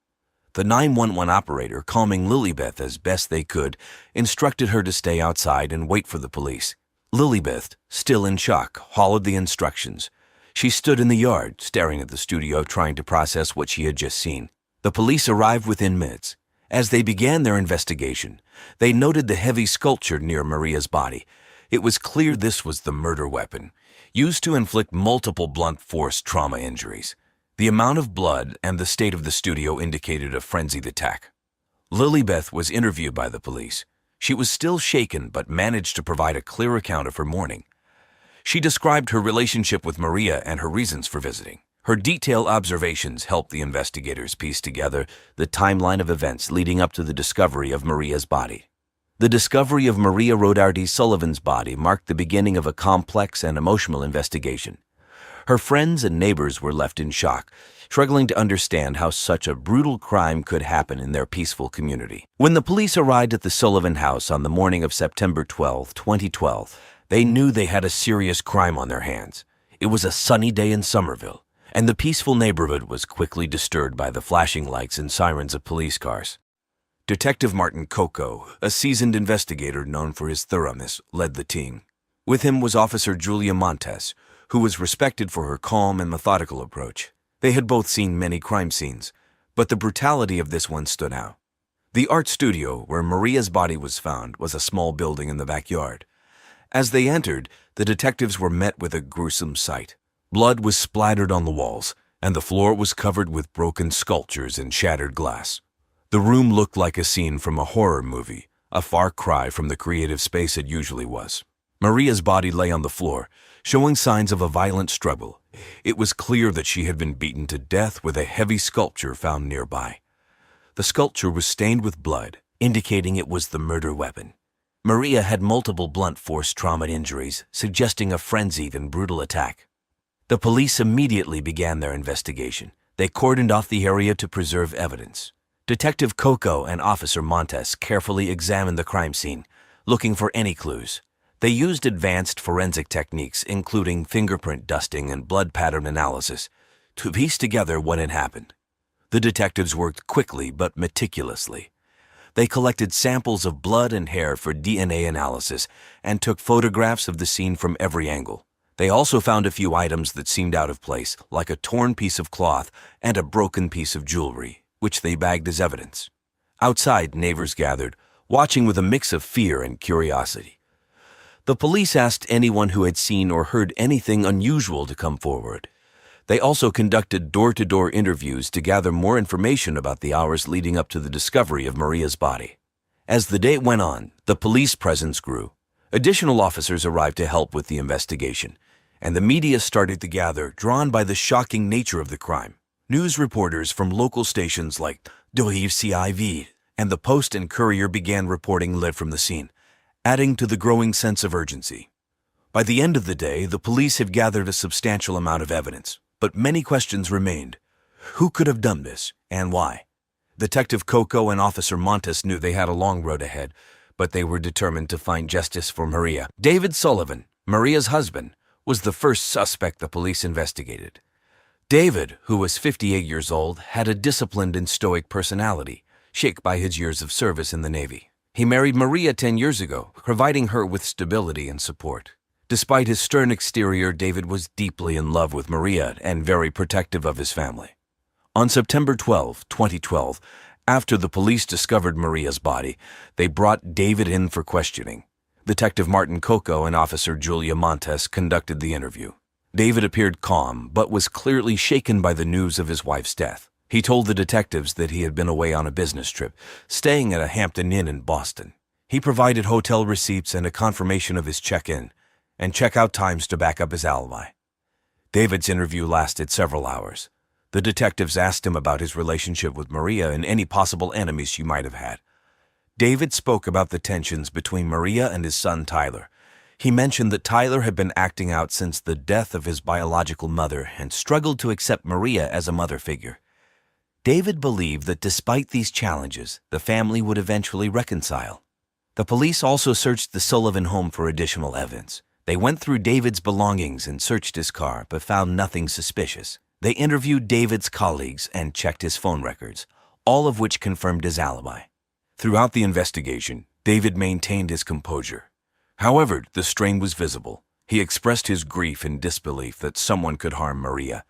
The 911 operator, calming Lilybeth as best they could, instructed her to stay outside and wait for the police. Lilybeth, still in shock, followed the instructions. She stood in the yard, staring at the studio, trying to process what she had just seen. The police arrived within minutes. As they began their investigation, they noted the heavy sculpture near Maria's body. It was clear this was the murder weapon, used to inflict multiple blunt force trauma injuries. The amount of blood and the state of the studio indicated a frenzied attack. Lilybeth was interviewed by the police. She was still shaken but managed to provide a clear account of her morning. She described her relationship with Maria and her reasons for visiting. Her detailed observations helped the investigators piece together the timeline of events leading up to the discovery of Maria's body. The discovery of Maria Rodarty Sullivan's body marked the beginning of a complex and emotional investigation. Her friends and neighbors were left in shock, struggling to understand how such a brutal crime could happen in their peaceful community. When the police arrived at the Sullivan house on the morning of September 12, 2012, they knew they had a serious crime on their hands. It was a sunny day in Somerville, and the peaceful neighborhood was quickly disturbed by the flashing lights and sirens of police cars. Detective Martin Coco, a seasoned investigator known for his thoroughness, led the team. With him was Officer Julia Montes, who was respected for her calm and methodical approach. They had both seen many crime scenes, but the brutality of this one stood out. The art studio where Maria's body was found was a small building in the backyard. As they entered, the detectives were met with a gruesome sight. Blood was splattered on the walls, and the floor was covered with broken sculptures and shattered glass. The room looked like a scene from a horror movie, a far cry from the creative space it usually was. Maria's body lay on the floor, showing signs of a violent struggle. It was clear that she had been beaten to death with a heavy sculpture found nearby. The sculpture was stained with blood, indicating it was the murder weapon. Maria had multiple blunt force trauma injuries, suggesting a frenzied and brutal attack. The police immediately began their investigation. They cordoned off the area to preserve evidence. Detective Coco and Officer Montes carefully examined the crime scene, looking for any clues. They used advanced forensic techniques, including fingerprint dusting and blood pattern analysis, to piece together what had happened. The detectives worked quickly but meticulously. They collected samples of blood and hair for DNA analysis and took photographs of the scene from every angle. They also found a few items that seemed out of place, like a torn piece of cloth and a broken piece of jewelry, which they bagged as evidence. Outside, neighbors gathered, watching with a mix of fear and curiosity. The police asked anyone who had seen or heard anything unusual to come forward. They also conducted door-to-door interviews to gather more information about the hours leading up to the discovery of Maria's body. As the day went on, the police presence grew. Additional officers arrived to help with the investigation, and the media started to gather, drawn by the shocking nature of the crime. News reporters from local stations like WCIV and the Post and Courier began reporting live from the scene, adding to the growing sense of urgency. By the end of the day, the police had gathered a substantial amount of evidence, but many questions remained. Who could have done this, and why? Detective Coco and Officer Montes knew they had a long road ahead, but they were determined to find justice for Maria. David Sullivan, Maria's husband, was the first suspect the police investigated. David, who was 58 years old, had a disciplined and stoic personality, shaped by his years of service in the Navy. He married Maria 10 years ago, providing her with stability and support. Despite his stern exterior, David was deeply in love with Maria and very protective of his family. On September 12, 2012, after the police discovered Maria's body, they brought David in for questioning. Detective Martin Coco and Officer Julia Montes conducted the interview. David appeared calm, but was clearly shaken by the news of his wife's death. He told the detectives that he had been away on a business trip, staying at a Hampton Inn in Boston. He provided hotel receipts and a confirmation of his check-in and check-out times to back up his alibi. David's interview lasted several hours. The detectives asked him about his relationship with Maria and any possible enemies she might have had. David spoke about the tensions between Maria and his son Tyler. He mentioned that Tyler had been acting out since the death of his biological mother and struggled to accept Maria as a mother figure. David believed that despite these challenges, the family would eventually reconcile. The police also searched the Sullivan home for additional evidence. They went through David's belongings and searched his car, but found nothing suspicious. They interviewed David's colleagues and checked his phone records, all of which confirmed his alibi. Throughout the investigation, David maintained his composure. However, the strain was visible. He expressed his grief and disbelief that someone could harm Maria.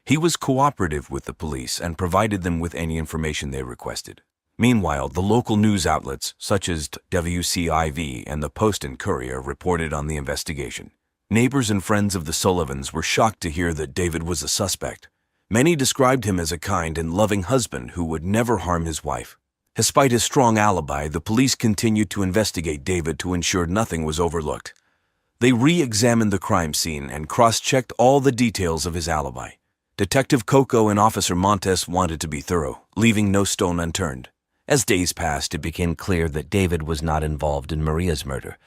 He was cooperative with the police and provided them with any information they requested. Meanwhile, the local news outlets, such as WCIV and the Post and Courier, reported on the investigation. Neighbors and friends of the Sullivans were shocked to hear that David was a suspect. Many described him as a kind and loving husband who would never harm his wife. Despite his strong alibi, the police continued to investigate David to ensure nothing was overlooked. They re-examined the crime scene and cross-checked all the details of his alibi. Detective Coco and Officer Montes wanted to be thorough, leaving no stone unturned. As days passed, it became clear that David was not involved in Maria's murder.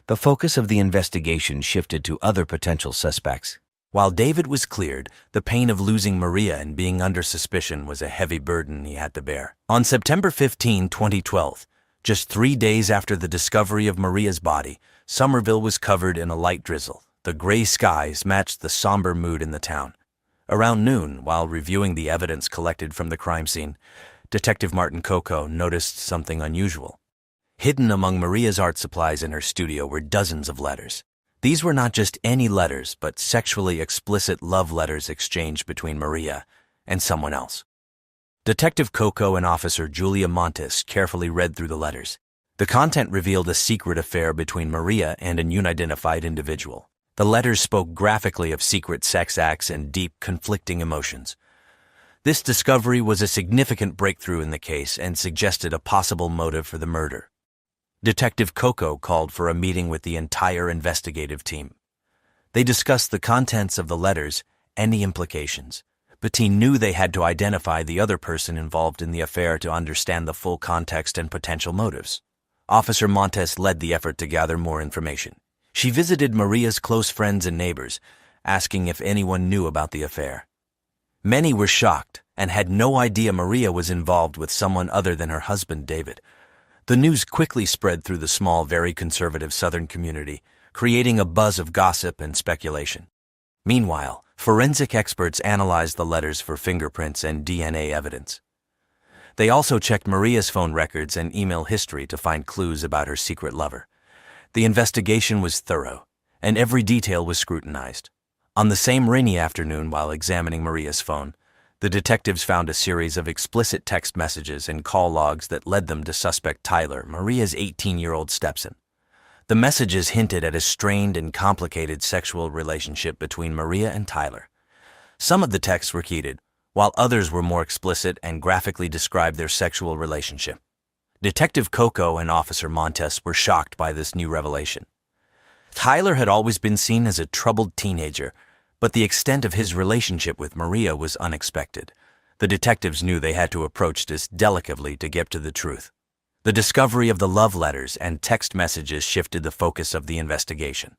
The focus of the investigation shifted to other potential suspects. While David was cleared, the pain of losing Maria and being under suspicion was a heavy burden he had to bear. On September 15, 2012, just 3 days after the discovery of Maria's body, Somerville was covered in a light drizzle. The gray skies matched the somber mood in the town. Around noon, while reviewing the evidence collected from the crime scene, Detective Martin Coco noticed something unusual. Hidden among Maria's art supplies in her studio were dozens of letters. These were not just any letters, but sexually explicit love letters exchanged between Maria and someone else. Detective Coco and Officer Julia Montes carefully read through the letters. The content revealed a secret affair between Maria and an unidentified individual. The letters spoke graphically of secret sex acts and deep, conflicting emotions. This discovery was a significant breakthrough in the case and suggested a possible motive for the murder. Detective Coco called for a meeting with the entire investigative team. They discussed the contents of the letters and the implications, but he knew they had to identify the other person involved in the affair to understand the full context and potential motives. Officer Montes led the effort to gather more information. She visited Maria's close friends and neighbors, asking if anyone knew about the affair. Many were shocked and had no idea Maria was involved with someone other than her husband, David. The news quickly spread through the small, very conservative Southern community, creating a buzz of gossip and speculation. Meanwhile, forensic experts analyzed the letters for fingerprints and DNA evidence. They also checked Maria's phone records and email history to find clues about her secret lover. The investigation was thorough, and every detail was scrutinized. On the same rainy afternoon, while examining Maria's phone, the detectives found a series of explicit text messages and call logs that led them to suspect Tyler, Maria's 18-year-old stepson. The messages hinted at a strained and complicated sexual relationship between Maria and Tyler. Some of the texts were heated, while others were more explicit and graphically described their sexual relationship. Detective Coco and Officer Montes were shocked by this new revelation. Tyler had always been seen as a troubled teenager, but the extent of his relationship with Maria was unexpected. The detectives knew they had to approach this delicately to get to the truth. The discovery of the love letters and text messages shifted the focus of the investigation.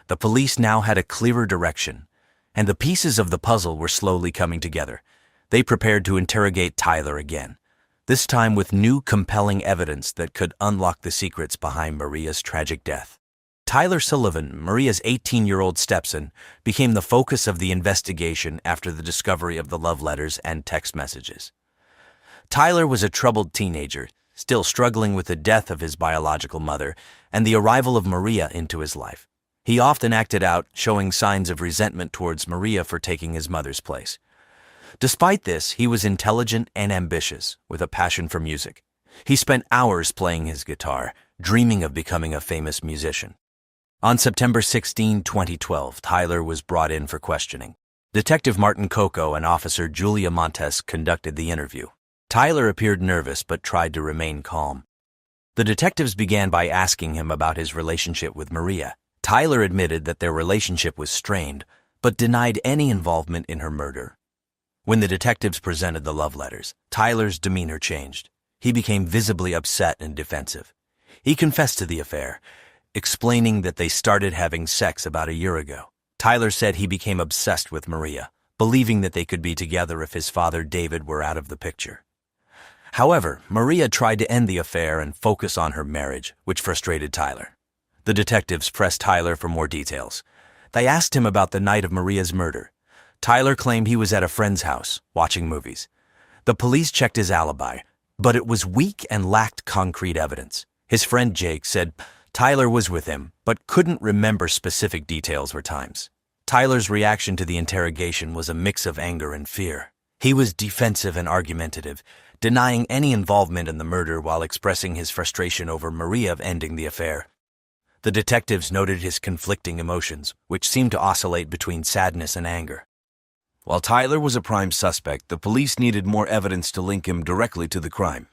The police now had a clearer direction, and the pieces of the puzzle were slowly coming together. They prepared to interrogate Tyler again. this time with new compelling evidence that could unlock the secrets behind Maria's tragic death. Tyler Sullivan, Maria's 18-year-old stepson, became the focus of the investigation after the discovery of the love letters and text messages. Tyler was a troubled teenager, still struggling with the death of his biological mother and the arrival of Maria into his life. He often acted out, showing signs of resentment towards Maria for taking his mother's place. Despite this, he was intelligent and ambitious, with a passion for music. He spent hours playing his guitar, dreaming of becoming a famous musician. On September 16, 2012, Tyler was brought in for questioning. Detective Martin Coco and Officer Julia Montes conducted the interview. Tyler appeared nervous but tried to remain calm. The detectives began by asking him about his relationship with Maria. Tyler admitted that their relationship was strained, but denied any involvement in her murder. When the detectives presented the love letters, Tyler's demeanor changed. He became visibly upset and defensive. He confessed to the affair, explaining that they started having sex about a year ago. Tyler said he became obsessed with Maria, believing that they could be together if his father David were out of the picture. However, Maria tried to end the affair and focus on her marriage, which frustrated Tyler. The detectives pressed Tyler for more details. They asked him about the night of Maria's murder. Tyler claimed he was at a friend's house, watching movies. The police checked his alibi, but it was weak and lacked concrete evidence. His friend Jake said Tyler was with him, but couldn't remember specific details or times. Tyler's reaction to the interrogation was a mix of anger and fear. He was defensive and argumentative, denying any involvement in the murder while expressing his frustration over Maria ending the affair. The detectives noted his conflicting emotions, which seemed to oscillate between sadness and anger. While Tyler was a prime suspect, the police needed more evidence to link him directly to the crime.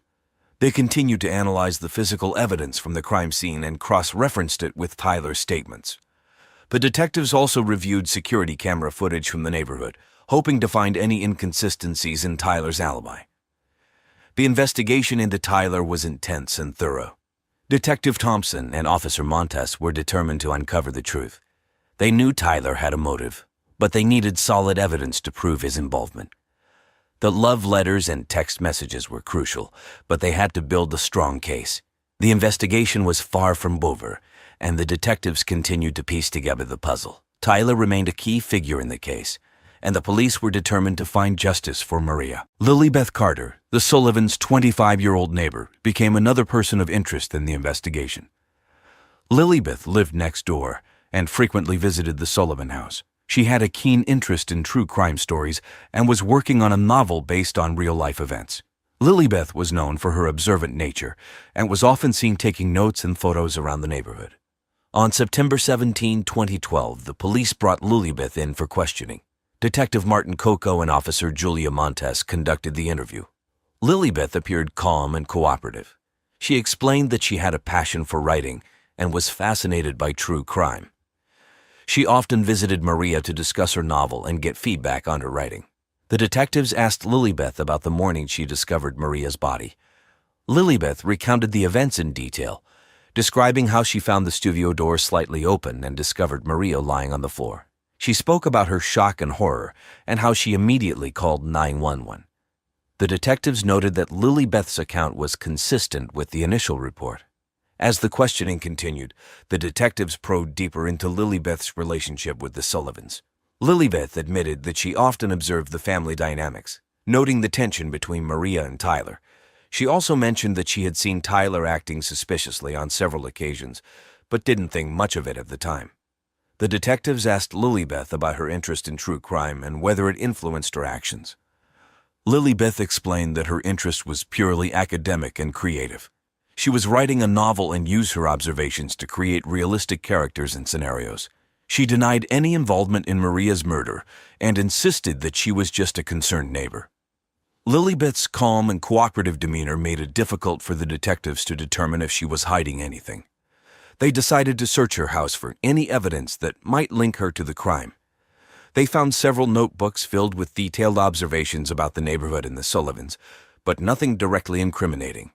They continued to analyze the physical evidence from the crime scene and cross-referenced it with Tyler's statements. The detectives also reviewed security camera footage from the neighborhood, hoping to find any inconsistencies in Tyler's alibi. The investigation into Tyler was intense and thorough. Detective Thompson and Officer Montes were determined to uncover the truth. They knew Tyler had a motive, but they needed solid evidence to prove his involvement. The love letters and text messages were crucial, but they had to build a strong case. The investigation was far from over, and the detectives continued to piece together the puzzle. Tyler remained a key figure in the case, and the police were determined to find justice for Maria. Lilybeth Carter, the Sullivans' 25-year-old neighbor, became another person of interest in the investigation. Lilybeth lived next door and frequently visited the Sullivan house. She had a keen interest in true crime stories and was working on a novel based on real-life events. Lilybeth was known for her observant nature and was often seen taking notes and photos around the neighborhood. On September 17, 2012, the police brought Lilybeth in for questioning. Detective Martin Coco and Officer Julia Montes conducted the interview. Lilybeth appeared calm and cooperative. She explained that she had a passion for writing and was fascinated by true crime. She often visited Maria to discuss her novel and get feedback on her writing. The detectives asked Lilybeth about the morning she discovered Maria's body. Lilybeth recounted the events in detail, describing how she found the studio door slightly open and discovered Maria lying on the floor. She spoke about her shock and horror and how she immediately called 911. The detectives noted that Lilybeth's account was consistent with the initial report. As the questioning continued, the detectives probed deeper into Lilybeth's relationship with the Sullivans. Lilybeth admitted that she often observed the family dynamics, noting the tension between Maria and Tyler. She also mentioned that she had seen Tyler acting suspiciously on several occasions, but didn't think much of it at the time. The detectives asked Lilybeth about her interest in true crime and whether it influenced her actions. Lilybeth explained that her interest was purely academic and creative. She was writing a novel and used her observations to create realistic characters and scenarios. She denied any involvement in Maria's murder and insisted that she was just a concerned neighbor. Lilybeth's calm and cooperative demeanor made it difficult for the detectives to determine if she was hiding anything. They decided to search her house for any evidence that might link her to the crime. They found several notebooks filled with detailed observations about the neighborhood and the Sullivans, but nothing directly incriminating.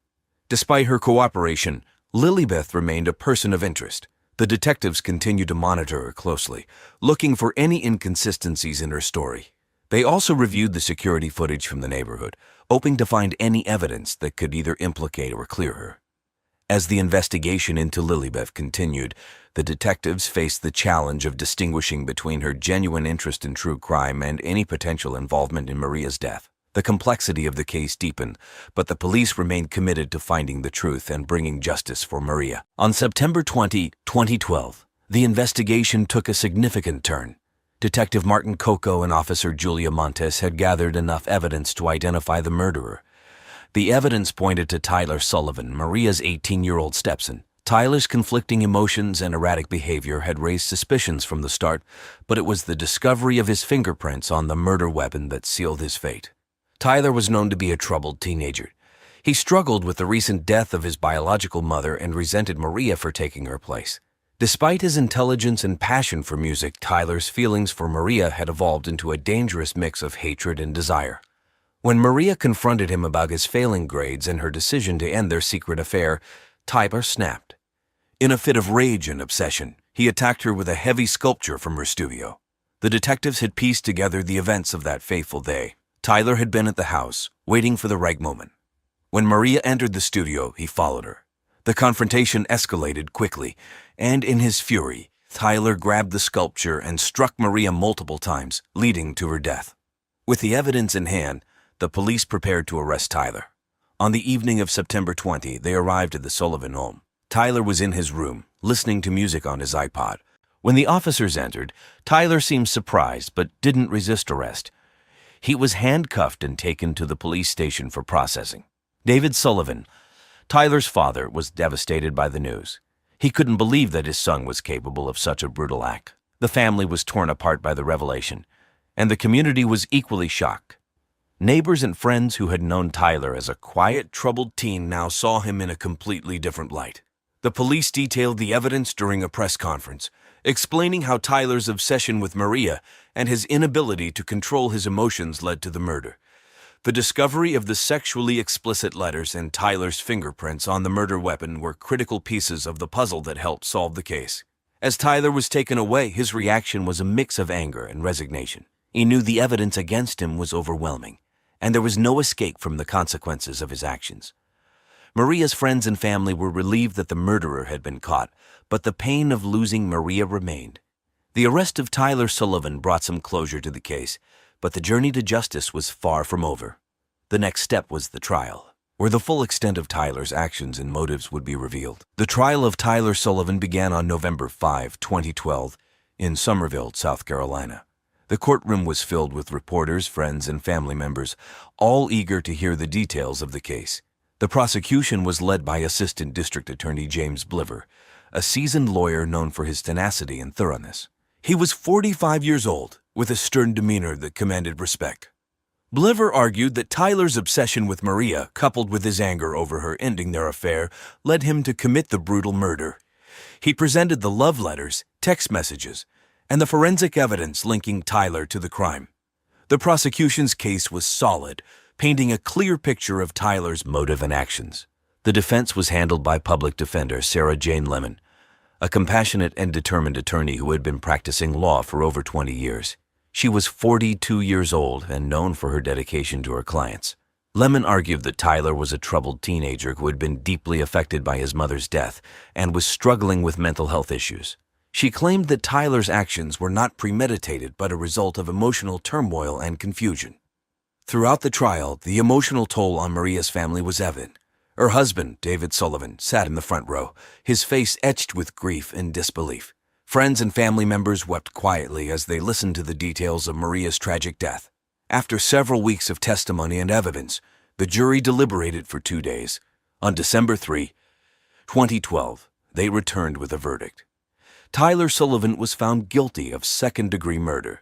Despite her cooperation, Lilybeth remained a person of interest. The detectives continued to monitor her closely, looking for any inconsistencies in her story. They also reviewed the security footage from the neighborhood, hoping to find any evidence that could either implicate or clear her. As the investigation into Lilibeth continued, the detectives faced the challenge of distinguishing between her genuine interest in true crime and any potential involvement in Maria's death. The complexity of the case deepened, but the police remained committed to finding the truth and bringing justice for Maria. On September 20, 2012, the investigation took a significant turn. Detective Martin Coco and Officer Julia Montes had gathered enough evidence to identify the murderer. The evidence pointed to Tyler Sullivan, Maria's 18-year-old stepson. Tyler's conflicting emotions and erratic behavior had raised suspicions from the start, but it was the discovery of his fingerprints on the murder weapon that sealed his fate. Tyler was known to be a troubled teenager. He struggled with the recent death of his biological mother and resented Maria for taking her place. Despite his intelligence and passion for music, Tyler's feelings for Maria had evolved into a dangerous mix of hatred and desire. When Maria confronted him about his failing grades and her decision to end their secret affair, Tyler snapped. In a fit of rage and obsession, he attacked her with a heavy sculpture from her studio. The detectives had pieced together the events of that fateful day. Tyler had been at the house, waiting for the right moment. When Maria entered the studio, he followed her. The confrontation escalated quickly, and in his fury, Tyler grabbed the sculpture and struck Maria multiple times, leading to her death. With the evidence in hand, the police prepared to arrest Tyler. On the evening of September 20, they arrived at the Sullivan home. Tyler was in his room, listening to music on his iPod. When the officers entered, Tyler seemed surprised but didn't resist arrest. He was handcuffed and taken to the police station for processing. David Sullivan, Tyler's father, was devastated by the news. He couldn't believe that his son was capable of such a brutal act. The family was torn apart by the revelation, and the community was equally shocked. Neighbors and friends who had known Tyler as a quiet, troubled teen now saw him in a completely different light. The police detailed the evidence during a press conference, explaining how Tyler's obsession with Maria and his inability to control his emotions led to the murder. The discovery of the sexually explicit letters and Tyler's fingerprints on the murder weapon were critical pieces of the puzzle that helped solve the case. As Tyler was taken away, his reaction was a mix of anger and resignation. He knew the evidence against him was overwhelming, and there was no escape from the consequences of his actions. Maria's friends and family were relieved that the murderer had been caught, but the pain of losing Maria remained. The arrest of Tyler Sullivan brought some closure to the case, but the journey to justice was far from over. The next step was the trial, where the full extent of Tyler's actions and motives would be revealed. The trial of Tyler Sullivan began on November 5, 2012, in Somerville, South Carolina. The courtroom was filled with reporters, friends, and family members, all eager to hear the details of the case. The prosecution was led by Assistant District Attorney James Bliver, a seasoned lawyer known for his tenacity and thoroughness. He was 45 years old, with a stern demeanor that commanded respect. Bliver argued that Tyler's obsession with Maria, coupled with his anger over her ending their affair, led him to commit the brutal murder. He presented the love letters, text messages, and the forensic evidence linking Tyler to the crime. The prosecution's case was solid, painting a clear picture of Tyler's motive and actions. The defense was handled by public defender Sarah Jane Lemon, a compassionate and determined attorney who had been practicing law for over 20 years. She was 42 years old and known for her dedication to her clients. Lemon argued that Tyler was a troubled teenager who had been deeply affected by his mother's death and was struggling with mental health issues. She claimed that Tyler's actions were not premeditated but a result of emotional turmoil and confusion. Throughout the trial, the emotional toll on Maria's family was evident. Her husband, David Sullivan, sat in the front row, his face etched with grief and disbelief. Friends and family members wept quietly as they listened to the details of Maria's tragic death. After several weeks of testimony and evidence, the jury deliberated for 2 days. On December 3, 2012, they returned with a verdict. Tyler Sullivan was found guilty of second-degree murder.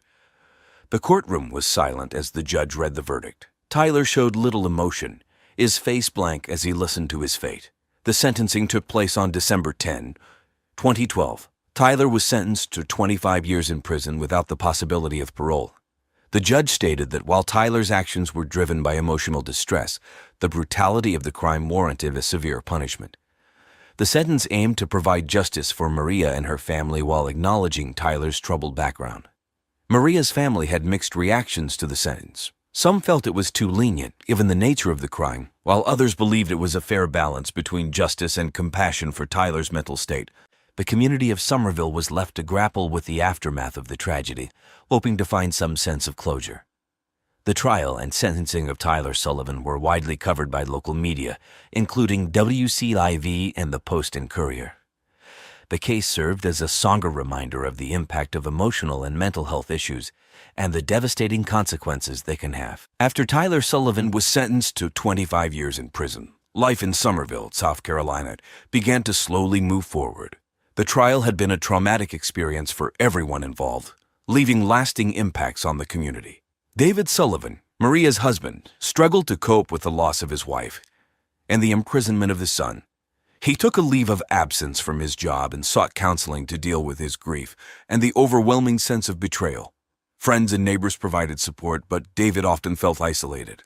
The courtroom was silent as the judge read the verdict. Tyler showed little emotion, his face blank as he listened to his fate. The sentencing took place on December 10, 2012. Tyler was sentenced to 25 years in prison without the possibility of parole. The judge stated that while Tyler's actions were driven by emotional distress, the brutality of the crime warranted a severe punishment. The sentence aimed to provide justice for Maria and her family while acknowledging Tyler's troubled background. Maria's family had mixed reactions to the sentence. Some felt it was too lenient, given the nature of the crime, while others believed it was a fair balance between justice and compassion for Tyler's mental state. The community of Somerville was left to grapple with the aftermath of the tragedy, hoping to find some sense of closure. The trial and sentencing of Tyler Sullivan were widely covered by local media, including WCIV and the Post and Courier. The case served as a somber reminder of the impact of emotional and mental health issues and the devastating consequences they can have. After Tyler Sullivan was sentenced to 25 years in prison, life in Somerville, South Carolina, began to slowly move forward. The trial had been a traumatic experience for everyone involved, leaving lasting impacts on the community. David Sullivan, Maria's husband, struggled to cope with the loss of his wife and the imprisonment of his son. He took a leave of absence from his job and sought counseling to deal with his grief and the overwhelming sense of betrayal. Friends and neighbors provided support, but David often felt isolated.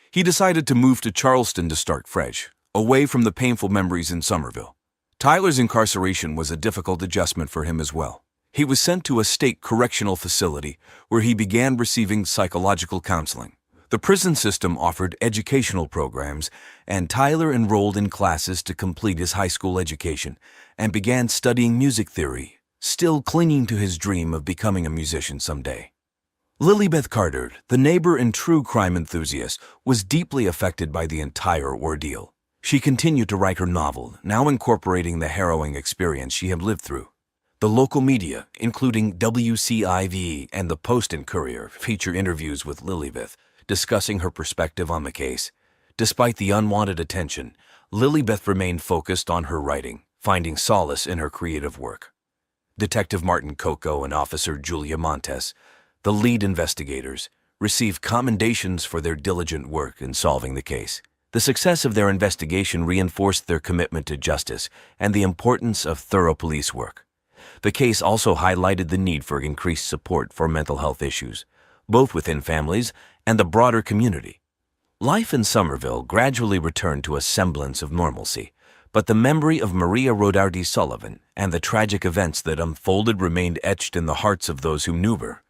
He decided to move to Charleston to start fresh, away from the painful memories in Somerville. Tyler's incarceration was a difficult adjustment for him as well. He was sent to a state correctional facility where he began receiving psychological counseling. The prison system offered educational programs, and Tyler enrolled in classes to complete his high school education and began studying music theory, still clinging to his dream of becoming a musician someday. Lilybeth Carter, the neighbor and true crime enthusiast, was deeply affected by the entire ordeal. She continued to write her novel, now incorporating the harrowing experience she had lived through. The local media, including WCIV and the Post and Courier, feature interviews with Lilybeth, discussing her perspective on the case. Despite the unwanted attention, Lilybeth remained focused on her writing, finding solace in her creative work. Detective Martin Coco and Officer Julia Montes, the lead investigators, received commendations for their diligent work in solving the case. The success of their investigation reinforced their commitment to justice and the importance of thorough police work. The case also highlighted the need for increased support for mental health issues, both within families and the broader community. Life in Somerville gradually returned to a semblance of normalcy, but the memory of Maria Rodarty Sullivan and the tragic events that unfolded remained etched in the hearts of those who knew her.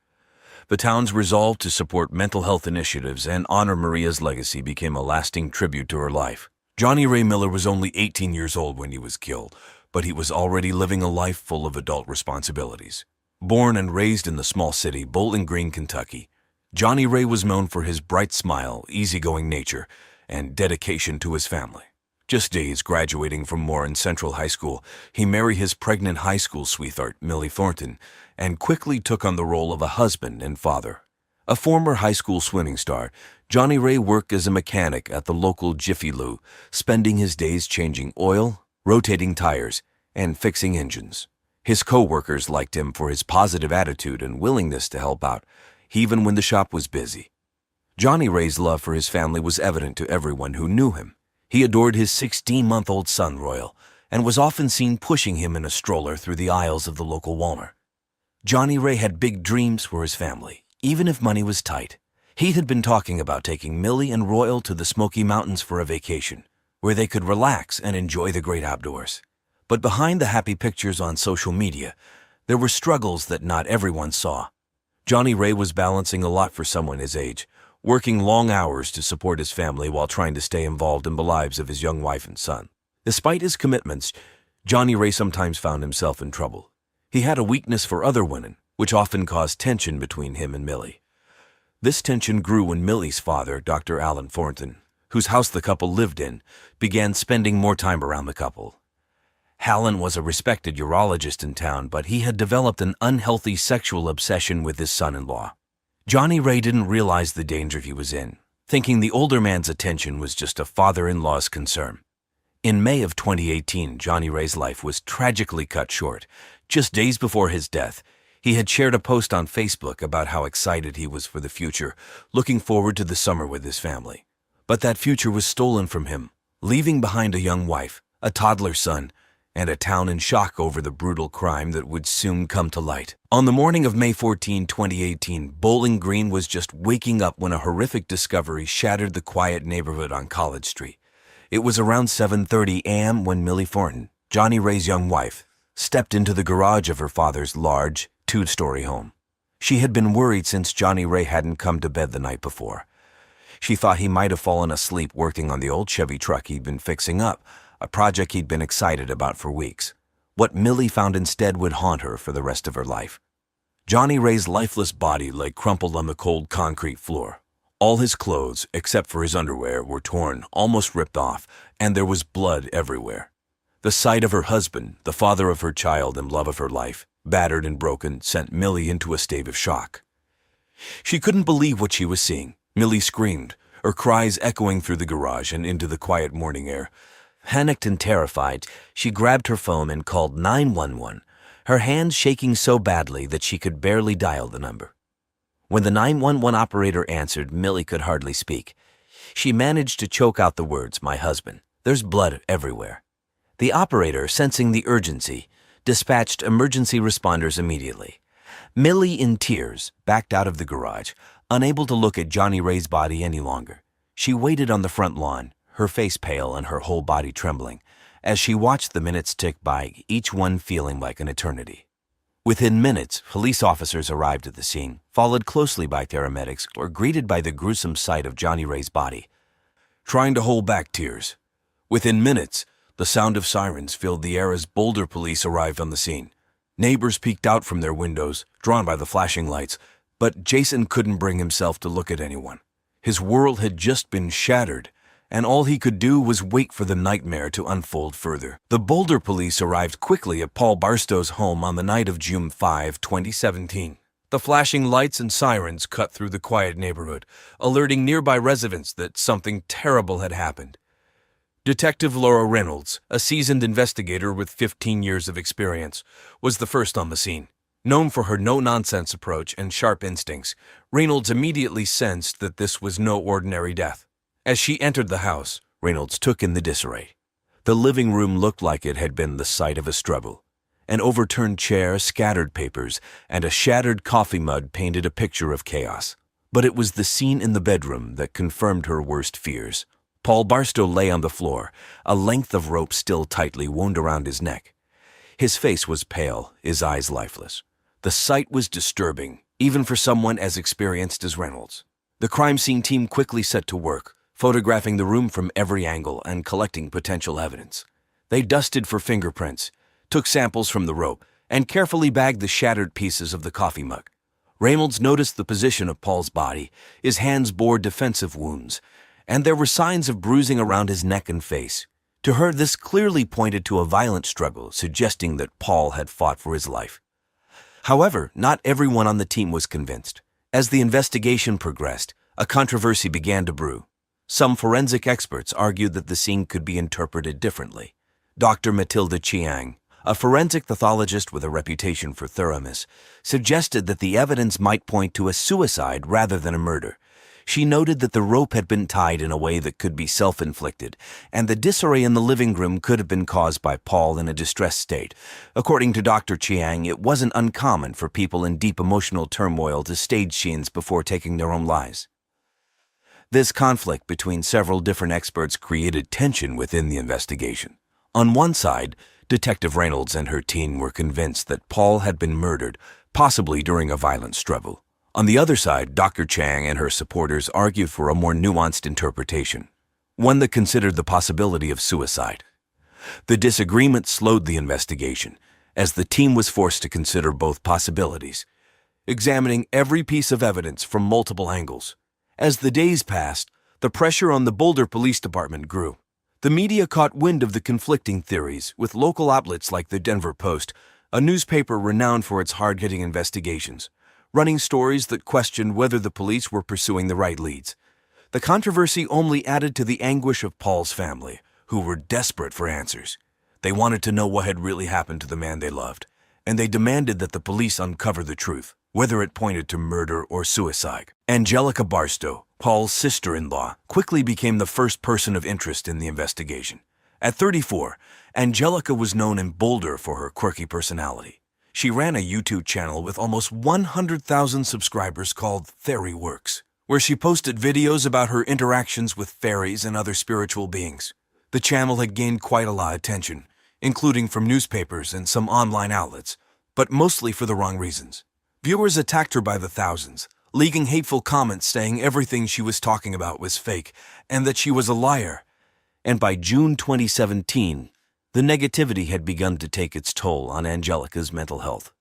The town's resolve to support mental health initiatives and honor Maria's legacy became a lasting tribute to her life. Johnny Ray Miller was only 18 years old when he was killed, but he was already living a life full of adult responsibilities. Born and raised in the small city Bowling Green, Kentucky, Johnny Ray was known for his bright smile, easygoing nature, and dedication to his family. Just days graduating from Warren Central High School, he married his pregnant high school sweetheart, Millie Thornton, and quickly took on the role of a husband and father. A former high school swimming star, Johnny Ray worked as a mechanic at the local Jiffy Lube, spending his days changing oil, rotating tires, and fixing engines. His co-workers liked him for his positive attitude and willingness to help out, even when the shop was busy. Johnny Ray's love for his family was evident to everyone who knew him. He adored his 16-month-old son, Royal, and was often seen pushing him in a stroller through the aisles of the local Walmart. Johnny Ray had big dreams for his family, even if money was tight. He had been talking about taking Millie and Royal to the Smoky Mountains for a vacation, where they could relax and enjoy the great outdoors. But behind the happy pictures on social media, there were struggles that not everyone saw. Johnny Ray was balancing a lot for someone his age, working long hours to support his family while trying to stay involved in the lives of his young wife and son. Despite his commitments, Johnny Ray sometimes found himself in trouble. He had a weakness for other women, which often caused tension between him and Millie. This tension grew when Millie's father, Dr. Alan Thornton, whose house the couple lived in, began spending more time around the couple. Hallen was a respected urologist in town, but he had developed an unhealthy sexual obsession with his son-in-law. Johnny Ray didn't realize the danger he was in, thinking the older man's attention was just a father-in-law's concern. In May of 2018, Johnny Ray's life was tragically cut short. Just days before his death, he had shared a post on Facebook about how excited he was for the future, looking forward to the summer with his family. But that future was stolen from him, leaving behind a young wife, a toddler son, and a town in shock over the brutal crime that would soon come to light. On the morning of May 14, 2018, Bowling Green was just waking up when a horrific discovery shattered the quiet neighborhood on College Street. It was around 7:30 a.m. when Millie Thornton, Johnny Ray's young wife, stepped into the garage of her father's large, two-story home. She had been worried since Johnny Ray hadn't come to bed the night before. She thought he might have fallen asleep working on the old Chevy truck he'd been fixing up, a project he'd been excited about for weeks. What Millie found instead would haunt her for the rest of her life. Johnny Ray's lifeless body lay crumpled on the cold concrete floor. All his clothes, except for his underwear, were torn, almost ripped off, and there was blood everywhere. The sight of her husband, the father of her child and love of her life, battered and broken, sent Millie into a state of shock. She couldn't believe what she was seeing. Millie screamed, her cries echoing through the garage and into the quiet morning air. Panicked and terrified, she grabbed her phone and called 911, her hands shaking so badly that she could barely dial the number. When the 911 operator answered, Millie could hardly speak. She managed to choke out the words, "My husband. There's blood everywhere." The operator, sensing the urgency, dispatched emergency responders immediately. Millie, in tears, backed out of the garage, unable to look at Johnny Ray's body any longer. She waited on the front lawn, her face pale and her whole body trembling, as she watched the minutes tick by, each one feeling like an eternity. Within minutes, police officers arrived at the scene, followed closely by paramedics, or greeted by the gruesome sight of Johnny Ray's body. Trying to hold back tears. Within minutes, the sound of sirens filled the air as Boulder police arrived on the scene. Neighbors peeked out from their windows, drawn by the flashing lights, but Jason couldn't bring himself to look at anyone. His world had just been shattered, and all he could do was wait for the nightmare to unfold further. The Boulder police arrived quickly at Paul Barstow's home on the night of June 5, 2017. The flashing lights and sirens cut through the quiet neighborhood, alerting nearby residents that something terrible had happened. Detective Laura Reynolds, a seasoned investigator with 15 years of experience, was the first on the scene. Known for her no-nonsense approach and sharp instincts, Reynolds immediately sensed that this was no ordinary death. As she entered the house, Reynolds took in the disarray. The living room looked like it had been the site of a struggle. An overturned chair, scattered papers, and a shattered coffee mug painted a picture of chaos. But it was the scene in the bedroom that confirmed her worst fears. Paul Barstow lay on the floor, a length of rope still tightly wound around his neck. His face was pale, his eyes lifeless. The sight was disturbing, even for someone as experienced as Reynolds. The crime scene team quickly set to work, photographing the room from every angle and collecting potential evidence. They dusted for fingerprints, took samples from the rope, and carefully bagged the shattered pieces of the coffee mug. Reynolds noticed the position of Paul's body. His hands bore defensive wounds, and there were signs of bruising around his neck and face. To her, this clearly pointed to a violent struggle, suggesting that Paul had fought for his life. However, not everyone on the team was convinced. As the investigation progressed, a controversy began to brew. Some forensic experts argued that the scene could be interpreted differently. Dr. Matilda Chiang, a forensic pathologist with a reputation for thoroughness, suggested that the evidence might point to a suicide rather than a murder. She noted that the rope had been tied in a way that could be self-inflicted, and the disarray in the living room could have been caused by Paul in a distressed state. According to Dr. Chiang, it wasn't uncommon for people in deep emotional turmoil to stage scenes before taking their own lives. This conflict between several different experts created tension within the investigation. On one side, Detective Reynolds and her team were convinced that Paul had been murdered, possibly during a violent struggle. On the other side, Dr. Chang and her supporters argued for a more nuanced interpretation, one that considered the possibility of suicide. The disagreement slowed the investigation, as the team was forced to consider both possibilities, examining every piece of evidence from multiple angles. As the days passed, the pressure on the Boulder Police Department grew. The media caught wind of the conflicting theories, with local outlets like the Denver Post, a newspaper renowned for its hard-hitting investigations, running stories that questioned whether the police were pursuing the right leads. The controversy only added to the anguish of Paul's family, who were desperate for answers. They wanted to know what had really happened to the man they loved, and they demanded that the police uncover the truth, whether it pointed to murder or suicide. Angelica Barstow, Paul's sister-in-law, quickly became the first person of interest in the investigation. At 34, Angelica was known in Boulder for her quirky personality. She ran a YouTube channel with almost 100,000 subscribers called Fairy Works, where she posted videos about her interactions with fairies and other spiritual beings. The channel had gained quite a lot of attention, including from newspapers and some online outlets, but mostly for the wrong reasons. Viewers attacked her by the thousands, leaking hateful comments saying everything she was talking about was fake and that she was a liar. And by June 2017, the negativity had begun to take its toll on Angelica's mental health.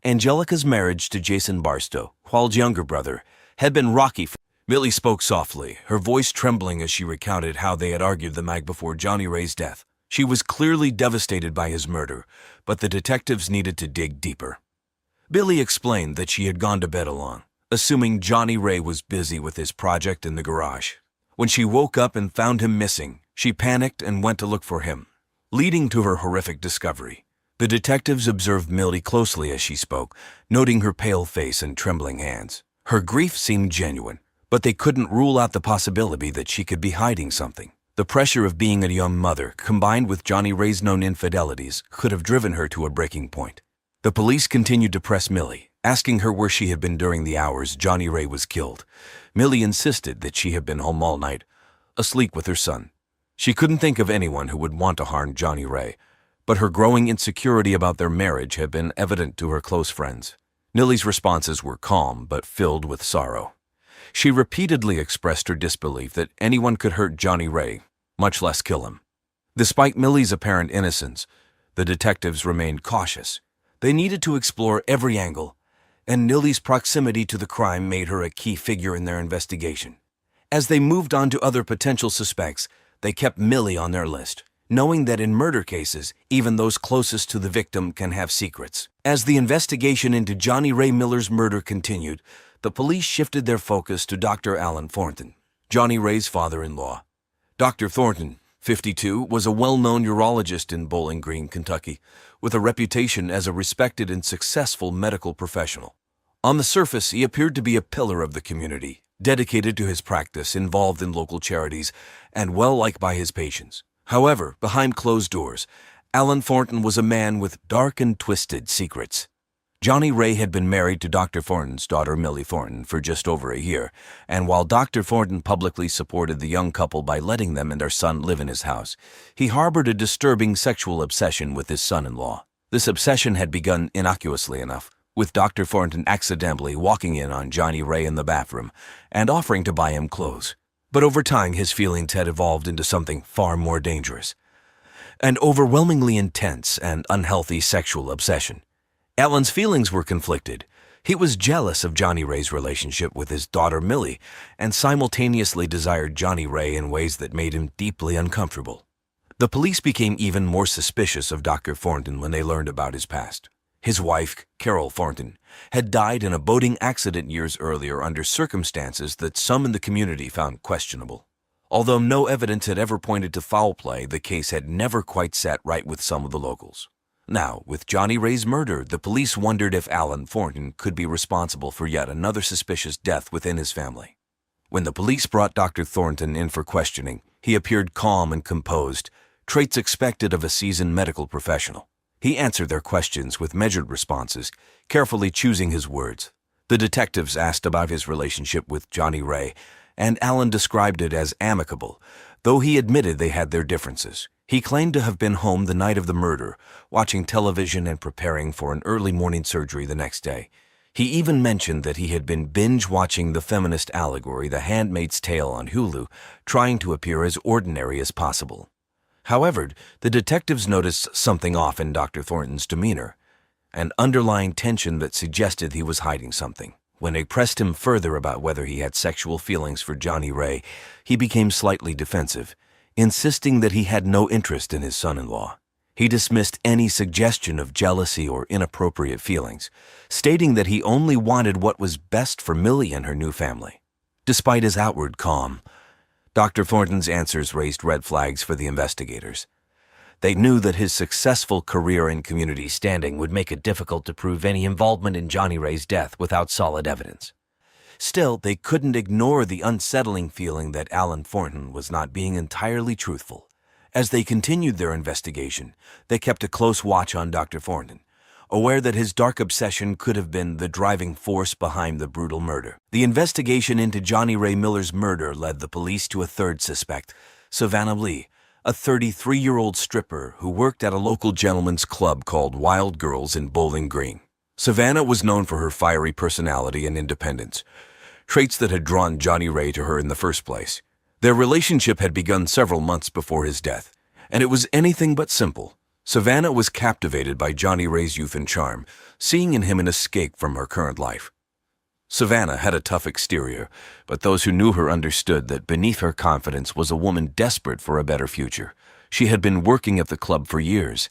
Angelica's marriage to Jason Barstow, Paul's younger brother, had been rocky. Millie spoke softly, her voice trembling as she recounted how they had argued the night before Johnny Ray's death. She was clearly devastated by his murder, but the detectives needed to dig deeper. Billy explained that she had gone to bed alone, assuming Johnny Ray was busy with his project in the garage. When she woke up and found him missing, she panicked and went to look for him, leading to her horrific discovery. The detectives observed Millie closely as she spoke, noting her pale face and trembling hands. Her grief seemed genuine, but they couldn't rule out the possibility that she could be hiding something. The pressure of being a young mother, combined with Johnny Ray's known infidelities, could have driven her to a breaking point. The police continued to press Millie, asking her where she had been during the hours Johnny Ray was killed. Millie insisted that she had been home all night, asleep with her son. She couldn't think of anyone who would want to harm Johnny Ray, but her growing insecurity about their marriage had been evident to her close friends. Millie's responses were calm but filled with sorrow. She repeatedly expressed her disbelief that anyone could hurt Johnny Ray, much less kill him. Despite Millie's apparent innocence, the detectives remained cautious. They needed to explore every angle, and Millie's proximity to the crime made her a key figure in their investigation. As they moved on to other potential suspects, they kept Millie on their list, knowing that in murder cases, even those closest to the victim can have secrets. As the investigation into Johnny Ray Miller's murder continued, the police shifted their focus to Dr. Alan Thornton, Johnny Ray's father-in-law. Dr. Thornton, 52, was a well-known urologist in Bowling Green, Kentucky, with a reputation as a respected and successful medical professional. On the surface, he appeared to be a pillar of the community, dedicated to his practice, involved in local charities, and well-liked by his patients. However, behind closed doors, Alan Thornton was a man with dark and twisted secrets. Johnny Ray had been married to Dr. Thornton's daughter Millie Thornton for just over a year, and while Dr. Thornton publicly supported the young couple by letting them and their son live in his house, he harbored a disturbing sexual obsession with his son-in-law. This obsession had begun innocuously enough, with Dr. Thornton accidentally walking in on Johnny Ray in the bathroom and offering to buy him clothes. But over time, his feelings had evolved into something far more dangerous, an overwhelmingly intense and unhealthy sexual obsession. Alan's feelings were conflicted. He was jealous of Johnny Ray's relationship with his daughter Millie and simultaneously desired Johnny Ray in ways that made him deeply uncomfortable. The police became even more suspicious of Dr. Thornton when they learned about his past. His wife, Carol Thornton, had died in a boating accident years earlier under circumstances that some in the community found questionable. Although no evidence had ever pointed to foul play, the case had never quite sat right with some of the locals. Now, with Johnny Ray's murder, the police wondered if Alan Thornton could be responsible for yet another suspicious death within his family. When the police brought Dr. Thornton in for questioning, he appeared calm and composed, traits expected of a seasoned medical professional. He answered their questions with measured responses, carefully choosing his words. The detectives asked about his relationship with Johnny Ray, and Alan described it as amicable, though he admitted they had their differences. He claimed to have been home the night of the murder, watching television and preparing for an early morning surgery the next day. He even mentioned that he had been binge-watching the feminist allegory The Handmaid's Tale on Hulu, trying to appear as ordinary as possible. However, the detectives noticed something off in Dr. Thornton's demeanor, an underlying tension that suggested he was hiding something. When they pressed him further about whether he had sexual feelings for Johnny Ray, he became slightly defensive, insisting that he had no interest in his son-in-law. He dismissed any suggestion of jealousy or inappropriate feelings, stating that he only wanted what was best for Millie and her new family. Despite his outward calm, Dr. Thornton's answers raised red flags for the investigators. They knew that his successful career and community standing would make it difficult to prove any involvement in Johnny Ray's death without solid evidence. Still, they couldn't ignore the unsettling feeling that Alan Thornton was not being entirely truthful. As they continued their investigation, they kept a close watch on Dr. Thornton, aware that his dark obsession could have been the driving force behind the brutal murder. The investigation into Johnny Ray Miller's murder led the police to a third suspect, Savannah Lee, a 33-year-old stripper who worked at a local gentleman's club called Wild Girls in Bowling Green. Savannah was known for her fiery personality and independence, traits that had drawn Johnny Ray to her in the first place. Their relationship had begun several months before his death, and it was anything but simple. Savannah was captivated by Johnny Ray's youth and charm, seeing in him an escape from her current life. Savannah had a tough exterior, but those who knew her understood that beneath her confidence was a woman desperate for a better future. She had been working at the club for years,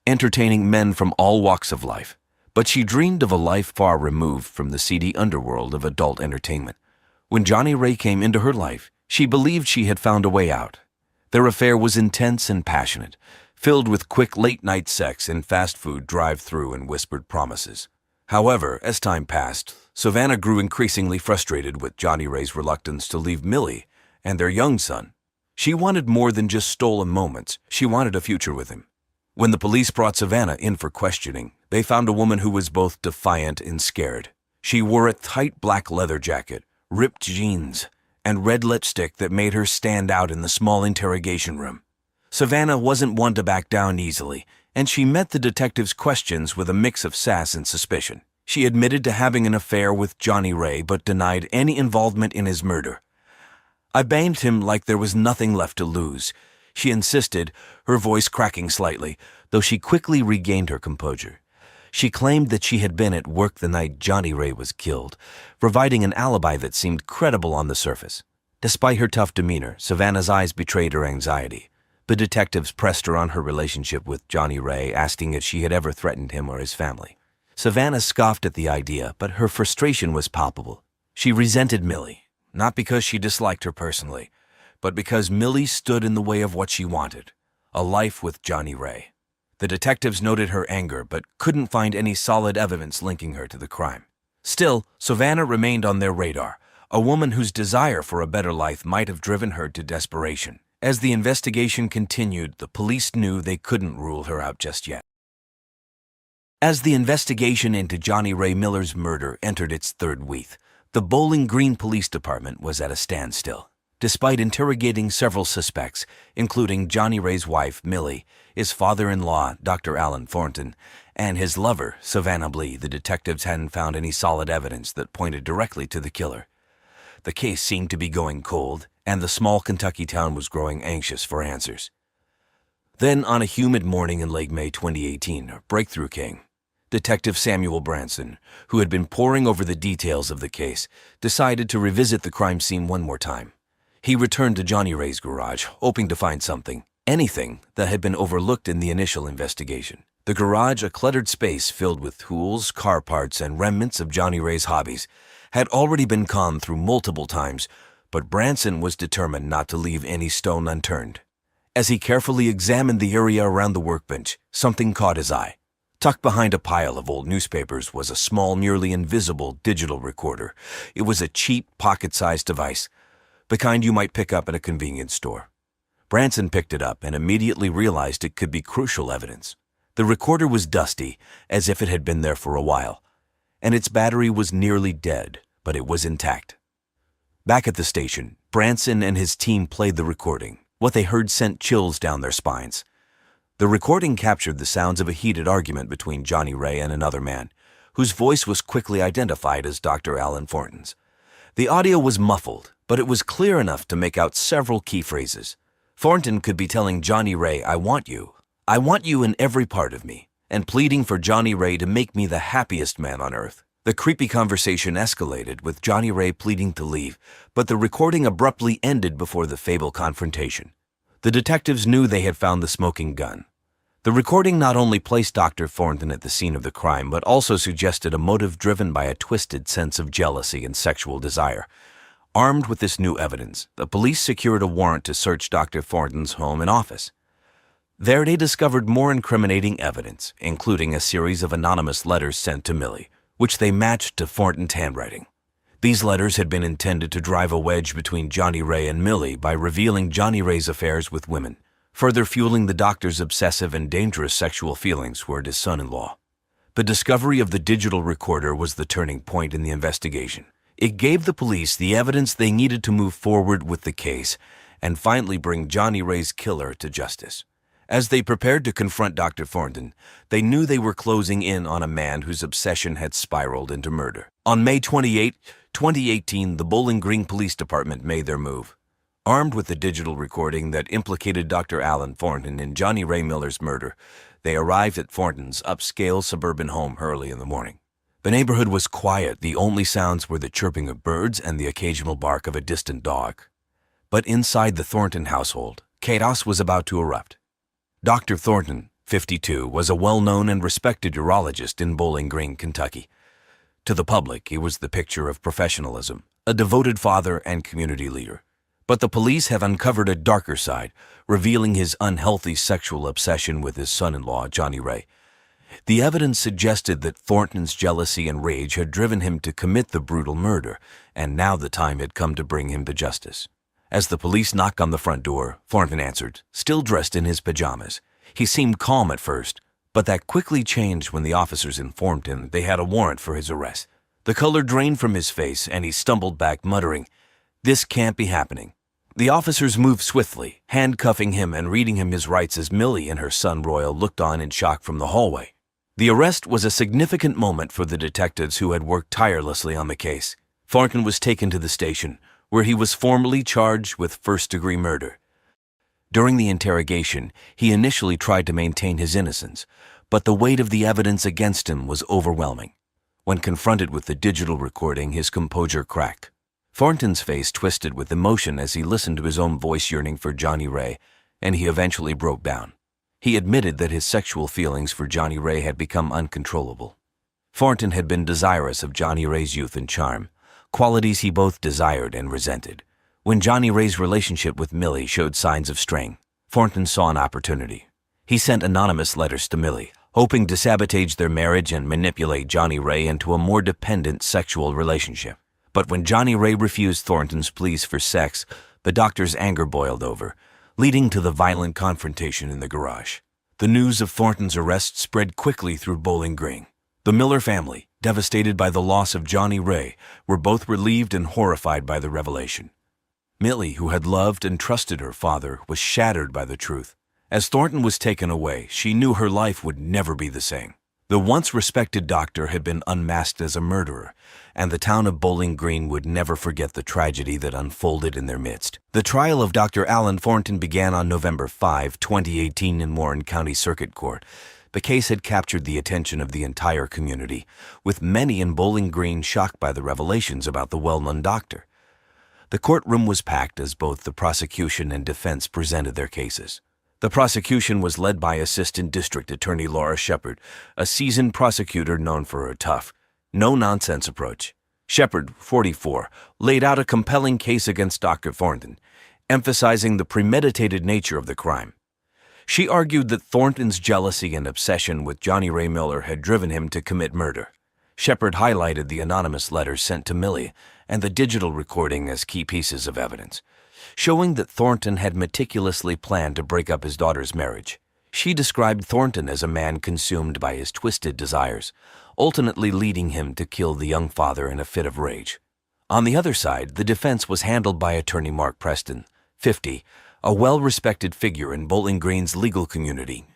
entertaining men from all walks of life, but she dreamed of a life far removed from the seedy underworld of adult entertainment. When Johnny Ray came into her life, she believed she had found a way out. Their affair was intense and passionate, filled with quick late-night sex and fast food drive-through and whispered promises. However, as time passed, Savannah grew increasingly frustrated with Johnny Ray's reluctance to leave Millie and their young son. She wanted more than just stolen moments. She wanted a future with him. When the police brought Savannah in for questioning, they found a woman who was both defiant and scared. She wore a tight black leather jacket, ripped jeans, and red lipstick that made her stand out in the small interrogation room. Savannah wasn't one to back down easily, and she met the detective's questions with a mix of sass and suspicion. She admitted to having an affair with Johnny Ray but denied any involvement in his murder. "I banged him like there was nothing left to lose," she insisted, her voice cracking slightly, though she quickly regained her composure. She claimed that she had been at work the night Johnny Ray was killed, providing an alibi that seemed credible on the surface. Despite her tough demeanor, Savannah's eyes betrayed her anxiety. The detectives pressed her on her relationship with Johnny Ray, asking if she had ever threatened him or his family. Savannah scoffed at the idea, but her frustration was palpable. She resented Millie, not because she disliked her personally, but because Millie stood in the way of what she wanted, a life with Johnny Ray. The detectives noted her anger, but couldn't find any solid evidence linking her to the crime. Still, Savannah remained on their radar, a woman whose desire for a better life might have driven her to desperation. As the investigation continued, the police knew they couldn't rule her out just yet. As the investigation into Johnny Ray Miller's murder entered its third week, the Bowling Green Police Department was at a standstill. Despite interrogating several suspects, including Johnny Ray's wife, Millie, his father-in-law, Dr. Alan Thornton, and his lover, Savannah Blee, the detectives hadn't found any solid evidence that pointed directly to the killer. The case seemed to be going cold, and the small Kentucky town was growing anxious for answers. Then, on a humid morning in late May 2018, a breakthrough came. Detective Samuel Branson, who had been poring over the details of the case, decided to revisit the crime scene one more time. He returned to Johnny Ray's garage, hoping to find something, anything, that had been overlooked in the initial investigation. The garage, a cluttered space filled with tools, car parts, and remnants of Johnny Ray's hobbies, had already been combed through multiple times, but Branson was determined not to leave any stone unturned. As he carefully examined the area around the workbench, something caught his eye. Tucked behind a pile of old newspapers was a small, nearly invisible digital recorder. It was a cheap, pocket-sized device, the kind you might pick up at a convenience store. Branson picked it up and immediately realized it could be crucial evidence. The recorder was dusty, as if it had been there for a while, and its battery was nearly dead, but it was intact. Back at the station, Branson and his team played the recording. What they heard sent chills down their spines. The recording captured the sounds of a heated argument between Johnny Ray and another man, whose voice was quickly identified as Dr. Alan Thornton's. The audio was muffled, but it was clear enough to make out several key phrases. Thornton could be telling Johnny Ray, "I want you. I want you in every part of me," and pleading for Johnny Ray to make me the happiest man on earth. The creepy conversation escalated, with Johnny Ray pleading to leave, but the recording abruptly ended before the fabled confrontation. The detectives knew they had found the smoking gun. The recording not only placed Dr. Thornton at the scene of the crime, but also suggested a motive driven by a twisted sense of jealousy and sexual desire. Armed with this new evidence, the police secured a warrant to search Dr. Thornton's home and office. There they discovered more incriminating evidence, including a series of anonymous letters sent to Millie, which they matched to Thornton's handwriting. These letters had been intended to drive a wedge between Johnny Ray and Millie by revealing Johnny Ray's affairs with women, further fueling the doctor's obsessive and dangerous sexual feelings toward his son-in-law. The discovery of the digital recorder was the turning point in the investigation. It gave the police the evidence they needed to move forward with the case and finally bring Johnny Ray's killer to justice. As they prepared to confront Dr. Thornton, they knew they were closing in on a man whose obsession had spiraled into murder. On May 28, 2018, the Bowling Green Police Department made their move. Armed with the digital recording that implicated Dr. Alan Thornton in Johnny Ray Miller's murder, they arrived at Thornton's upscale suburban home early in the morning. The neighborhood was quiet. The only sounds were the chirping of birds and the occasional bark of a distant dog. But inside the Thornton household, chaos was about to erupt. Dr. Thornton, 52, was a well-known and respected urologist in Bowling Green, Kentucky. To the public, he was the picture of professionalism, a devoted father and community leader. But the police have uncovered a darker side, revealing his unhealthy sexual obsession with his son-in-law, Johnny Ray. The evidence suggested that Thornton's jealousy and rage had driven him to commit the brutal murder, and now the time had come to bring him to justice. As the police knocked on the front door, Thornton answered, still dressed in his pajamas. He seemed calm at first, but that quickly changed when the officers informed him they had a warrant for his arrest. The color drained from his face, and he stumbled back, muttering, "This can't be happening." The officers moved swiftly, handcuffing him and reading him his rights as Millie and her son Royal looked on in shock from the hallway. The arrest was a significant moment for the detectives who had worked tirelessly on the case. Thornton was taken to the station, where he was formally charged with first-degree murder. During the interrogation, he initially tried to maintain his innocence, but the weight of the evidence against him was overwhelming. When confronted with the digital recording, his composure cracked. Thornton's face twisted with emotion as he listened to his own voice yearning for Johnny Ray, and he eventually broke down. He admitted that his sexual feelings for Johnny Ray had become uncontrollable. Thornton had been desirous of Johnny Ray's youth and charm, qualities he both desired and resented. When Johnny Ray's relationship with Millie showed signs of strain, Thornton saw an opportunity. He sent anonymous letters to Millie, hoping to sabotage their marriage and manipulate Johnny Ray into a more dependent sexual relationship. But when Johnny Ray refused Thornton's pleas for sex, the doctor's anger boiled over, leading to the violent confrontation in the garage. The news of Thornton's arrest spread quickly through Bowling Green. The Miller family, devastated by the loss of Johnny Ray, were both relieved and horrified by the revelation. Millie, who had loved and trusted her father, was shattered by the truth. As Thornton was taken away, she knew her life would never be the same. The once respected doctor had been unmasked as a murderer, and the town of Bowling Green would never forget the tragedy that unfolded in their midst. The trial of Dr. Alan Thornton began on November 5, 2018 in Warren County Circuit Court. The case had captured the attention of the entire community, with many in Bowling Green shocked by the revelations about the well-known doctor. The courtroom was packed as both the prosecution and defense presented their cases. The prosecution was led by Assistant District Attorney Laura Shepard, a seasoned prosecutor known for her tough, no-nonsense approach. Shepard, 44, laid out a compelling case against Dr. Thornton, emphasizing the premeditated nature of the crime. She argued that Thornton's jealousy and obsession with Johnny Ray Miller had driven him to commit murder. Shepard highlighted the anonymous letters sent to Millie and the digital recording as key pieces of evidence, showing that Thornton had meticulously planned to break up his daughter's marriage. She described Thornton as a man consumed by his twisted desires, ultimately leading him to kill the young father in a fit of rage. On the other side, the defense was handled by attorney Mark Preston, 50, a well-respected figure in Bowling Green's legal community,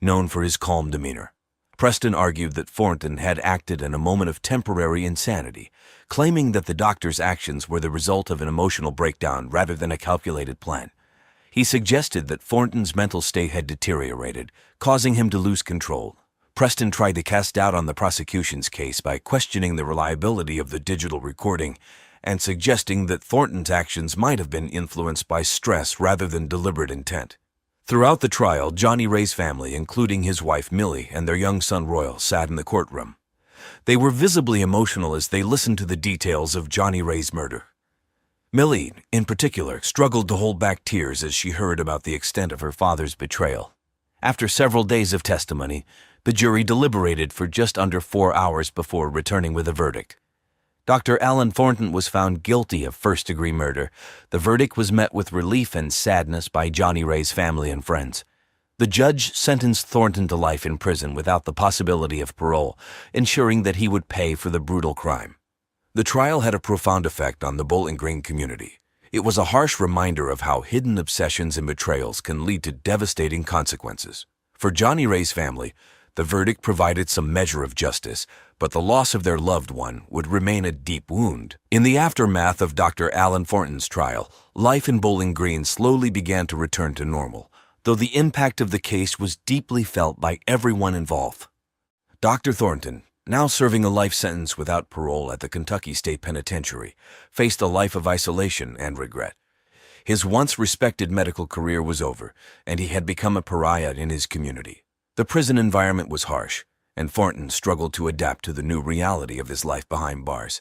known for his calm demeanor. Preston argued that Thornton had acted in a moment of temporary insanity, claiming that the doctor's actions were the result of an emotional breakdown rather than a calculated plan. He suggested that Thornton's mental state had deteriorated, causing him to lose control. Preston tried to cast doubt on the prosecution's case by questioning the reliability of the digital recording and suggesting that Thornton's actions might have been influenced by stress rather than deliberate intent. Throughout the trial, Johnny Ray's family, including his wife Millie and their young son Royal, sat in the courtroom. They were visibly emotional as they listened to the details of Johnny Ray's murder. Millie, in particular, struggled to hold back tears as she heard about the extent of her father's betrayal. After several days of testimony, the jury deliberated for just under 4 hours before returning with a verdict. Dr. Alan Thornton was found guilty of first-degree murder. The verdict was met with relief and sadness by Johnny Ray's family and friends. The judge sentenced Thornton to life in prison without the possibility of parole, ensuring that he would pay for the brutal crime. The trial had a profound effect on the Bowling Green community. It was a harsh reminder of how hidden obsessions and betrayals can lead to devastating consequences. For Johnny Ray's family, the verdict provided some measure of justice, but the loss of their loved one would remain a deep wound. In the aftermath of Dr. Alan Thornton's trial, life in Bowling Green slowly began to return to normal, though the impact of the case was deeply felt by everyone involved. Dr. Thornton, now serving a life sentence without parole at the Kentucky State Penitentiary, faced a life of isolation and regret. His once respected medical career was over, and he had become a pariah in his community. The prison environment was harsh, and Thornton struggled to adapt to the new reality of his life behind bars.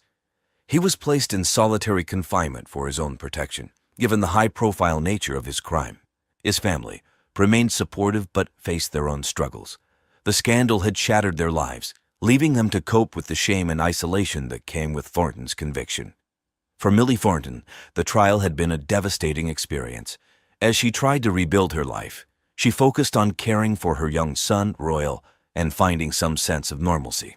He was placed in solitary confinement for his own protection, given the high-profile nature of his crime. His family remained supportive but faced their own struggles. The scandal had shattered their lives, leaving them to cope with the shame and isolation that came with Thornton's conviction. For Millie Thornton, the trial had been a devastating experience. As she tried to rebuild her life, she focused on caring for her young son, Royal, and finding some sense of normalcy.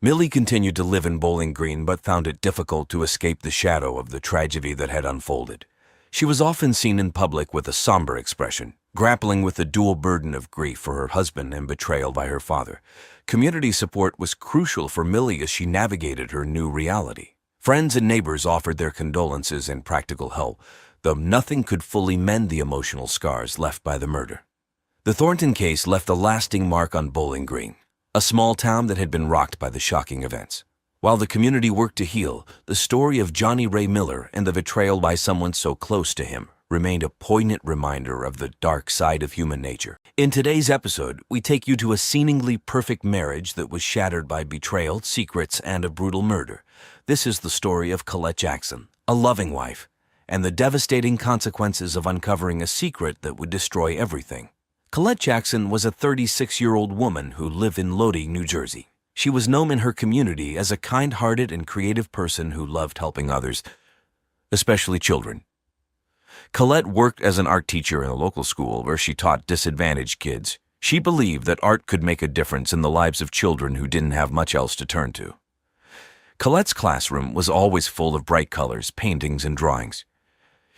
Millie continued to live in Bowling Green but found it difficult to escape the shadow of the tragedy that had unfolded. She was often seen in public with a somber expression, grappling with the dual burden of grief for her husband and betrayal by her father. Community support was crucial for Millie as she navigated her new reality. Friends and neighbors offered their condolences and practical help, though nothing could fully mend the emotional scars left by the murder. The Thornton case left a lasting mark on Bowling Green, a small town that had been rocked by the shocking events. While the community worked to heal, the story of Johnny Ray Miller and the betrayal by someone so close to him remained a poignant reminder of the dark side of human nature. In today's episode, we take you to a seemingly perfect marriage that was shattered by betrayal, secrets, and a brutal murder. This is the story of Colette Jackson, a loving wife, and the devastating consequences of uncovering a secret that would destroy everything. Colette Jackson was a 36-year-old woman who lived in Lodi, New Jersey. She was known in her community as a kind-hearted and creative person who loved helping others, especially children. Colette worked as an art teacher in a local school where she taught disadvantaged kids. She believed that art could make a difference in the lives of children who didn't have much else to turn to. Colette's classroom was always full of bright colors, paintings, and drawings.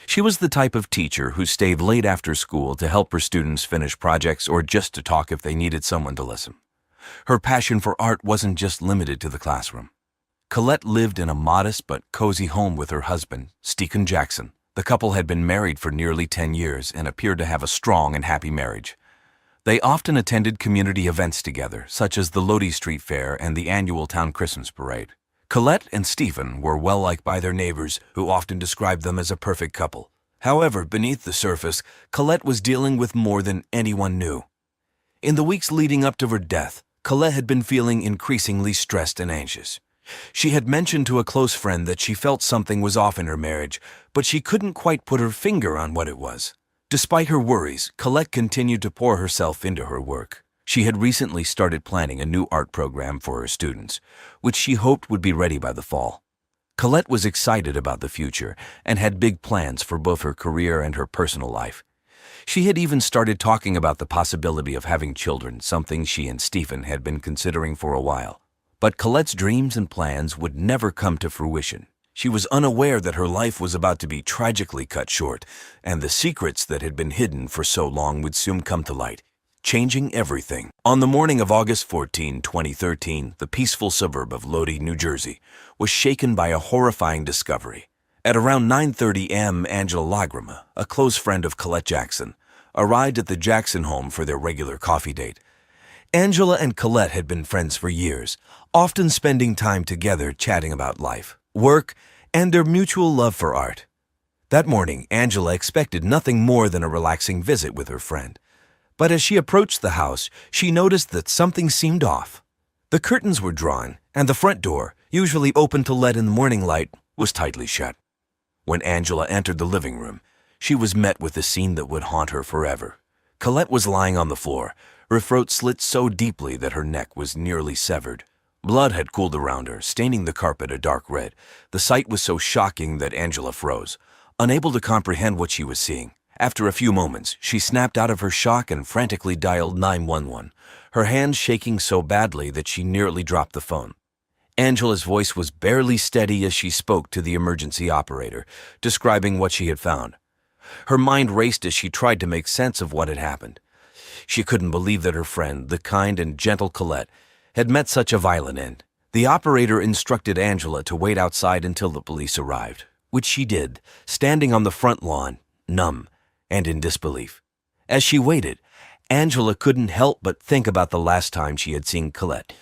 She was the type of teacher who stayed late after school to help her students finish projects or just to talk if they needed someone to listen. Her passion for art wasn't just limited to the classroom. Colette lived in a modest but cozy home with her husband, Steven Jackson. The couple had been married for nearly 10 years and appeared to have a strong and happy marriage. They often attended community events together, such as the Lodi Street Fair and the annual town Christmas parade. Colette and Stephen were well-liked by their neighbors, who often described them as a perfect couple. However, beneath the surface, Colette was dealing with more than anyone knew. In the weeks leading up to her death, Colette had been feeling increasingly stressed and anxious. She had mentioned to a close friend that she felt something was off in her marriage, but she couldn't quite put her finger on what it was. Despite her worries, Colette continued to pour herself into her work. She had recently started planning a new art program for her students, which she hoped would be ready by the fall. Colette was excited about the future and had big plans for both her career and her personal life. She had even started talking about the possibility of having children, something she and Stephen had been considering for a while. But Colette's dreams and plans would never come to fruition. She was unaware that her life was about to be tragically cut short, and the secrets that had been hidden for so long would soon come to light, changing everything. On the morning of August 14, 2013, the peaceful suburb of Lodi, New Jersey, was shaken by a horrifying discovery. At around 9:30 a.m., Angela Lagrima, a close friend of Colette Jackson, arrived at the Jackson home for their regular coffee date. Angela and Colette had been friends for years, often spending time together chatting about life, work, and their mutual love for art. That morning, Angela expected nothing more than a relaxing visit with her friend. But as she approached the house, she noticed that something seemed off. The curtains were drawn, and the front door, usually open to let in the morning light, was tightly shut. When Angela entered the living room, she was met with a scene that would haunt her forever. Colette was lying on the floor, her throat slit so deeply that her neck was nearly severed. Blood had cooled around her, staining the carpet a dark red. The sight was so shocking that Angela froze, unable to comprehend what she was seeing. After a few moments, she snapped out of her shock and frantically dialed 911, her hands shaking so badly that she nearly dropped the phone. Angela's voice was barely steady as she spoke to the emergency operator, describing what she had found. Her mind raced as she tried to make sense of what had happened. She couldn't believe that her friend, the kind and gentle Colette, had met such a violent end. The operator instructed Angela to wait outside until the police arrived, which she did, standing on the front lawn, numb and in disbelief. As she waited, Angela couldn't help but think about the last time she had seen Colette,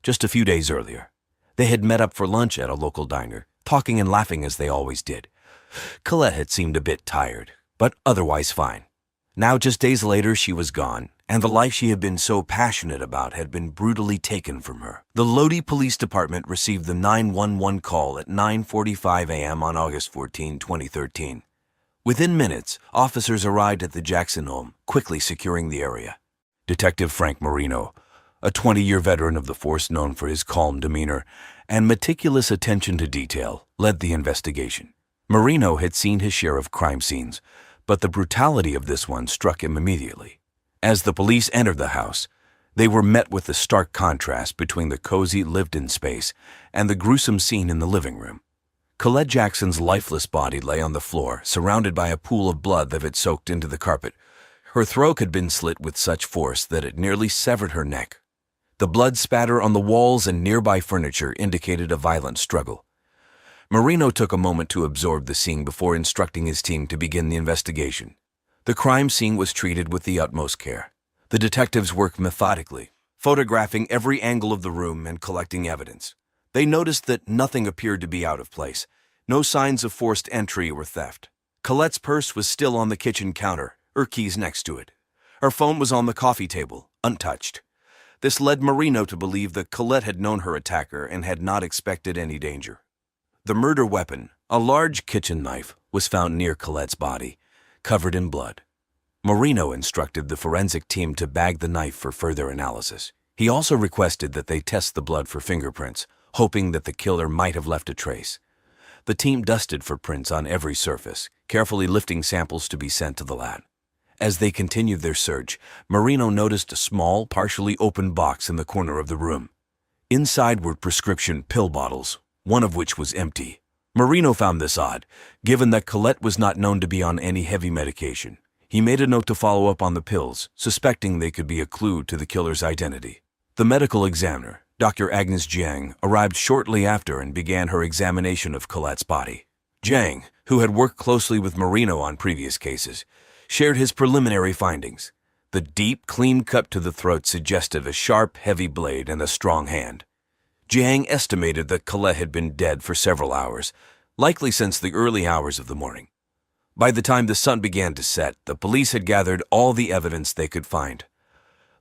just a few days earlier. They had met up for lunch at a local diner, talking and laughing as they always did. Colette had seemed a bit tired, but otherwise fine. Now, just days later, she was gone, and the life she had been so passionate about had been brutally taken from her. The Lodi Police Department received the 911 call at 9:45 a.m. on August 14, 2013. Within minutes, officers arrived at the Jackson home, quickly securing the area. Detective Frank Marino, a 20-year veteran of the force known for his calm demeanor and meticulous attention to detail, led the investigation. Marino had seen his share of crime scenes, but the brutality of this one struck him immediately. As the police entered the house, they were met with the stark contrast between the cozy, lived-in space and the gruesome scene in the living room. Colette Jackson's lifeless body lay on the floor, surrounded by a pool of blood that had soaked into the carpet. Her throat had been slit with such force that it nearly severed her neck. The blood spatter on the walls and nearby furniture indicated a violent struggle. Marino took a moment to absorb the scene before instructing his team to begin the investigation. The crime scene was treated with the utmost care. The detectives worked methodically, photographing every angle of the room and collecting evidence. They noticed that nothing appeared to be out of place, no signs of forced entry or theft. Colette's purse was still on the kitchen counter, her keys next to it. Her phone was on the coffee table, untouched. This led Marino to believe that Colette had known her attacker and had not expected any danger. The murder weapon, a large kitchen knife, was found near Colette's body, covered in blood. Marino instructed the forensic team to bag the knife for further analysis. He also requested that they test the blood for fingerprints, hoping that the killer might have left a trace. The team dusted for prints on every surface, carefully lifting samples to be sent to the lab. As they continued their search, Marino noticed a small, partially open box in the corner of the room. Inside were prescription pill bottles, one of which was empty. Marino found this odd, given that Colette was not known to be on any heavy medication. He made a note to follow up on the pills, suspecting they could be a clue to the killer's identity. The medical examiner, Dr. Agnes Jiang, arrived shortly after and began her examination of Colette's body. Jiang, who had worked closely with Marino on previous cases, shared his preliminary findings. The deep, clean cut to the throat suggested a sharp, heavy blade and a strong hand. Jiang estimated that Colette had been dead for several hours, likely since the early hours of the morning. By the time the sun began to set, the police had gathered all the evidence they could find.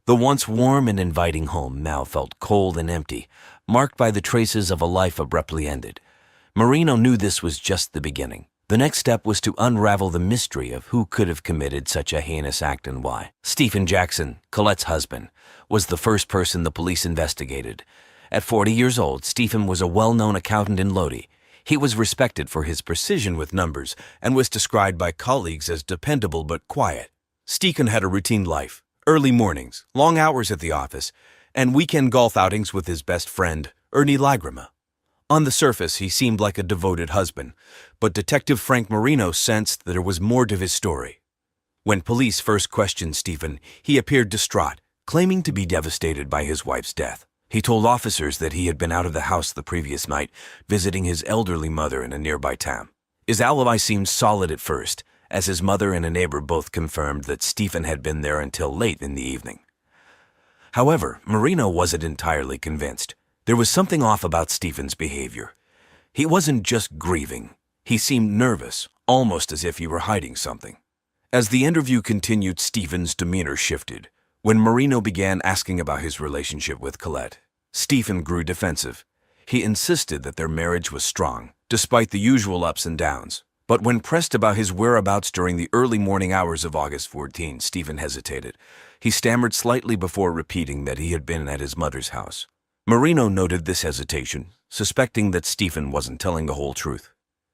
The once warm and inviting home now felt cold and empty, marked by the traces of a life abruptly ended. Marino knew this was just the beginning. The next step was to unravel the mystery of who could have committed such a heinous act and why. Stephen Jackson, Colette's husband, was the first person the police investigated. At 40 years old, Stephen was a well-known accountant in Lodi. He was respected for his precision with numbers and was described by colleagues as dependable but quiet. Stephen had a routine life, early mornings, long hours at the office, and weekend golf outings with his best friend, Ernie Lagrima. On the surface, he seemed like a devoted husband, but Detective Frank Marino sensed that there was more to his story. When police first questioned Stephen, he appeared distraught, claiming to be devastated by his wife's death. He told officers that he had been out of the house the previous night, visiting his elderly mother in a nearby town. His alibi seemed solid at first, as his mother and a neighbor both confirmed that Stephen had been there until late in the evening. However, Marino wasn't entirely convinced. There was something off about Stephen's behavior. He wasn't just grieving. He seemed nervous, almost as if he were hiding something. As the interview continued, Stephen's demeanor shifted. When Marino began asking about his relationship with Colette, Stephen grew defensive. He insisted that their marriage was strong, despite the usual ups and downs. But when pressed about his whereabouts during the early morning hours of August 14, Stephen hesitated. He stammered slightly before repeating that he had been at his mother's house. Marino noted this hesitation, suspecting that Stephen wasn't telling the whole truth.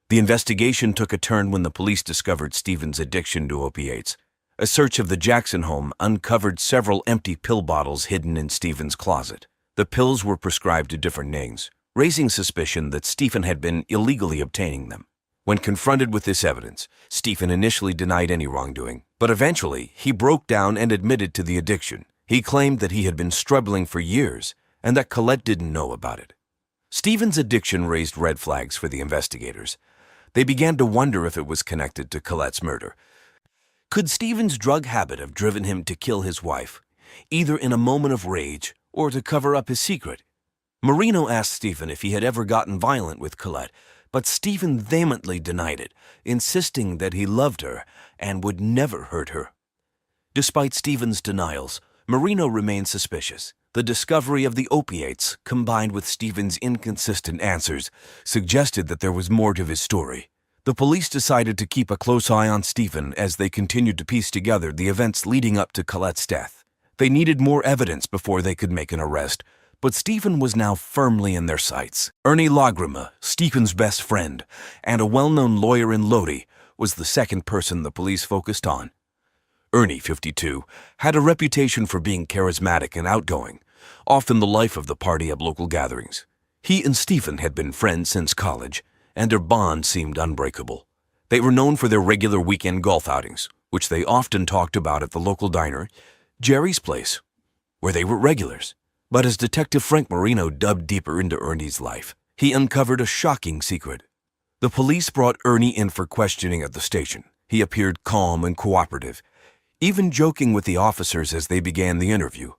The investigation took a turn when the police discovered Stephen's addiction to opiates. A search of the Jackson home uncovered several empty pill bottles hidden in Stephen's closet. The pills were prescribed to different names, raising suspicion that Stephen had been illegally obtaining them. When confronted with this evidence, Stephen initially denied any wrongdoing, but eventually he broke down and admitted to the addiction. He claimed that he had been struggling for years and that Colette didn't know about it. Stephen's addiction raised red flags for the investigators. They began to wonder if it was connected to Colette's murder. Could Stephen's drug habit have driven him to kill his wife, either in a moment of rage or to cover up his secret? Marino asked Stephen if he had ever gotten violent with Colette, but Stephen vehemently denied it, insisting that he loved her and would never hurt her. Despite Stephen's denials, Marino remained suspicious. The discovery of the opiates, combined with Stephen's inconsistent answers, suggested that there was more to his story. The police decided to keep a close eye on Stephen as they continued to piece together the events leading up to Colette's death. They needed more evidence before they could make an arrest, but Stephen was now firmly in their sights. Ernie Lagrima, Stephen's best friend, and a well-known lawyer in Lodi, was the second person the police focused on. Ernie, 52, had a reputation for being charismatic and outgoing, often the life of the party at local gatherings. He and Stephen had been friends since college, and their bond seemed unbreakable. They were known for their regular weekend golf outings, which they often talked about at the local diner, Jerry's Place, where they were regulars. But as Detective Frank Marino dug deeper into Ernie's life, he uncovered a shocking secret. The police brought Ernie in for questioning at the station. He appeared calm and cooperative, even joking with the officers as they began the interview.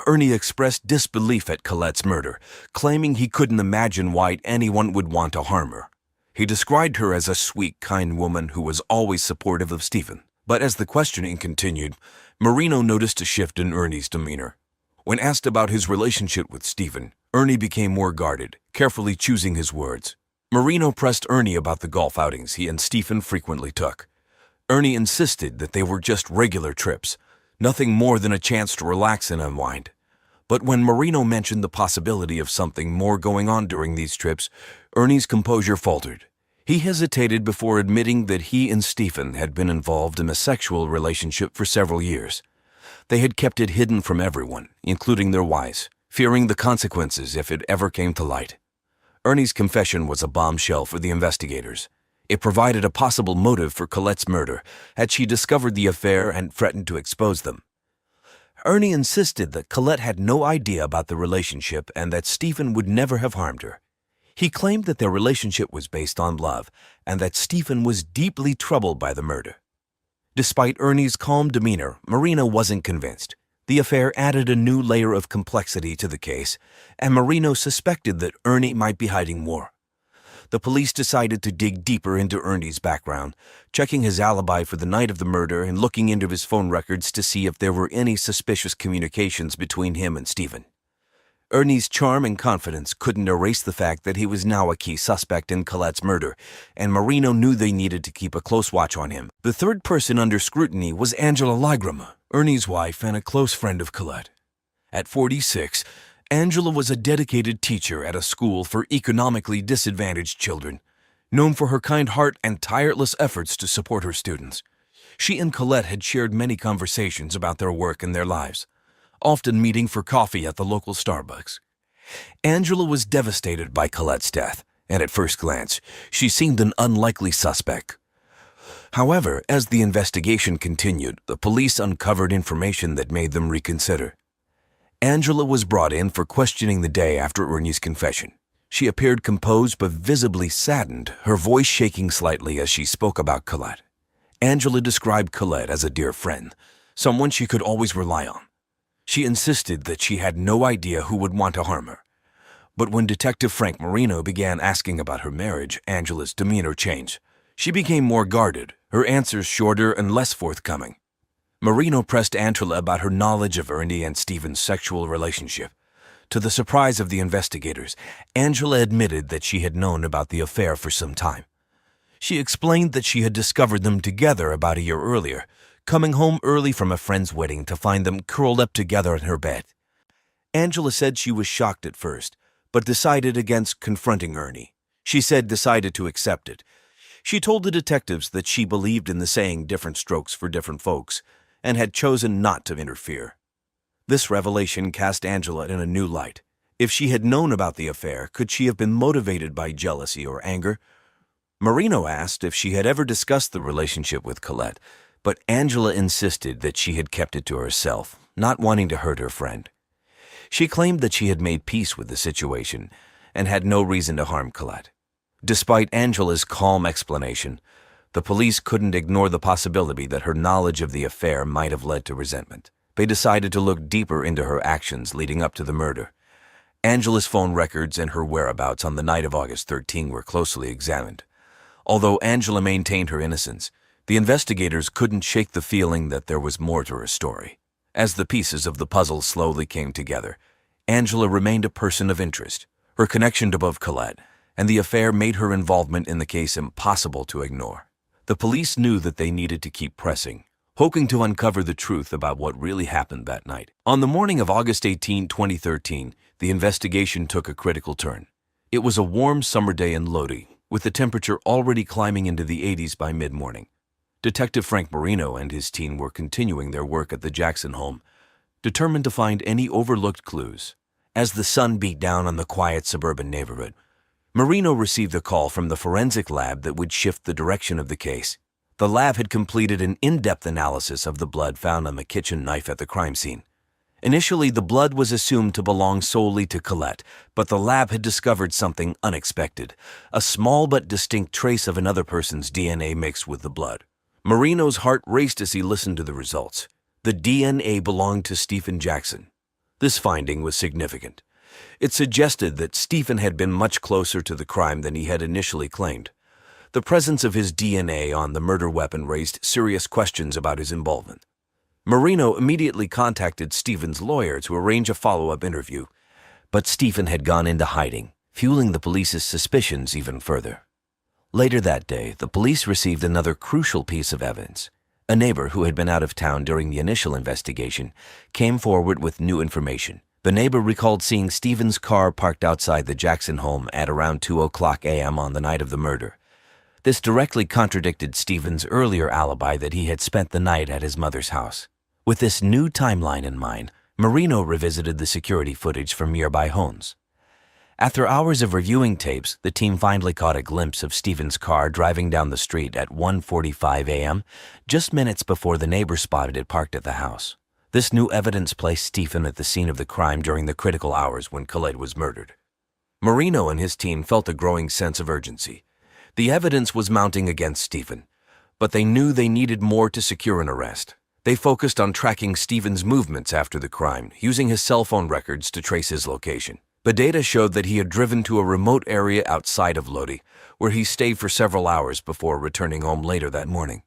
Ernie expressed disbelief at Colette's murder, claiming he couldn't imagine why anyone would want to harm her. He described her as a sweet, kind woman who was always supportive of Stephen. But as the questioning continued, Marino noticed a shift in Ernie's demeanor. When asked about his relationship with Stephen, Ernie became more guarded, carefully choosing his words. Marino pressed Ernie about the golf outings he and Stephen frequently took. Ernie insisted that they were just regular trips, nothing more than a chance to relax and unwind. But when Marino mentioned the possibility of something more going on during these trips, Ernie's composure faltered. He hesitated before admitting that he and Stephen had been involved in a sexual relationship for several years. They had kept it hidden from everyone, including their wives, fearing the consequences if it ever came to light. Ernie's confession was a bombshell for the investigators. It provided a possible motive for Colette's murder, had she discovered the affair and threatened to expose them. Ernie insisted that Colette had no idea about the relationship and that Stephen would never have harmed her. He claimed that their relationship was based on love and that Stephen was deeply troubled by the murder. Despite Ernie's calm demeanor, Marino wasn't convinced. The affair added a new layer of complexity to the case, and Marino suspected that Ernie might be hiding more. The police decided to dig deeper into Ernie's background, checking his alibi for the night of the murder and looking into his phone records to see if there were any suspicious communications between him and Stephen. Ernie's charm and confidence couldn't erase the fact that he was now a key suspect in Colette's murder, and Marino knew they needed to keep a close watch on him. The third person under scrutiny was Angela Lagrima, Ernie's wife and a close friend of Colette. At 46, Angela was a dedicated teacher at a school for economically disadvantaged children, known for her kind heart and tireless efforts to support her students. She and Colette had shared many conversations about their work and their lives, often meeting for coffee at the local Starbucks. Angela was devastated by Colette's death, and at first glance, she seemed an unlikely suspect. However, as the investigation continued, the police uncovered information that made them reconsider. Angela was brought in for questioning the day after Ernie's confession. She appeared composed but visibly saddened, her voice shaking slightly as she spoke about Colette. Angela described Colette as a dear friend, someone she could always rely on. She insisted that she had no idea who would want to harm her. But when Detective Frank Marino began asking about her marriage, Angela's demeanor changed. She became more guarded, her answers shorter and less forthcoming. Marino pressed Angela about her knowledge of Ernie and Stephen's sexual relationship. To the surprise of the investigators, Angela admitted that she had known about the affair for some time. She explained that she had discovered them together about a year earlier, coming home early from a friend's wedding to find them curled up together in her bed. Angela said she was shocked at first, but decided against confronting Ernie. She said decided to accept it. She told the detectives that she believed in the saying different strokes for different folks, and had chosen not to interfere. This revelation cast Angela in a new light. If she had known about the affair, could she have been motivated by jealousy or anger? Marino asked if she had ever discussed the relationship with Colette, but Angela insisted that she had kept it to herself, not wanting to hurt her friend. She claimed that she had made peace with the situation and had no reason to harm Colette. Despite Angela's calm explanation, the police couldn't ignore the possibility that her knowledge of the affair might have led to resentment. They decided to look deeper into her actions leading up to the murder. Angela's phone records and her whereabouts on the night of August 13 were closely examined. Although Angela maintained her innocence, the investigators couldn't shake the feeling that there was more to her story. As the pieces of the puzzle slowly came together, Angela remained a person of interest. Her connection to both Colette and the affair made her involvement in the case impossible to ignore. The police knew that they needed to keep pressing, hoping to uncover the truth about what really happened that night. On the morning of August 18, 2013, the investigation took a critical turn. It was a warm summer day in Lodi, with the temperature already climbing into the 80s by mid-morning. Detective Frank Marino and his team were continuing their work at the Jackson home, determined to find any overlooked clues. As the sun beat down on the quiet suburban neighborhood, Marino received a call from the forensic lab that would shift the direction of the case. The lab had completed an in-depth analysis of the blood found on the kitchen knife at the crime scene. Initially, the blood was assumed to belong solely to Colette, but the lab had discovered something unexpected, a small but distinct trace of another person's DNA mixed with the blood. Marino's heart raced as he listened to the results. The DNA belonged to Stephen Jackson. This finding was significant. It suggested that Stephen had been much closer to the crime than he had initially claimed. The presence of his DNA on the murder weapon raised serious questions about his involvement. Marino immediately contacted Stephen's lawyer to arrange a follow-up interview, but Stephen had gone into hiding, fueling the police's suspicions even further. Later that day, the police received another crucial piece of evidence. A neighbor who had been out of town during the initial investigation came forward with new information. The neighbor recalled seeing Stephen's car parked outside the Jackson home at around 2:00 a.m. on the night of the murder. This directly contradicted Stephen's earlier alibi that he had spent the night at his mother's house. With this new timeline in mind, Marino revisited the security footage from nearby homes. After hours of reviewing tapes, the team finally caught a glimpse of Stephen's car driving down the street at 1:45 a.m., just minutes before the neighbor spotted it parked at the house. This new evidence placed Stephen at the scene of the crime during the critical hours when Colette was murdered. Marino and his team felt a growing sense of urgency. The evidence was mounting against Stephen, but they knew they needed more to secure an arrest. They focused on tracking Stephen's movements after the crime, using his cell phone records to trace his location. The data showed that he had driven to a remote area outside of Lodi, where he stayed for several hours before returning home later that morning.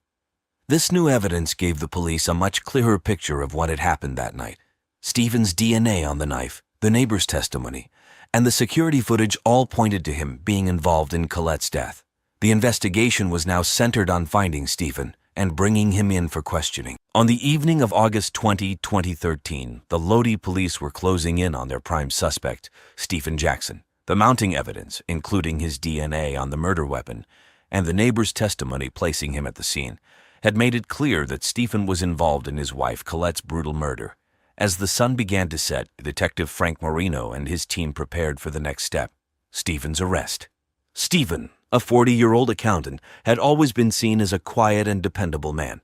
This new evidence gave the police a much clearer picture of what had happened that night. Stephen's DNA on the knife, the neighbor's testimony, and the security footage all pointed to him being involved in Colette's death. The investigation was now centered on finding Stephen and bringing him in for questioning. On the evening of August 20, 2013, the Lodi police were closing in on their prime suspect, Stephen Jackson. The mounting evidence, including his DNA on the murder weapon, and the neighbor's testimony placing him at the scene, had made it clear that Stephen was involved in his wife Colette's brutal murder. As the sun began to set, Detective Frank Marino and his team prepared for the next step, Stephen's arrest. Stephen, a 40-year-old accountant, had always been seen as a quiet and dependable man.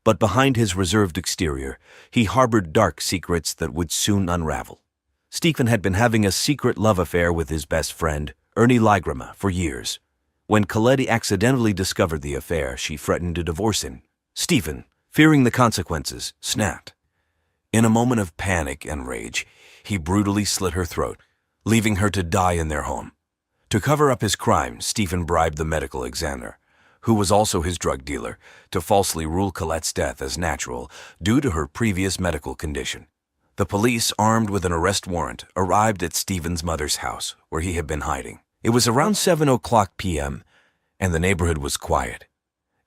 But behind his reserved exterior, he harbored dark secrets that would soon unravel. Stephen had been having a secret love affair with his best friend, Ernie Ligrama, for years. When Colette accidentally discovered the affair, she threatened to divorce him. Stephen, fearing the consequences, snapped. In a moment of panic and rage, he brutally slit her throat, leaving her to die in their home. To cover up his crime, Stephen bribed the medical examiner, who was also his drug dealer, to falsely rule Colette's death as natural due to her previous medical condition. The police, armed with an arrest warrant, arrived at Stephen's mother's house, where he had been hiding. It was around 7:00 p.m., and the neighborhood was quiet.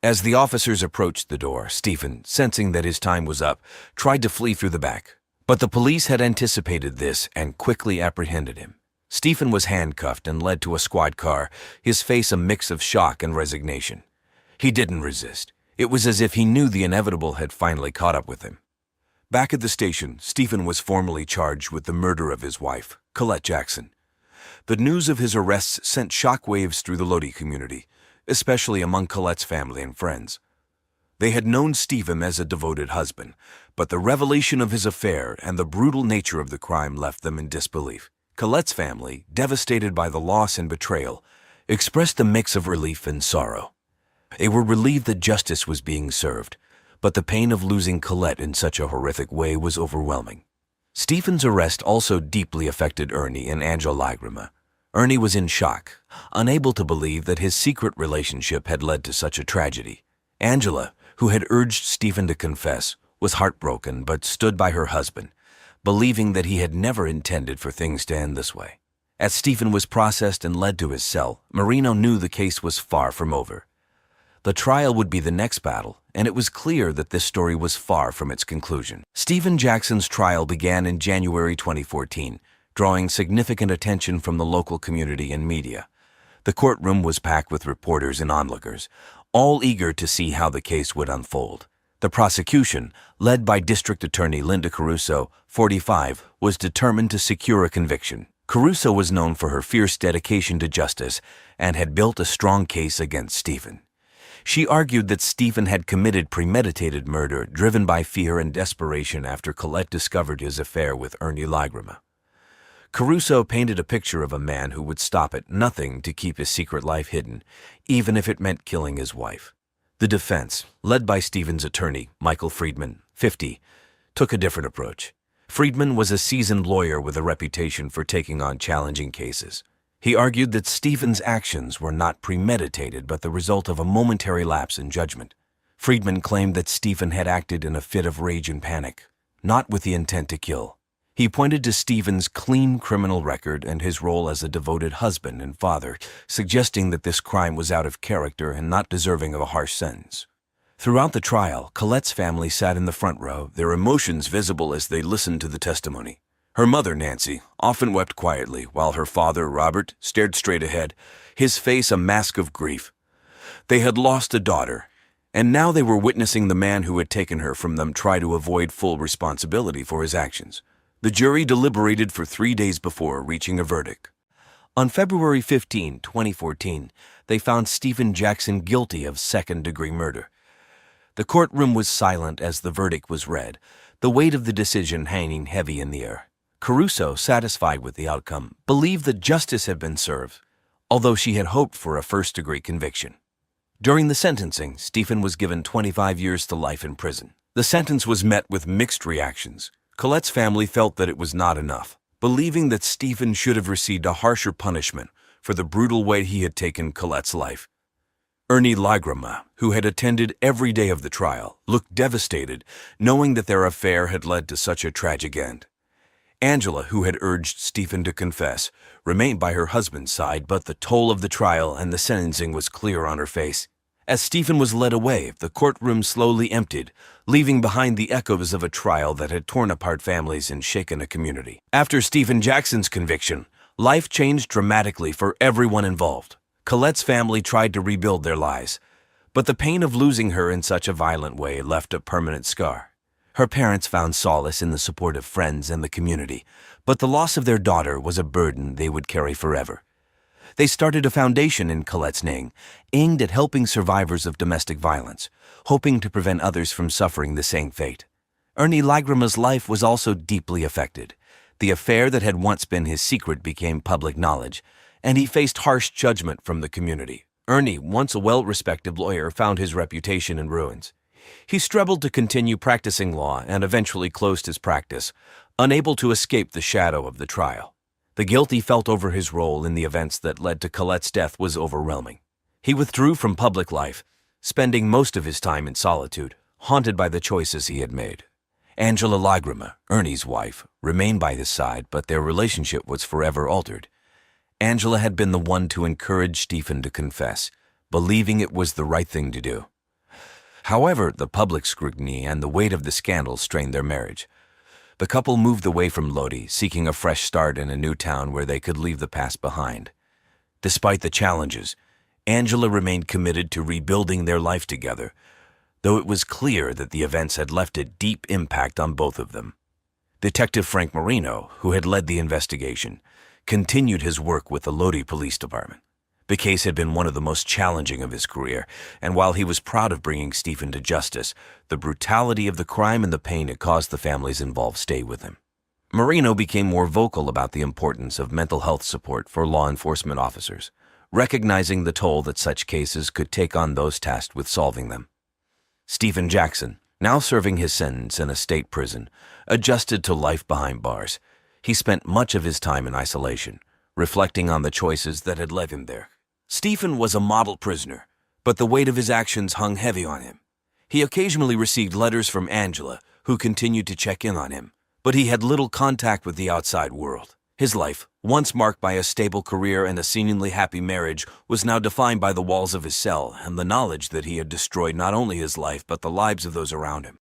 As the officers approached the door, Stephen, sensing that his time was up, tried to flee through the back. But the police had anticipated this and quickly apprehended him. Stephen was handcuffed and led to a squad car, his face a mix of shock and resignation. He didn't resist. It was as if he knew the inevitable had finally caught up with him. Back at the station, Stephen was formally charged with the murder of his wife, Colette Jackson. The news of his arrests sent shockwaves through the Lodi community, especially among Colette's family and friends. They had known Stephen as a devoted husband, but the revelation of his affair and the brutal nature of the crime left them in disbelief. Colette's family, devastated by the loss and betrayal, expressed a mix of relief and sorrow. They were relieved that justice was being served, but the pain of losing Colette in such a horrific way was overwhelming. Stephen's arrest also deeply affected Ernie and Angela Lagrima. Ernie was in shock, unable to believe that his secret relationship had led to such a tragedy. Angela, who had urged Stephen to confess, was heartbroken but stood by her husband, believing that he had never intended for things to end this way. As Stephen was processed and led to his cell, Marino knew the case was far from over. The trial would be the next battle, and it was clear that this story was far from its conclusion. Stephen Jackson's trial began in January 2014, drawing significant attention from the local community and media. The courtroom was packed with reporters and onlookers, all eager to see how the case would unfold. The prosecution, led by District Attorney Linda Caruso, 45, was determined to secure a conviction. Caruso was known for her fierce dedication to justice and had built a strong case against Stephen. She argued that Stephen had committed premeditated murder driven by fear and desperation after Colette discovered his affair with Ernie Lagrima. Caruso painted a picture of a man who would stop at nothing to keep his secret life hidden, even if it meant killing his wife. The defense, led by Stephen's attorney, Michael Friedman, 50, took a different approach. Friedman was a seasoned lawyer with a reputation for taking on challenging cases. He argued that Stephen's actions were not premeditated but the result of a momentary lapse in judgment. Friedman claimed that Stephen had acted in a fit of rage and panic, not with the intent to kill. He pointed to Stephen's clean criminal record and his role as a devoted husband and father, suggesting that this crime was out of character and not deserving of a harsh sentence. Throughout the trial, Colette's family sat in the front row, their emotions visible as they listened to the testimony. Her mother, Nancy, often wept quietly, while her father, Robert, stared straight ahead, his face a mask of grief. They had lost a daughter, and now they were witnessing the man who had taken her from them try to avoid full responsibility for his actions. The jury deliberated for 3 days before reaching a verdict. On February 15, 2014, they found Stephen Jackson guilty of second-degree murder. The courtroom was silent as the verdict was read, the weight of the decision hanging heavy in the air. Caruso, satisfied with the outcome, believed that justice had been served, although she had hoped for a first-degree conviction. During the sentencing, Stephen was given 25 years to life in prison. The sentence was met with mixed reactions. Colette's family felt that it was not enough, believing that Stephen should have received a harsher punishment for the brutal way he had taken Colette's life. Ernie Lagrima, who had attended every day of the trial, looked devastated, knowing that their affair had led to such a tragic end. Angela, who had urged Stephen to confess, remained by her husband's side, but the toll of the trial and the sentencing was clear on her face. As Stephen was led away, the courtroom slowly emptied, leaving behind the echoes of a trial that had torn apart families and shaken a community. After Stephen Jackson's conviction, life changed dramatically for everyone involved. Colette's family tried to rebuild their lives, but the pain of losing her in such a violent way left a permanent scar. Her parents found solace in the support of friends and the community, but the loss of their daughter was a burden they would carry forever. They started a foundation in Colette's name, aimed at helping survivors of domestic violence, hoping to prevent others from suffering the same fate. Ernie Lagrima's life was also deeply affected. The affair that had once been his secret became public knowledge, and he faced harsh judgment from the community. Ernie, once a well-respected lawyer, found his reputation in ruins. He struggled to continue practicing law and eventually closed his practice, unable to escape the shadow of the trial. The guilt he felt over his role in the events that led to Colette's death was overwhelming. He withdrew from public life, spending most of his time in solitude, haunted by the choices he had made. Angela Lagrima, Ernie's wife, remained by his side, but their relationship was forever altered. Angela had been the one to encourage Stephen to confess, believing it was the right thing to do. However, the public scrutiny and the weight of the scandal strained their marriage. The couple moved away from Lodi, seeking a fresh start in a new town where they could leave the past behind. Despite the challenges, Angela remained committed to rebuilding their life together. though it was clear that the events had left a deep impact on both of them. Detective Frank Marino, who had led the investigation, continued his work with the Lodi Police Department. The case had been one of the most challenging of his career, and while he was proud of bringing Stephen to justice, the brutality of the crime and the pain it caused the families involved stayed with him. Marino became more vocal about the importance of mental health support for law enforcement officers, recognizing the toll that such cases could take on those tasked with solving them. Stephen Jackson, now serving his sentence in a state prison, adjusted to life behind bars. He spent much of his time in isolation, reflecting on the choices that had led him there. Stephen was a model prisoner, but the weight of his actions hung heavy on him. He occasionally received letters from Angela, who continued to check in on him, but he had little contact with the outside world. His life, once marked by a stable career and a seemingly happy marriage, was now defined by the walls of his cell and the knowledge that he had destroyed not only his life but the lives of those around him.